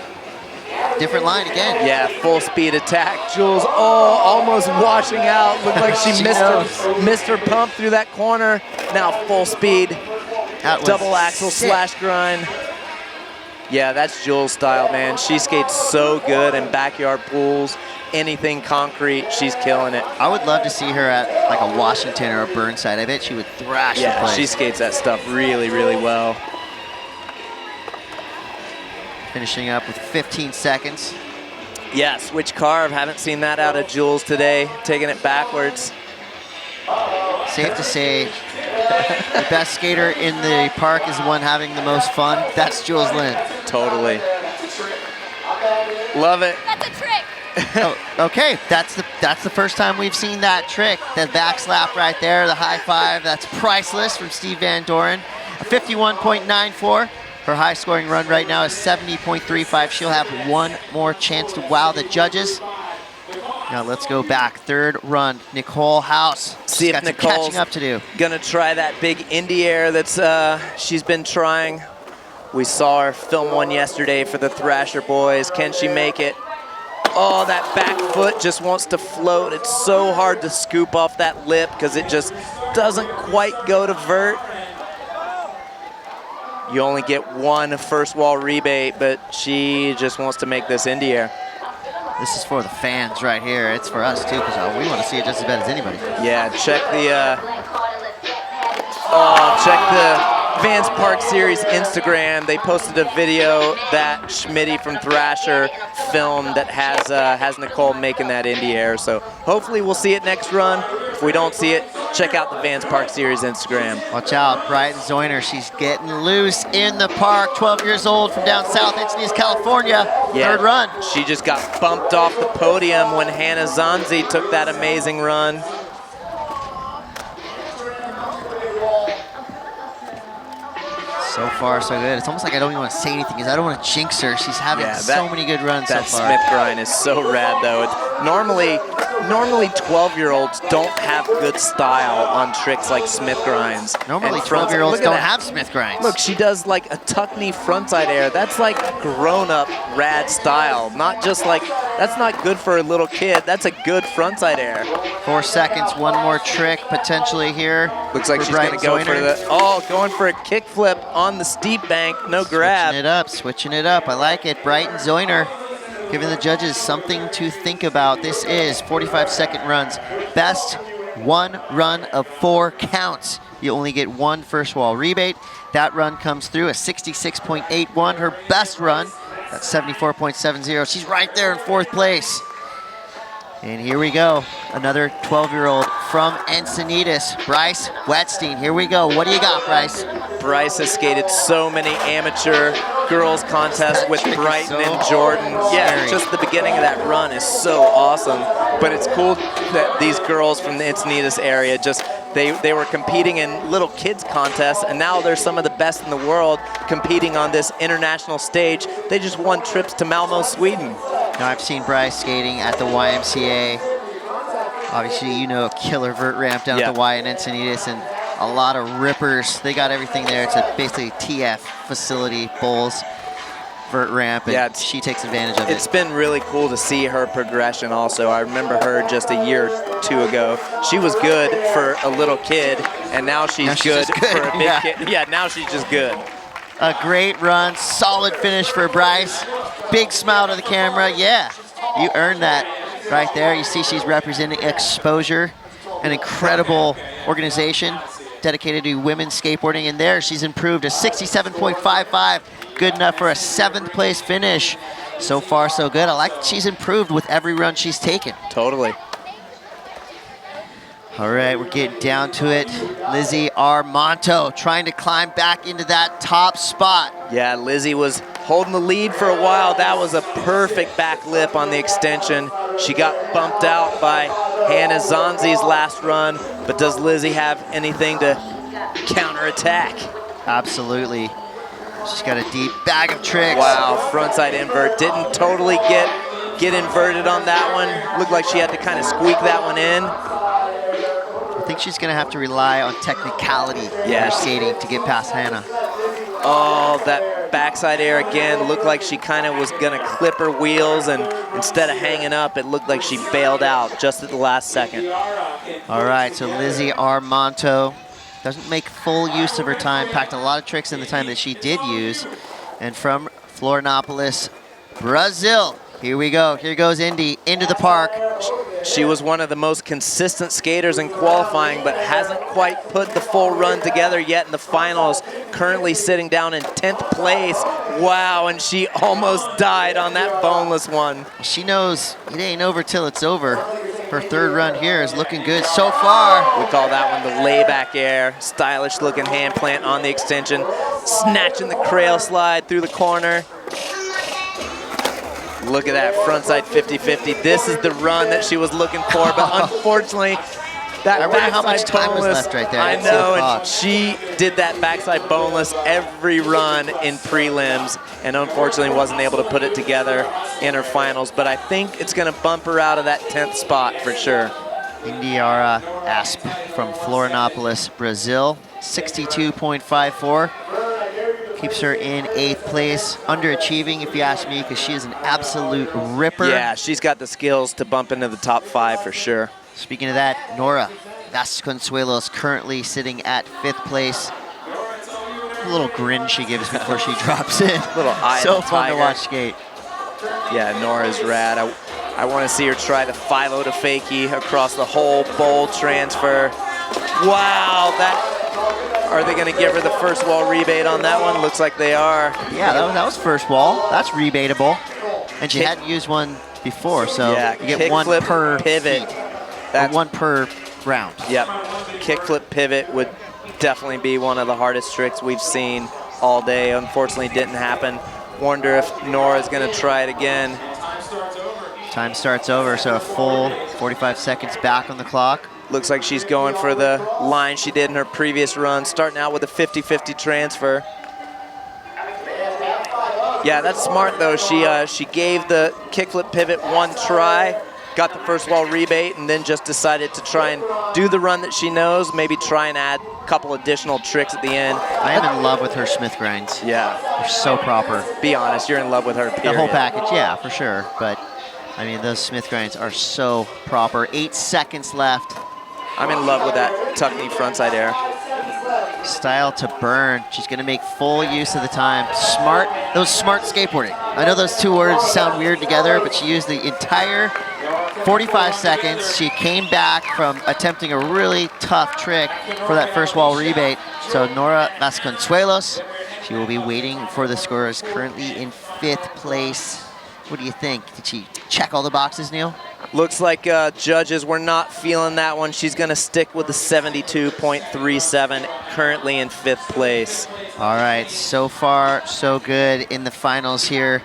Speaker 11: Different line again.
Speaker 3: Yeah, full speed attack. Jules, almost washing out. Looked like she missed her pump through that corner. Now full speed. Double axel slash grind. Yeah, that's Jules' style, man. She skates so good in backyard pools. Anything concrete, she's killing it.
Speaker 11: I would love to see her at like a Washington or a Burnside. I bet she would thrash the place.
Speaker 3: She skates that stuff really, really well.
Speaker 11: Finishing up with 15 seconds.
Speaker 3: Yeah, switch carve. Haven't seen that out of Jules today. Taking it backwards.
Speaker 11: Safe to say, the best skater in the park is the one having the most fun. That's Jules Lynn.
Speaker 3: Totally. Love it.
Speaker 13: That's a trick.
Speaker 11: Oh, okay, that's the first time we've seen that trick. That back slap right there, the high five. That's priceless from Steve Van Doren. A 51.94. Her high scoring run right now is 70.35. She'll have one more chance to wow the judges. Now let's go back. 3rd run, Nicole House.
Speaker 3: See if Nicole's
Speaker 11: catching up to do.
Speaker 3: Gonna try that big indie air that's she's been trying. We saw her film one yesterday for the Thrasher boys. Can she make it? Oh, that back foot just wants to float. It's so hard to scoop off that lip because it just doesn't quite go to vert. You only get one first wall rebate, but she just wants to make this indie air.
Speaker 11: This is for the fans right here. It's for us too, because we want to see it just as bad as anybody.
Speaker 3: Yeah, check the Vans Park Series Instagram. They posted a video that Schmitty from Thrasher filmed that has Nicole making that Indy air. So hopefully we'll see it next run. If we don't see it, check out the Vans Park Series Instagram.
Speaker 11: Watch out, Brighton Zeuner. She's getting loose in the park. 12 years old from down south, Encinitas, California.
Speaker 3: Yeah,
Speaker 11: third run.
Speaker 3: She just got bumped off the podium when Hannah Zanzi took that amazing run.
Speaker 11: So far, so good. It's almost like I don't even want to say anything because I don't want to jinx her. She's having so many good runs so far.
Speaker 3: That Smith grind is so rad, though. It's normally 12-year-olds don't have good style on tricks like Smith grinds.
Speaker 11: Normally 12-year-olds don't have Smith grinds.
Speaker 3: Look, she does like a tuck knee frontside air. That's like grown-up rad style. Not just like, that's not good for a little kid. That's a good frontside air.
Speaker 11: 4 seconds, one more trick potentially here.
Speaker 3: Looks like she's gonna go for the, going for a kickflip on the steep bank, no grab.
Speaker 11: Switching it up. I like it. Brighton Zeuner giving the judges something to think about. This is 45-second runs. Best one run of 4 counts. You only get one first wall rebate. That run comes through a 66.81. Her best run, that's 74.70. She's right there in 4th place. And here we go, another 12-year-old from Encinitas, Bryce Wetstein. Here we go. What do you got, Bryce?
Speaker 3: Bryce has skated so many amateur girls contests with Brighton and Jordan. Yeah, just the beginning of that run is so awesome. But it's cool that these girls from the Encinitas area they were competing in little kids contests, and now they're some of the best in the world competing on this international stage. They just won trips to Malmo, Sweden.
Speaker 11: Now, I've seen Bryce skating at the YMCA. Obviously, you know, a killer vert ramp down at the Y in Encinitas, and a lot of rippers. They got everything there. It's basically TF facility, bowls, vert ramp, and she takes advantage of it.
Speaker 3: It's been really cool to see her progression also. I remember her just a year or 2 ago. She was good for a little kid, and now she's good for a big kid. Yeah, now she's just good.
Speaker 11: A great run, solid finish for Bryce. Big smile to the camera. Yeah, you earned that right there. You see she's representing Exposure, an incredible organization dedicated to women's skateboarding. And there she's improved a 67.55. Good enough for a 7th place finish. So far, so good. I like that she's improved with every run she's taken.
Speaker 3: Totally.
Speaker 11: All right, we're getting down to it. Lizzie Armanto trying to climb back into that top spot.
Speaker 3: Yeah, Lizzie was holding the lead for a while. That was a perfect back lip on the extension. She got bumped out by Hannah Zanzi's last run, but does Lizzie have anything to counterattack?
Speaker 11: Absolutely. She's got a deep bag of tricks.
Speaker 3: Wow, frontside invert. Didn't totally get inverted on that one. Looked like she had to kind of squeak that one in.
Speaker 11: I think she's gonna have to rely on technicality in her skating to get past Hannah.
Speaker 3: Oh, that backside air again. Looked like she kind of was gonna clip her wheels, and instead of hanging up, it looked like she bailed out just at the last second.
Speaker 11: All right, so Lizzie Armanto doesn't make full use of her time, packed a lot of tricks in the time that she did use. And from Florianopolis, Brazil, here we go. Here goes Indy into the park.
Speaker 3: She was one of the most consistent skaters in qualifying, but hasn't quite put the full run together yet in the finals. Currently sitting down in 10th place. Wow, and she almost died on that boneless one.
Speaker 11: She knows it ain't over till it's over. Her 3rd run here is looking good so far.
Speaker 3: We call that one the layback air. Stylish looking hand plant on the extension. Snatching the crail slide through the corner. Look at that frontside 50-50. This is the run that she was looking for, but unfortunately, that
Speaker 11: I wonder how much time was left right there.
Speaker 3: I know, and she did that backside boneless every run in prelims, and unfortunately wasn't able to put it together in her finals. But I think it's going to bump her out of that 10th spot for sure.
Speaker 11: Indiara Asp from Florianopolis, Brazil, 62.54. Keeps her in 8th place, underachieving if you ask me, because she is an absolute ripper.
Speaker 3: Yeah, she's got the skills to bump into the top 5 for sure.
Speaker 11: Speaking of that, Nora Vasconcelos currently sitting at 5th place. A little grin she gives before she drops in.
Speaker 3: Little eye
Speaker 11: so
Speaker 3: of the
Speaker 11: fun
Speaker 3: tiger.
Speaker 11: to watch skate.
Speaker 3: Yeah, Nora's rad. I want to see her try the 5-0 to fakie across the whole bowl transfer. Wow, are they going to give her the first wall rebate on that one? Looks like they are.
Speaker 11: Yeah, that was first wall. That's rebatable. And she hadn't used one before, so
Speaker 3: yeah,
Speaker 11: you get one per
Speaker 3: pivot.
Speaker 11: That's one per round.
Speaker 3: Yep. Kickflip pivot would definitely be one of the hardest tricks we've seen all day. Unfortunately, didn't happen. Wonder if Nora's going to try it again.
Speaker 11: Time starts over, so a full 45 seconds back on the clock.
Speaker 3: Looks like she's going for the line she did in her previous run, starting out with a 50-50 transfer. Yeah, that's smart though. She gave the kickflip pivot one try, got the first wall rebate, and then just decided to try and do the run that she knows, maybe try and add a couple additional tricks at the end.
Speaker 11: I am in love with her Smith grinds.
Speaker 3: Yeah.
Speaker 11: They're so proper.
Speaker 3: Be honest, you're in love with her, period.
Speaker 11: The whole package, yeah, for sure. But, I mean, those Smith grinds are so proper. 8 seconds left.
Speaker 3: I'm in love with that tuck knee frontside air.
Speaker 11: Style to burn. She's going to make full use of the time. Smart, those smart skateboarding. I know those two words sound weird together, but she used the entire 45 seconds. She came back from attempting a really tough trick for that first wall rebate. So Nora Vasconcelos, she will be waiting for the scores, currently in 5th place. What do you think? Did she check all the boxes, Neil?
Speaker 3: Looks like judges were not feeling that one. She's going to stick with the 72.37, currently in 5th place.
Speaker 11: All right, so far so good in the finals here.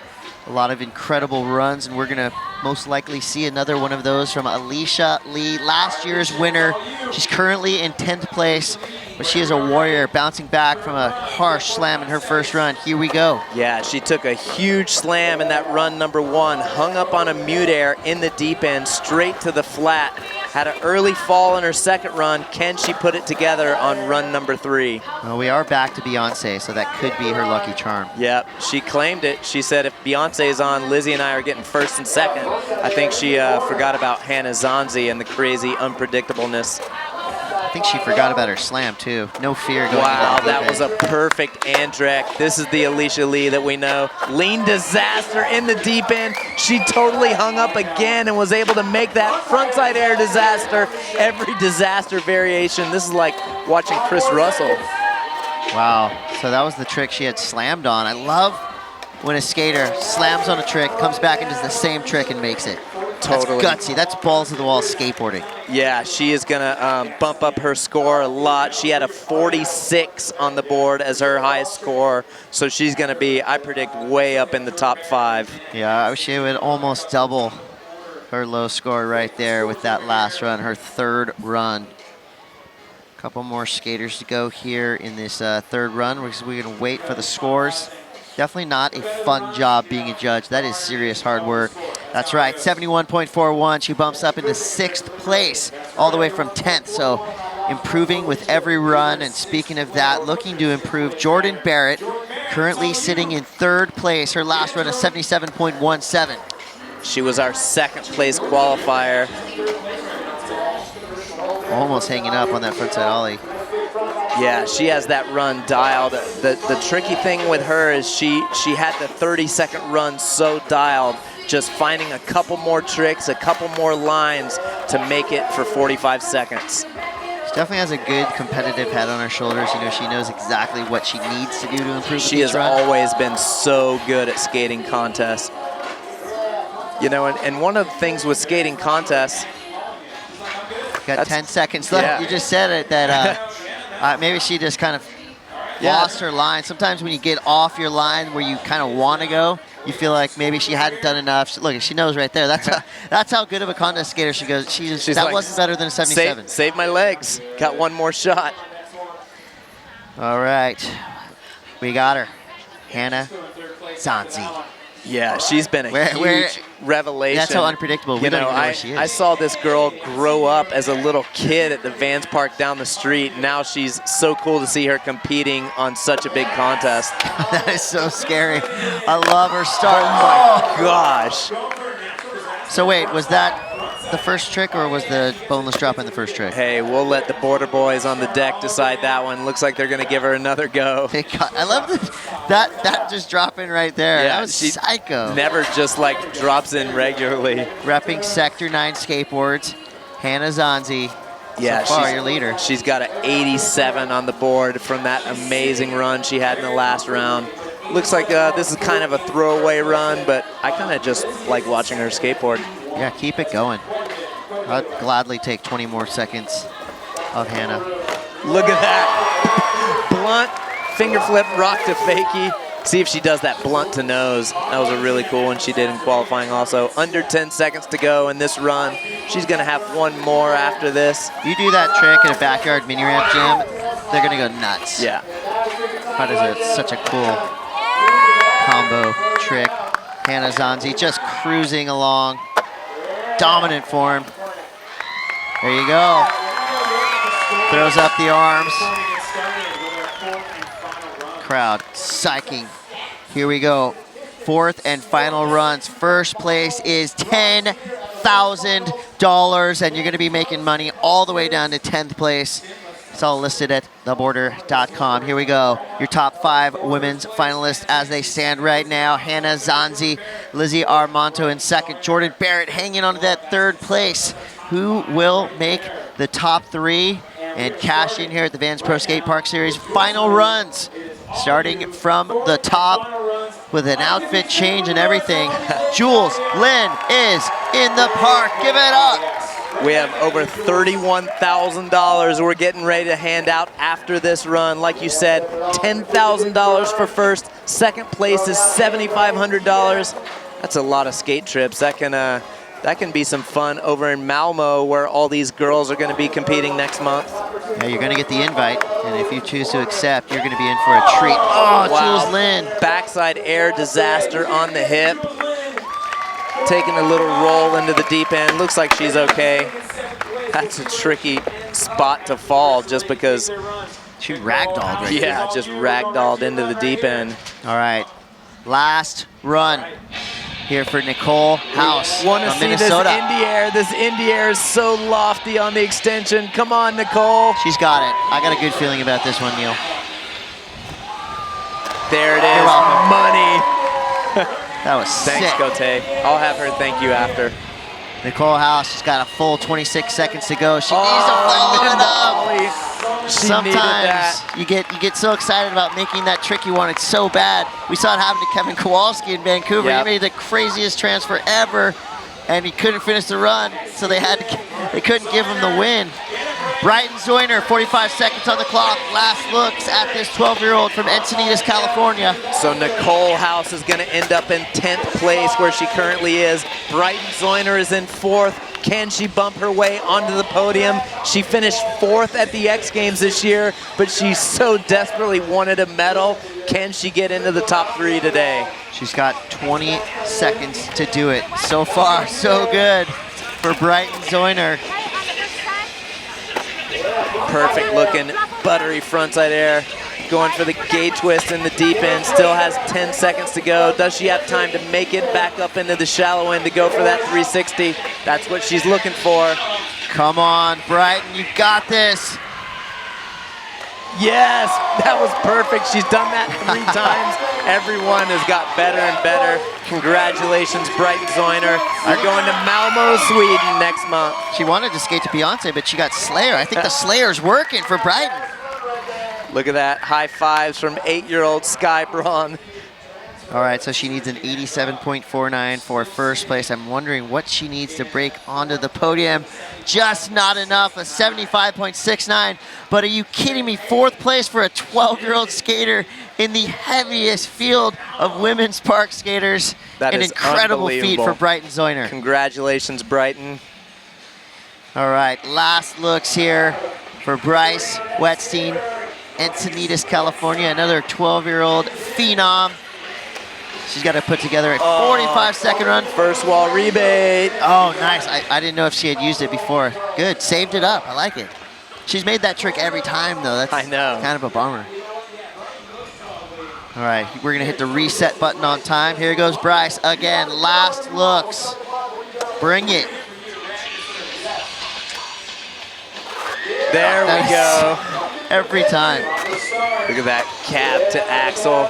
Speaker 11: A lot of incredible runs, and we're going to most likely see another one of those from Alicia Lee, last year's winner. She's currently in 10th place, but she is a warrior, bouncing back from a harsh slam in her first run. Here we go.
Speaker 3: Yeah, she took a huge slam in that run number 1, hung up on a mute air in the deep end, straight to the flat. Had an early fall in her second run. Can she put it together on run number 3?
Speaker 11: Well, we are back to Beyonce, so that could be her lucky charm.
Speaker 3: Yep, she claimed it. She said if Beyonce's on, Lizzie and I are getting first and second. I think she forgot about Hannah Zanzi and the crazy unpredictableness.
Speaker 11: I think she forgot about her slam, too. No fear going
Speaker 3: Wow, that was a perfect Andrek. This is the Alicia Lee that we know. Lean disaster in the deep end. She totally hung up again and was able to make that frontside air disaster. Every disaster variation. This is like watching Chris Russell.
Speaker 11: Wow, so that was the trick she had slammed on. I love when a skater slams on a trick, comes back and does the same trick and makes it.
Speaker 3: Totally.
Speaker 11: That's gutsy. That's balls to the wall skateboarding.
Speaker 3: Yeah, she is going to bump up her score a lot. She had a 46 on the board as her highest score, so she's going to be, I predict, way up in the top 5.
Speaker 11: Yeah, she would almost double her low score right there with that last run, her 3rd run. A couple more skaters to go here in this 3rd run. We're going to wait for the scores. Definitely not a fun job being a judge. That is serious hard work. That's right, 71.41. She bumps up into 6th place, all the way from 10th. So improving with every run. And speaking of that, looking to improve, Jordan Barrett, currently sitting in 3rd place. Her last run is 77.17.
Speaker 3: She was our 2nd place qualifier.
Speaker 11: Almost hanging up on that frontside ollie.
Speaker 3: Yeah, she has that run dialed. The tricky thing with her is she had the 30-second run so dialed, just finding a couple more tricks, a couple more lines to make it for 45 seconds.
Speaker 11: She definitely has a good competitive head on her shoulders. You know, she knows exactly what she needs to do to improve.
Speaker 3: She has always been so good at skating contests. You know, and one of the things with skating contests,
Speaker 11: got 10 seconds left.
Speaker 3: Yeah.
Speaker 11: You just said it that maybe she just kind of lost her line. Sometimes when you get off your line where you kind of want to go, you feel like maybe she hadn't done enough. Look, she knows right there. That's how good of a contest skater she goes. She's that like, wasn't better than a 77.
Speaker 3: Save my legs. Got one more shot.
Speaker 11: All right. We got her. Hannah Zanzi.
Speaker 3: Yeah, she's been a huge revelation.
Speaker 11: That's how unpredictable. We don't even know where she is.
Speaker 3: I saw this girl grow up as a little kid at the Vans Park down the street. Now she's so cool to see her competing on such a big contest.
Speaker 11: That is so scary. I love her start.
Speaker 3: Oh my gosh.
Speaker 11: So wait, was that the first trick, or was the boneless drop in the first trick?
Speaker 3: Hey, we'll let the border boys on the deck decide that one. Looks like they're going to give her another go.
Speaker 11: I love that just drop in right there.
Speaker 3: Yeah,
Speaker 11: that was
Speaker 3: she
Speaker 11: psycho.
Speaker 3: Never just like drops in regularly.
Speaker 11: Repping Sector 9 skateboards, Hannah Zanzi.
Speaker 3: Yeah,
Speaker 11: so far,
Speaker 3: she's
Speaker 11: your leader.
Speaker 3: She's got an 87 on the board from that amazing run she had in the last round. Looks like this is kind of a throwaway run, but I kind of just like watching her skateboard.
Speaker 11: Yeah, keep it going. I'd gladly take 20 more seconds of Hannah.
Speaker 3: Look at that. Blunt, finger flip, rock to fakie. See if she does that blunt to nose. That was a really cool one she did in qualifying also. Under 10 seconds to go in this run. She's gonna have one more after this.
Speaker 11: You do that trick in a backyard mini ramp jam, they're gonna go nuts.
Speaker 3: Yeah.
Speaker 11: That is such a cool combo trick. Hannah Zanzi just cruising along. Dominant form. There you go. Throws up the arms. Crowd psyching. Here we go. Fourth and final runs. First place is $10,000, and you're going to be making money all the way down to 10th place. It's all listed at theborder.com. Here we go. Your top 5 women's finalists as they stand right now. Hannah Zanzi, Lizzie Armanto in second. Jordan Barrett hanging on to that third place. Who will make the top 3 and cash in here at the Vans Pro Skate Park Series final runs? Starting from the top with an outfit change and everything. Jules Lynn is in the park. Give it up.
Speaker 3: We have over $31,000 we're getting ready to hand out after this run. Like you said, $10,000 for first. Second place is $7,500. That's a lot of skate trips. That can be some fun over in Malmo, where all these girls are going to be competing next month.
Speaker 11: Yeah, you're going to get the invite, and if you choose to accept, you're going to be in for a treat. Oh, wow. Jules Lynn.
Speaker 3: Backside air disaster on the hip. Taking a little roll into the deep end. Looks like she's okay. That's a tricky spot to fall just because
Speaker 11: she ragdolled right
Speaker 3: Yeah,
Speaker 11: there.
Speaker 3: just ragdolled into the deep end.
Speaker 11: All right, last run here for Nicole House
Speaker 3: Want to
Speaker 11: from
Speaker 3: see
Speaker 11: Minnesota.
Speaker 3: this indie air. This indie air is so lofty on the extension. Come on, Nicole.
Speaker 11: She's got it. I got a good feeling about this one, Neil.
Speaker 3: There it
Speaker 11: You're
Speaker 3: is.
Speaker 11: welcome.
Speaker 3: Money.
Speaker 11: That was
Speaker 3: Thanks,
Speaker 11: sick.
Speaker 3: Gote. I'll have her thank you after.
Speaker 11: Nicole House, she's got a full 26 seconds to go. She needs to follow it up. Sometimes you get so excited about making that trick you wanted so bad. We saw it happen to Kevin Kowalski in Vancouver.
Speaker 3: Yep.
Speaker 11: He made the craziest transfer ever, and he couldn't finish the run, so they couldn't give him the win. Brighton Zeuner, 45 seconds on the clock. Last looks at this 12-year-old from Encinitas, California.
Speaker 3: So Nicole House is going to end up in 10th place where she currently is. Brighton Zeuner is in 4th. Can she bump her way onto the podium? She finished 4th at the X Games this year, but she so desperately wanted a medal. Can she get into the top 3 today?
Speaker 11: She's got 20 seconds to do it. So far, so good for Brighton Zeuner.
Speaker 3: Perfect looking, buttery frontside air. Going for the gate twist in the deep end. Still has 10 seconds to go. Does she have time to make it back up into the shallow end to go for that 360? That's what she's looking for.
Speaker 11: Come on, Brighton, you got this.
Speaker 3: Yes, that was perfect. She's done that 3 times. Everyone has got better and better. Congratulations, Brighton Zeuner. You're going to Malmo, Sweden next month.
Speaker 11: She wanted to skate to Beyonce, but she got Slayer. I think the Slayer's working for Brighton.
Speaker 3: Look at that, high fives from 8-year-old Sky Braun.
Speaker 11: All right, so she needs an 87.49 for first place. I'm wondering what she needs to break onto the podium. Just not enough, a 75.69. But are you kidding me? 4th place for a 12-year-old skater in the heaviest field of women's park skaters.
Speaker 3: That
Speaker 11: An
Speaker 3: is
Speaker 11: incredible feat for Brighton Zeuner.
Speaker 3: Congratulations, Brighton.
Speaker 11: All right, last looks here for Bryce Wetstein, Encinitas, California, another 12-year-old phenom. She's got to put together a 45-second run.
Speaker 3: First wall rebate.
Speaker 11: Oh, nice. I didn't know if she had used it before. Good, saved it up. I like it. She's made that trick every time, though. That's kind of a bummer. All right, we're going to hit the reset button on time. Here goes Bryce again. Last looks. Bring it.
Speaker 3: There we go.
Speaker 11: Every time.
Speaker 3: Look at that cab to axle.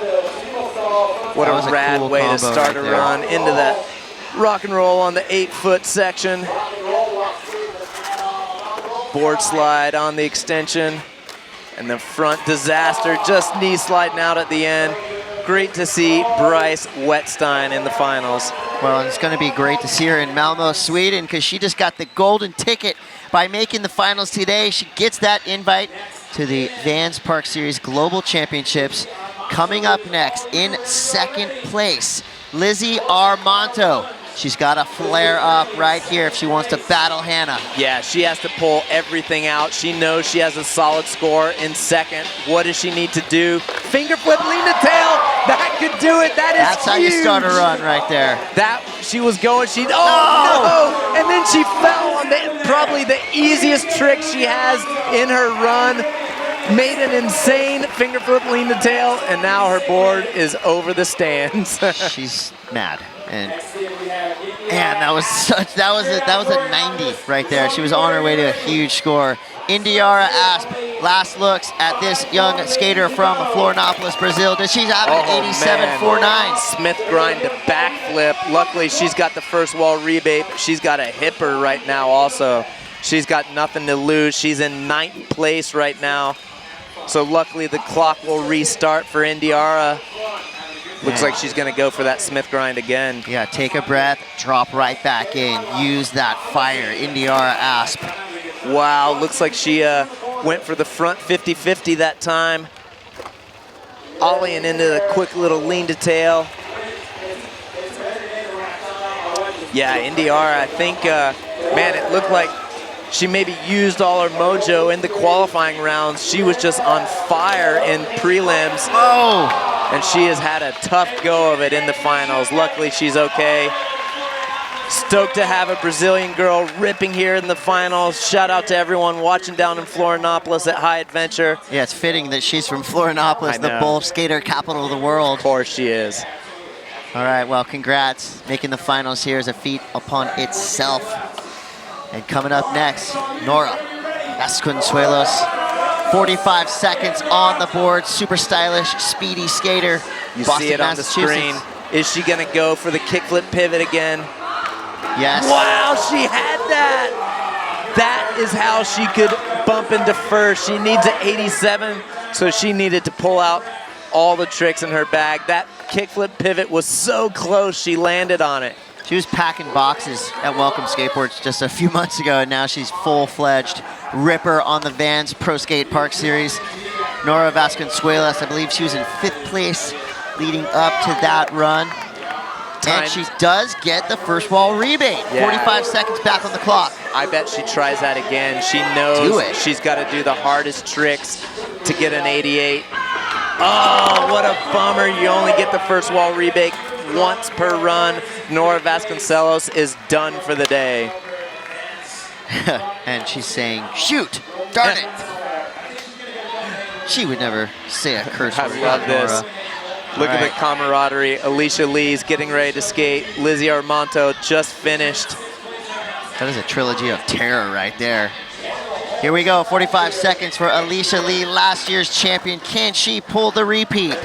Speaker 3: What
Speaker 11: That was
Speaker 3: a
Speaker 11: a
Speaker 3: rad
Speaker 11: cool
Speaker 3: way to
Speaker 11: combo
Speaker 3: start
Speaker 11: right
Speaker 3: a
Speaker 11: there.
Speaker 3: run into that rock and roll on the 8-foot section. Board slide on the extension. And the front disaster, just knee sliding out at the end. Great to see Bryce Wettstein in the finals.
Speaker 11: Well, it's going to be great to see her in Malmo, Sweden, because she just got the golden ticket by making the finals today. She gets that invite to the Vans Park Series Global Championships. Coming up next, in second place, Lizzie Armanto. She's got to flare up right here if she wants to battle Hannah.
Speaker 3: Yeah, she has to pull everything out. She knows she has a solid score in second. What does she need to do? Finger flip, lean to tail. That could do it. That is
Speaker 11: That's how
Speaker 3: huge.
Speaker 11: you start a run right there.
Speaker 3: That, she was going, no! And then she fell on probably the easiest trick she has in her run. Made an insane finger flip, lean to tail, and now her board is over the stands.
Speaker 11: She's mad. And that was a 90 right there. She was on her way to a huge score. Indiara Asp, last looks at this young skater from Florianopolis, Brazil. Does she have an 87.49?
Speaker 3: Smith grind to backflip. Luckily, she's got the first wall rebate. She's got a hipper right now also. She's got nothing to lose. She's in 9th place right now. So luckily, the clock will restart for Indiara. Looks like she's gonna go for that Smith grind again.
Speaker 11: Yeah, take a breath, drop right back in. Use that fire, Indiara Asp.
Speaker 3: Wow, looks like she went for the front 50-50 that time. Ollieing into the quick little lean to tail. Yeah, Indiara, I think, man, it looked like she maybe used all her mojo in the qualifying rounds. She was just on fire in prelims.
Speaker 11: Oh!
Speaker 3: And she has had a tough go of it in the finals. Luckily, she's okay. Stoked to have a Brazilian girl ripping here in the finals. Shout out to everyone watching down in Florianopolis at High Adventure.
Speaker 11: Yeah, it's fitting that she's from Florianopolis, the bull skater capital of the world.
Speaker 3: Of course she is.
Speaker 11: All right, well, congrats. Making the finals here is a feat upon itself. And coming up next, Nora Vasconcelos. 45 seconds on the board, super stylish, speedy skater.
Speaker 3: You
Speaker 11: Boston,
Speaker 3: see it on the screen. Is she gonna go for the kickflip pivot again?
Speaker 11: Yes.
Speaker 3: Wow, she had that. That is how she could bump into first. She needs an 87, so she needed to pull out all the tricks in her bag. That kickflip pivot was so close, she landed on it.
Speaker 11: She was packing boxes at Welcome Skateboards just a few months ago, and now she's full-fledged ripper on the Vans Pro Skate Park Series. Nora Vasconcelos, I believe she was in 5th place leading up to that run. And she does get the first wall rebate.
Speaker 3: Yeah.
Speaker 11: 45 seconds back on the clock.
Speaker 3: I bet she tries that again. She knows she's got to do the hardest tricks to get an 88. Oh, what a bummer. You only get the first wall rebate once per run. Nora Vasconcelos is done for the day.
Speaker 11: And she's saying, shoot, darn it. She would never say a curse word.
Speaker 3: I love this.
Speaker 11: Nora.
Speaker 3: Look at the camaraderie. Alicia Lee's getting ready to skate. Lizzie Armanto just finished.
Speaker 11: That is a trilogy of terror right there. Here we go, 45 seconds for Alicia Lee, last year's champion. Can she pull the repeat?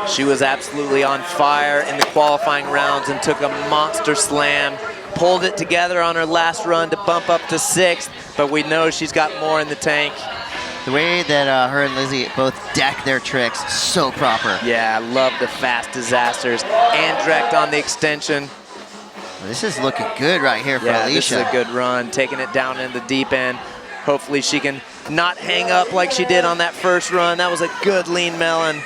Speaker 3: She was absolutely on fire in the qualifying rounds and took a monster slam. Pulled it together on her last run to bump up to 6th, but we know she's got more in the tank.
Speaker 11: The way that her and Lizzie both deck their tricks, so proper.
Speaker 3: Yeah, I love the fast disasters. And direct on the extension.
Speaker 11: Well, this is looking good right here for Alicia.
Speaker 3: This is a good run, taking it down in the deep end. Hopefully she can not hang up like she did on that first run. That was a good lean melon.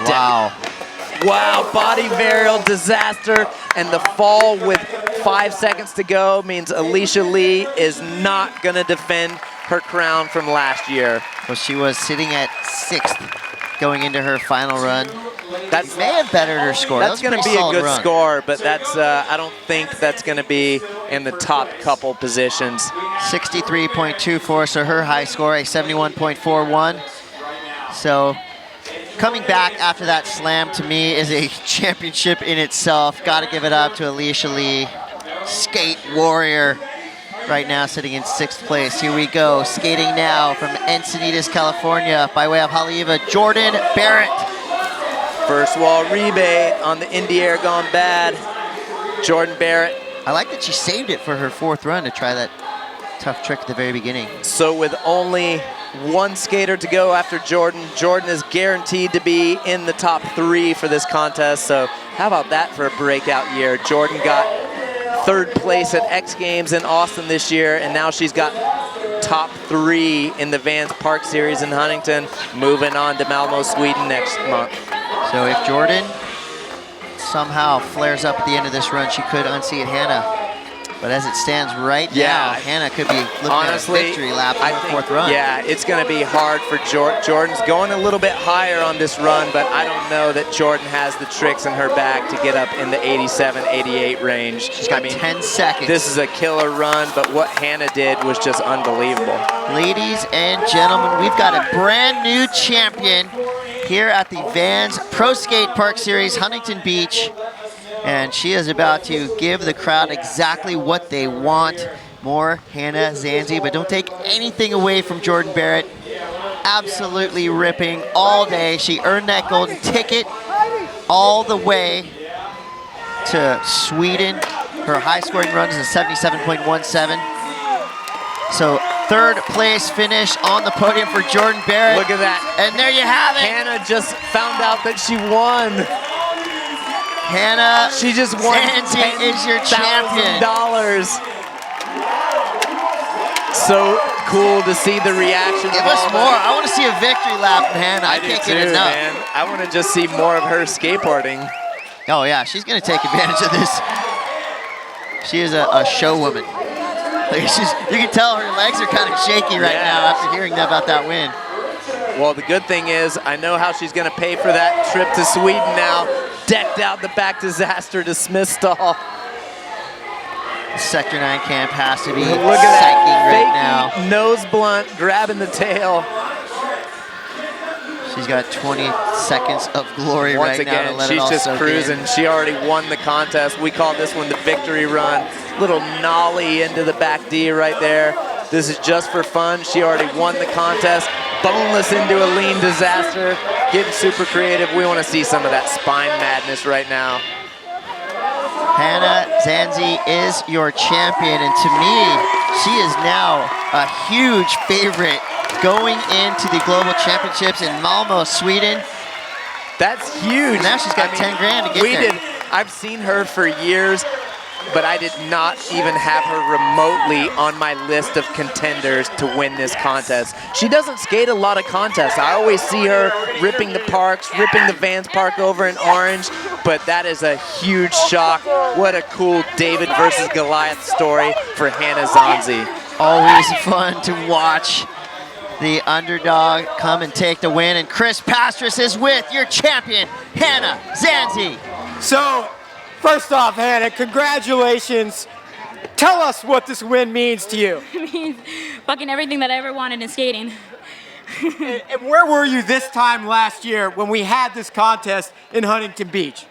Speaker 11: Wow.
Speaker 3: Wow, body varial disaster. And the fall with 5 seconds to go means Alicia Lee is not gonna defend her crown from last year.
Speaker 11: Well, she was sitting at 6th going into her final run.
Speaker 3: That
Speaker 11: may have bettered her score.
Speaker 3: That's going to be a good score, but that's I don't think that's going to be in the top couple positions.
Speaker 11: 63.24, so her high score, a 71.41. So coming back after that slam to me is a championship in itself. Got to give it up to Alicia Lee, skate warrior. right now sitting in 6th place. Here we go, skating now from Encinitas, California, by way of Haleiwa, Jordan Barrett.
Speaker 3: First wall rebate on the Indiara gone bad. Jordan Barrett.
Speaker 11: I like that she saved it for her 4th run to try that tough trick at the very beginning.
Speaker 3: So with only one skater to go after Jordan, Jordan is guaranteed to be in the top 3 for this contest. So how about that for a breakout year? Jordan got 3rd place at X Games in Austin this year, and now she's got top 3 in the Vans Park Series in Huntington, moving on to Malmo, Sweden next month.
Speaker 11: So if Jordan somehow flares up at the end of this run, she could unseat Hannah. But as it stands right now, Hannah could be looking at a victory lap on her 4th run.
Speaker 3: Yeah, it's going to be hard for Jordan. Jordan's going a little bit higher on this run, but I don't know that Jordan has the tricks in her bag to get up in the 87, 88 range.
Speaker 11: She's got 10 seconds.
Speaker 3: This is a killer run, but what Hannah did was just unbelievable.
Speaker 11: Ladies and gentlemen, we've got a brand new champion here at the Vans Pro Skate Park Series, Huntington Beach. And she is about to give the crowd exactly what they want. More Hannah Zanzi, but don't take anything away from Jordan Barrett. Absolutely ripping all day. She earned that golden ticket all the way to Sweden. Her high scoring run is a 77.17. So 3rd place finish on the podium for Jordan Barrett.
Speaker 3: Look at that.
Speaker 11: And there you have it.
Speaker 3: Hannah just found out that she won.
Speaker 11: Hannah,
Speaker 3: she just won
Speaker 11: Zanzi is your champion.
Speaker 3: $10,000. So cool to see the reaction.
Speaker 11: Give us more. I want to see a victory lap from Hannah. I can't get enough.
Speaker 3: Man. I want to just see more of her skateboarding.
Speaker 11: Oh yeah, she's going to take advantage of this. She is a show woman. Like you can tell her legs are kind of shaky right now after hearing about that win.
Speaker 3: Well, the good thing is I know how she's going to pay for that trip to Sweden now. Decked out the back disaster to Smith stall.
Speaker 11: Sector 9 camp has to be
Speaker 3: Look at that.
Speaker 11: right now.
Speaker 3: Nose blunt, grabbing the tail.
Speaker 11: She's got 20 seconds of glory
Speaker 3: Once
Speaker 11: right
Speaker 3: again,
Speaker 11: now to let
Speaker 3: she's
Speaker 11: it all
Speaker 3: just
Speaker 11: soak
Speaker 3: cruising.
Speaker 11: in.
Speaker 3: She already won the contest. We call this one the victory run. Little nollie into the back D right there. This is just for fun. She already won the contest. Boneless into a lean disaster. Getting super creative. We want to see some of that spine madness right now.
Speaker 11: Hannah Zanzi is your champion, and to me, she is now a huge favorite going into the Global Championships in Malmo, Sweden.
Speaker 3: That's huge.
Speaker 11: And now she's got 10 grand to get there.
Speaker 3: I've seen her for years, but I did not even have her remotely on my list of contenders to win this contest. She doesn't skate a lot of contests. I always see her ripping the parks, ripping the Vans Park over in orange, but that is a huge shock. What a cool David versus Goliath story for Hannah Zanzi.
Speaker 11: Always fun to watch the underdog come and take the win, and Chris Pastris is with your champion, Hannah Zanzi.
Speaker 2: So, first off, Hannah, congratulations. Tell us what this win means to you.
Speaker 12: It means fucking everything that I ever wanted in skating.
Speaker 2: And where were you this time last year when we had this contest in Huntington Beach?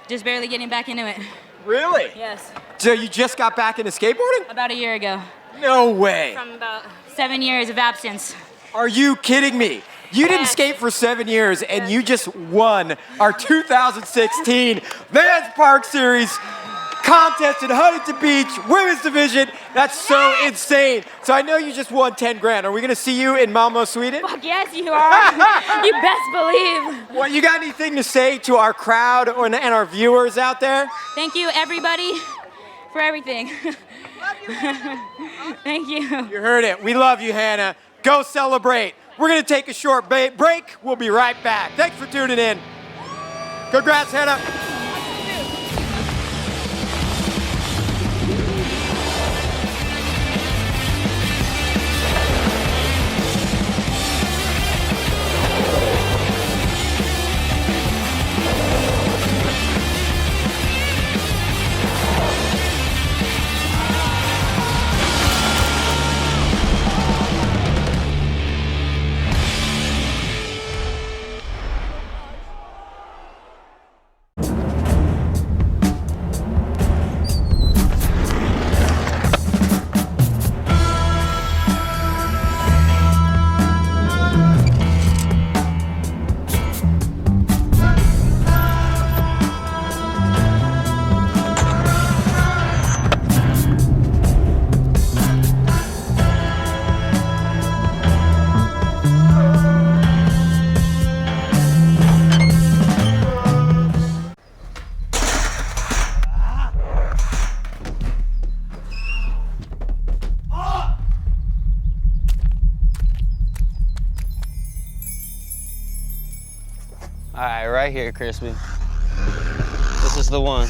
Speaker 12: Just barely getting back into it.
Speaker 2: Really?
Speaker 12: Yes.
Speaker 2: So you just got back into skateboarding?
Speaker 12: About a year ago.
Speaker 2: No way.
Speaker 12: From about 7 years of absence.
Speaker 2: Are you kidding me? You didn't skate for 7 years, and you just won our 2016 Vans Park Series contest in Huntington Beach, women's division. That's so insane. So I know you just won 10 grand. Are we gonna see you in Malmo, Sweden?
Speaker 12: Fuck yes, you are. You best believe.
Speaker 2: Well, you got anything to say to our crowd and our viewers out there?
Speaker 12: Thank you, everybody, for everything. Thank you.
Speaker 2: You heard it. We love you, Hannah. Go celebrate. We're going to take a short break. We'll be right back. Thanks for tuning in. Congrats, Hannah.
Speaker 1: right, right here, Crispy. This is the one.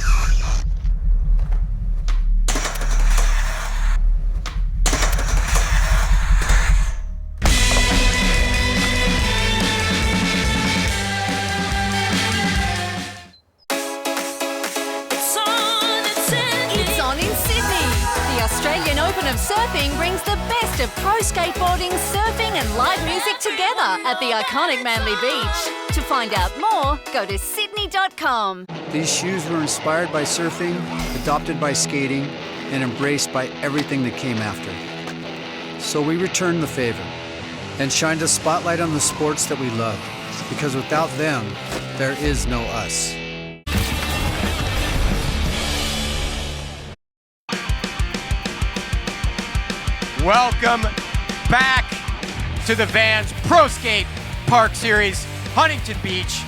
Speaker 15: It's on in Sydney. The Australian Open of Surfing brings the best of pro skateboarding, surfing and live music together at the iconic Manly Beach. To find out more, go to sydney.com.
Speaker 10: These shoes were inspired by surfing, adopted by skating, and embraced by everything that came after. So we returned the favor and shined a spotlight on the sports that we love, because without them, there is no us.
Speaker 2: Welcome back to the Vans Pro Skate Park Series, Huntington Beach.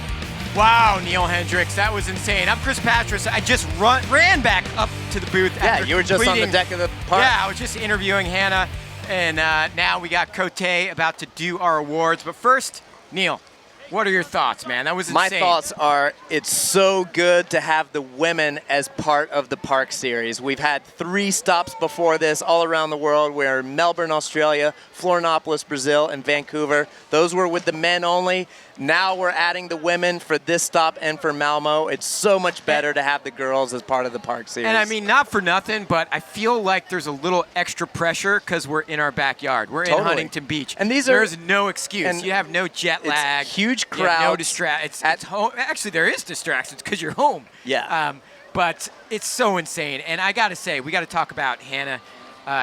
Speaker 2: Wow, Neil Hendricks, that was insane. I'm Chris Patras. I just ran back up to the booth.
Speaker 3: Yeah, you were just on the deck of the park.
Speaker 2: Yeah, I was just interviewing Hannah, and now we got Cote about to do our awards. But first, Neil, what are your thoughts, man? That was insane.
Speaker 3: My thoughts are it's so good to have the women as part of the park series. We've had 3 stops before this all around the world. We're in Melbourne, Australia, Florianopolis, Brazil, and Vancouver. Those were with the men only. Now we're adding the women for this stop and for Malmo. It's so much better to have the girls as part of the park series.
Speaker 2: And I mean, not for nothing, but I feel like there's a little extra pressure because we're in our backyard. We're in Huntington Beach.
Speaker 3: And
Speaker 2: there's no excuse. You have no jet lag.
Speaker 3: It's huge
Speaker 2: crowds. You have no
Speaker 3: crowds.
Speaker 2: it's home. Actually, there is distractions because you're home.
Speaker 3: Yeah.
Speaker 2: But it's so insane. And I got to say, we got to talk about Hannah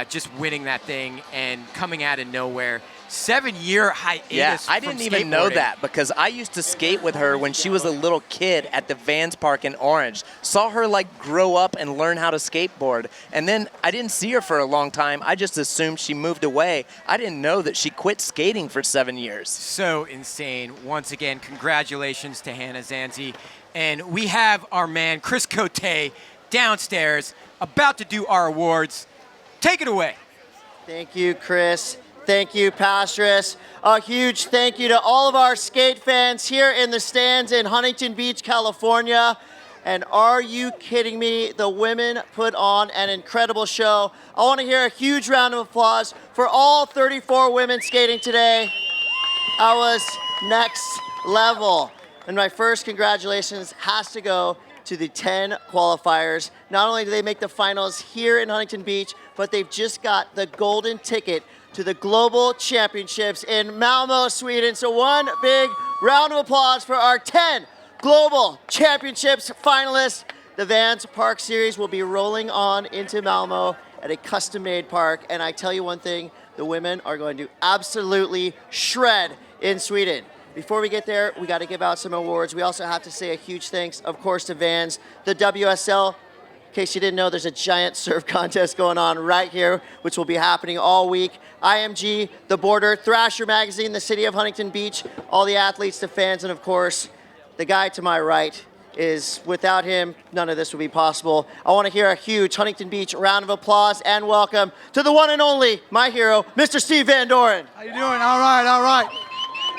Speaker 2: just winning that thing and coming out of nowhere. 7-year hiatus.
Speaker 3: Yeah, I didn't even know that because I used to skate with her when she was a little kid at the Vans Park in Orange. Saw her like grow up and learn how to skateboard. And then I didn't see her for a long time. I just assumed she moved away. I didn't know that she quit skating for 7 years.
Speaker 2: So insane. Once again, congratulations to Hannah Zanzi. And we have our man, Chris Cote, downstairs, about to do our awards. Take it away.
Speaker 11: Thank you, Chris. Thank you, Pastris. A huge thank you to all of our skate fans here in the stands in Huntington Beach, California. And are you kidding me? The women put on an incredible show. I want to hear a huge round of applause for all 34 women skating today. That was next level. And my first congratulations has to go to the 10 qualifiers. Not only do they make the finals here in Huntington Beach, but they've just got the golden ticket to the Global Championships in Malmo, Sweden. So one big round of applause for our 10 Global Championships finalists. The Vans Park Series will be rolling on into Malmo at a custom-made park. And I tell you one thing, the women are going to absolutely shred in Sweden. Before we get there, we got to give out some awards. We also have to say a huge thanks, of course, to Vans, the WSL. In case you didn't know, there's a giant surf contest going on right here, which will be happening all week. IMG, The Border, Thrasher Magazine, the city of Huntington Beach, all the athletes, the fans, and of course, the guy to my right is, without him, none of this would be possible. I want to hear a huge Huntington Beach round of applause and welcome to the one and only, my hero, Mr. Steve Van Doren.
Speaker 18: How you doing? All right, all right.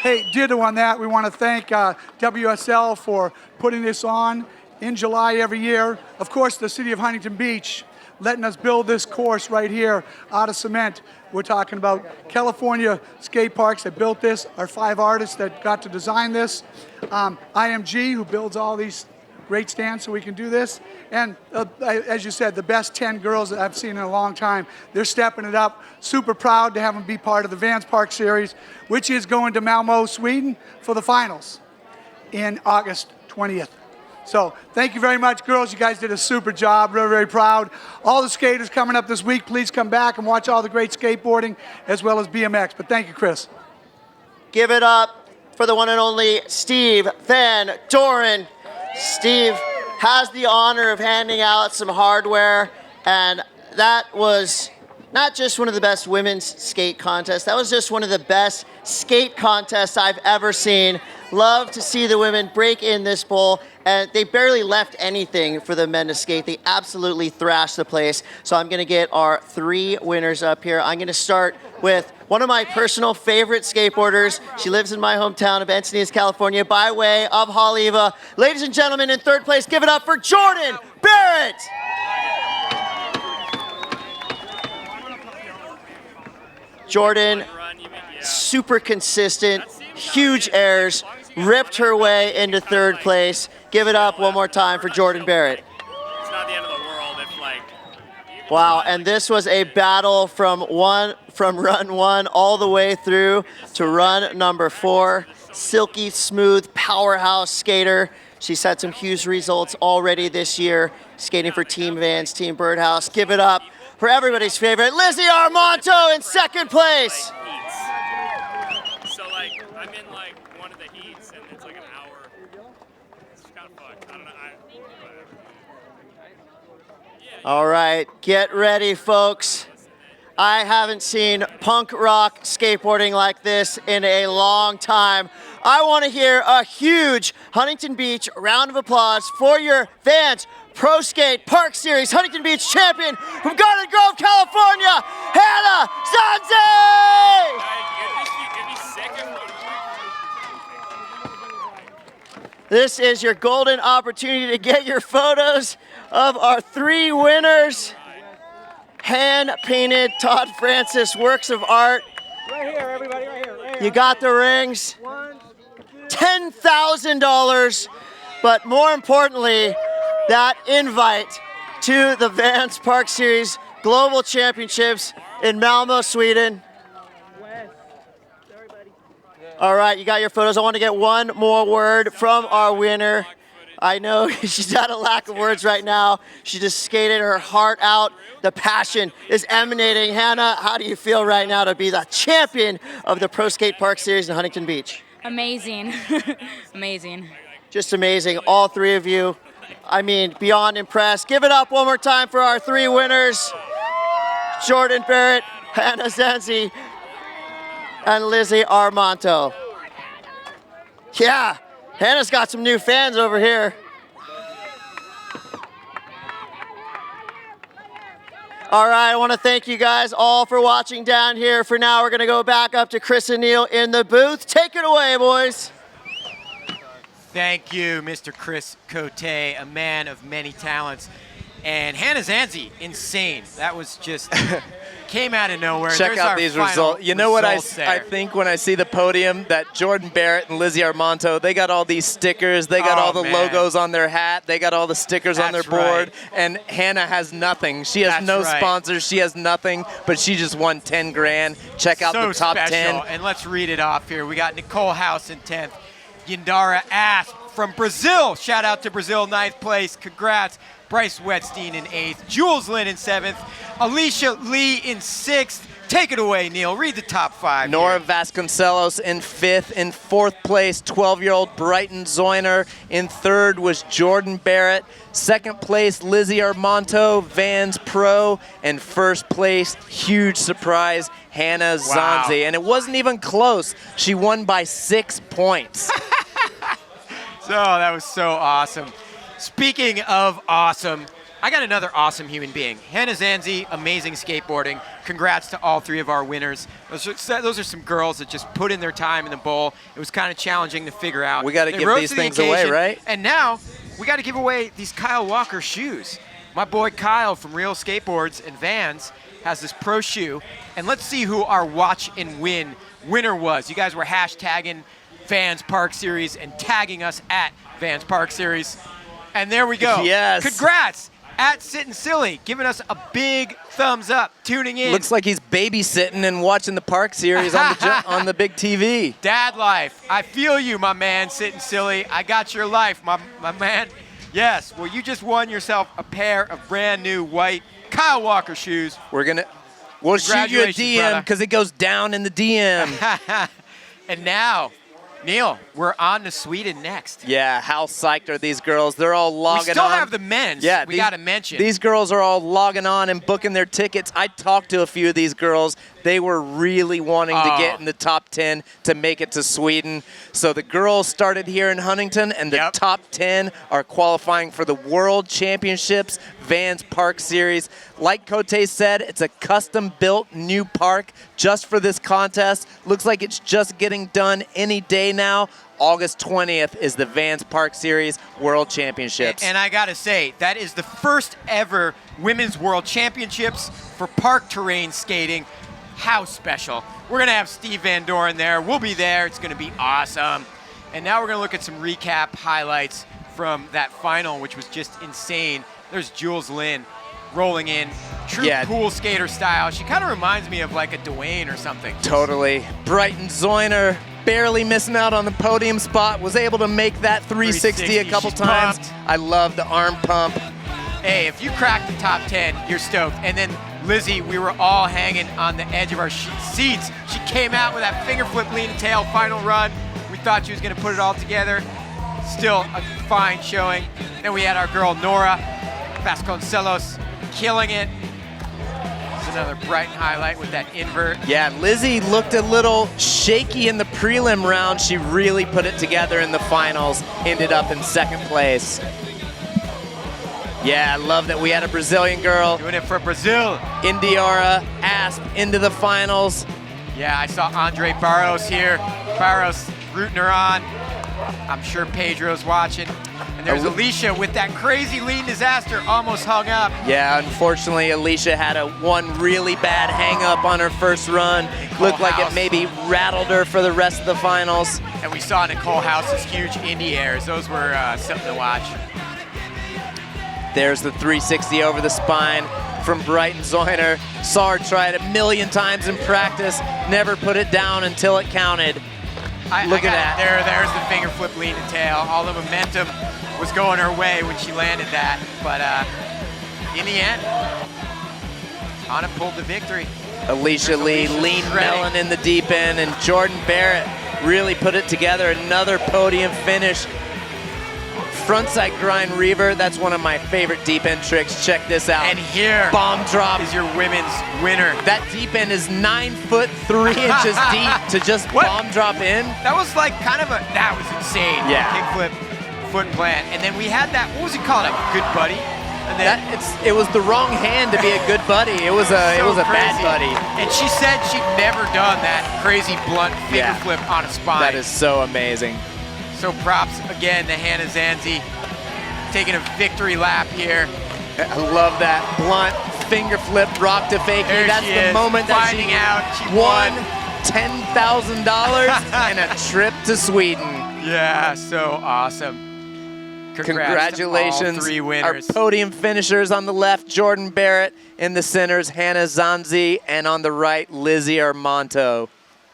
Speaker 18: Hey, ditto on that. We want to thank WSL for putting this on in July every year. Of course, the city of Huntington Beach letting us build this course right here out of cement. We're talking about California skate parks that built this, our 5 artists that got to design this, IMG, who builds all these great stands so we can do this, and as you said, the best 10 girls that I've seen in a long time. They're stepping it up. Super proud to have them be part of the Vans Park Series, which is going to Malmo, Sweden for the finals in August 20th. So thank you very much, girls. You guys did a super job. Very, very proud. All the skaters coming up this week, please come back and watch all the great skateboarding as well as BMX. But thank you, Chris.
Speaker 11: Give it up for the one and only Steve Van Doren. Steve has the honor of handing out some hardware, and that was not just one of the best women's skate contests, that was just one of the best skate contests I've ever seen. Love to see the women break in this bowl. and they barely left anything for the men to skate. They absolutely thrashed the place. So I'm gonna get our 3 winners up here. I'm gonna start with one of my personal favorite skateboarders. She lives in my hometown of Encinitas, California, by way of Haleiwa. Ladies and gentlemen, in 3rd place, give it up for Jordan Barrett. Jordan, super consistent, huge airs, ripped her way into 3rd place. Give it up one more time for Jordan Barrett.
Speaker 19: It's not the end of the world if like.
Speaker 11: Wow, and this was a battle from run 1 all the way through to run number 4. Silky smooth powerhouse skater. She's had some huge results already this year, skating for Team Vans, Team Birdhouse. Give it up for everybody's favorite, Lizzie Armanto in 2nd place.
Speaker 19: So like I'm in like one of the heats and it's like an hour. It's kind of fun. I don't know.
Speaker 11: All right, get ready, folks. I haven't seen punk rock skateboarding like this in a long time. I want to hear a huge Huntington Beach round of applause for your Vans Pro Skate Park Series Huntington Beach champion from Garden Grove, California, Hannah Zanzi! This is your golden opportunity to get your photos of our 3 winners. Hand-painted Todd Francis works of art.
Speaker 2: Right here, everybody, right here.
Speaker 11: You got the rings. $10,000, but more importantly, that invite to the Vans Park Series Global Championships in Malmö, Sweden. All right, you got your photos. I want to get one more word from our winner. I know she's had a lack of words right now. She just skated her heart out. The passion is emanating. Hannah, how do you feel right now to be the champion of the Pro Skate Park Series in Huntington Beach?
Speaker 12: Amazing. Amazing.
Speaker 11: Just amazing, all 3 of you. I mean, beyond impressed. Give it up one more time for our 3 winners. Jordan Barrett, Hannah Zanzi, and Lizzie Armanto. Yeah. Hannah's got some new fans over here. All right, I want to thank you guys all for watching down here. For now, we're going to go back up to Chris and Neil in the booth. Take it away, boys.
Speaker 2: Thank you, Mr. Chris Cote, a man of many talents. And Hannah Zanzi, insane. That was just, came out of nowhere.
Speaker 3: Check
Speaker 2: There's
Speaker 3: out
Speaker 2: our
Speaker 3: these
Speaker 2: final
Speaker 3: results. You know what I
Speaker 2: there.
Speaker 3: think when I see the podium, that Jordan Barrett and Lizzie Armanto, they got all these stickers, they got all the logos on their hat, they got all the stickers on their board, and Hannah has nothing. She has no sponsors, she has nothing, but she just won 10 grand. Check out the top 10.
Speaker 2: And let's read it off here. We got Nicole House in 10th, Indiara Asp from Brazil. Shout out to Brazil, 9th place. Congrats. Bryce Wetstein in 8th, Jules Lynn in 7th, Alicia Lee in 6th. Take it away, Neil. Read the top 5.
Speaker 3: Nora Vasconcelos in 5th. In 4th place, 12-year-old Brighton Zeuner. In 3rd was Jordan Barrett. 2nd place, Lizzie Armanto, Vans Pro. And 1st place, huge surprise, Hannah Zanzi. And it wasn't even close. She won by 6 points.
Speaker 2: So that was so awesome. Speaking of awesome, I got another awesome human being. Hannah Zanzi, amazing skateboarding. Congrats to all 3 of our winners. Those are some girls that just put in their time in the bowl. It was kind of challenging to figure out.
Speaker 3: We got to give these things away, right?
Speaker 2: And now we got to give away these Kyle Walker shoes. My boy Kyle from Real Skateboards and Vans has this pro shoe. And let's see who our watch and win winner was. You guys were hashtagging Vans Park Series and tagging us at Vans Park Series. And there we go.
Speaker 3: Yes.
Speaker 2: Congrats at Sittin' Silly, giving us a big thumbs up, tuning in.
Speaker 3: Looks like he's babysitting and watching the Park Series on the big TV.
Speaker 2: Dad life. I feel you, my man, Sittin' Silly. I got your life, my man. Yes, well, you just won yourself a pair of brand new white Kyle Walker shoes.
Speaker 3: We'll shoot you a DM because it goes down in the DM.
Speaker 2: And now, Neil, we're on to Sweden next.
Speaker 3: Yeah, how psyched are these girls? They're all logging on.
Speaker 2: We still have the men's.
Speaker 3: Yeah,
Speaker 2: we got to mention.
Speaker 3: These girls are all logging on and booking their tickets. I talked to a few of these girls. They were really wanting to get in the top 10 to make it to Sweden. So the girls started here in Huntington, and the top 10 are qualifying for the World Championships Vans Park Series. Like Cote said, it's a custom-built new park just for this contest. Looks like it's just getting done any day now. August 20th is the Vans Park Series World Championships.
Speaker 2: And I got to say, that is the first ever Women's World Championships for park terrain skating. How special. We're going to have Steve Van Doren there. We'll be there. It's going to be awesome. And now we're going to look at some recap highlights from that final, which was just insane. There's Jules Lynn rolling in, true cool skater style. She kind of reminds me of like a Dwayne or something.
Speaker 3: Totally. Brighton Zeuner barely missing out on the podium spot, was able to make that 360 a couple times.
Speaker 2: Pumped.
Speaker 3: I love the arm pump.
Speaker 2: Hey, if you crack the top 10, you're stoked. And then Lizzie, we were all hanging on the edge of our seats. She came out with that finger flip lean and tail final run. We thought she was going to put it all together. Still a fine showing. Then we had our girl Nora Vasconcelos killing it. It's another Brighton highlight with that invert.
Speaker 3: Yeah, Lizzie looked a little shaky in the prelim round. She really put it together in the finals. Ended up in second place. Yeah, I love that we had a Brazilian girl.
Speaker 2: Doing it for Brazil.
Speaker 3: Indiara Asp into the finals.
Speaker 2: Yeah, I saw Andre Barros here. Barros rooting her on. I'm sure Pedro's watching. And there's Alicia with that crazy lean disaster, almost hung up.
Speaker 3: Yeah, unfortunately, Alicia had one really bad hang up on her first run. Looked like it maybe rattled her for the rest of the finals.
Speaker 2: And we saw Nicole House's huge Indy airs. Those were something to watch.
Speaker 3: There's the 360 over the spine from Brighton Zeuner. Saw her try it a million times in practice, never put it down until it counted. Look at that.
Speaker 2: There's the finger flip lean and tail. All the momentum was going her way when she landed that. But in the end, Anna pulled the victory.
Speaker 3: Alicia Lee, lean melon in the deep end, and Jordan Barrett really put it together. Another podium finish. Frontside grind reaver, that's one of my favorite deep end tricks. Check this out.
Speaker 2: And here
Speaker 3: bomb drop
Speaker 2: is your women's winner.
Speaker 3: That deep end is 9 foot 3 inches deep to just bomb drop in.
Speaker 2: That was like that was insane.
Speaker 3: Yeah.
Speaker 2: Kickflip, foot plant. And then we had that, what was he called, a good buddy? And then
Speaker 3: it was the wrong hand to be a good buddy. It was a bad buddy.
Speaker 2: And she said she'd never done that crazy blunt finger flip on a spine.
Speaker 3: That is so amazing.
Speaker 2: So props again to Hannah Zanzi, taking a victory lap here.
Speaker 3: I love that blunt finger flip rock to fakie. That's the moment that she won $10,000 and a trip to Sweden.
Speaker 2: Yeah, so awesome.
Speaker 3: Congratulations
Speaker 2: to all three winners.
Speaker 3: Our podium finishers on the left, Jordan Barrett. In the centers, Hannah Zanzi. And on the right, Lizzie Armanto.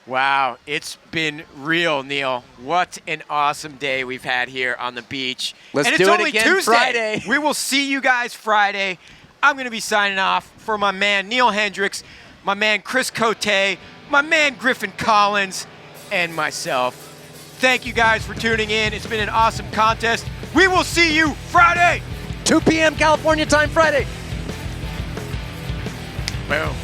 Speaker 2: Wow, it's been real, Neil. What an awesome day we've had here on the beach.
Speaker 3: Let's
Speaker 2: and
Speaker 3: do
Speaker 2: it's
Speaker 3: it
Speaker 2: only
Speaker 3: again
Speaker 2: Tuesday.
Speaker 3: Friday.
Speaker 2: We will see you guys Friday. I'm going to be signing off for my man Neil Hendricks, my man Chris Cote, my man Griffin Collins, and myself. Thank you guys for tuning in. It's been an awesome contest. We will see you Friday.
Speaker 3: 2 p.m. California time Friday.
Speaker 2: Boom.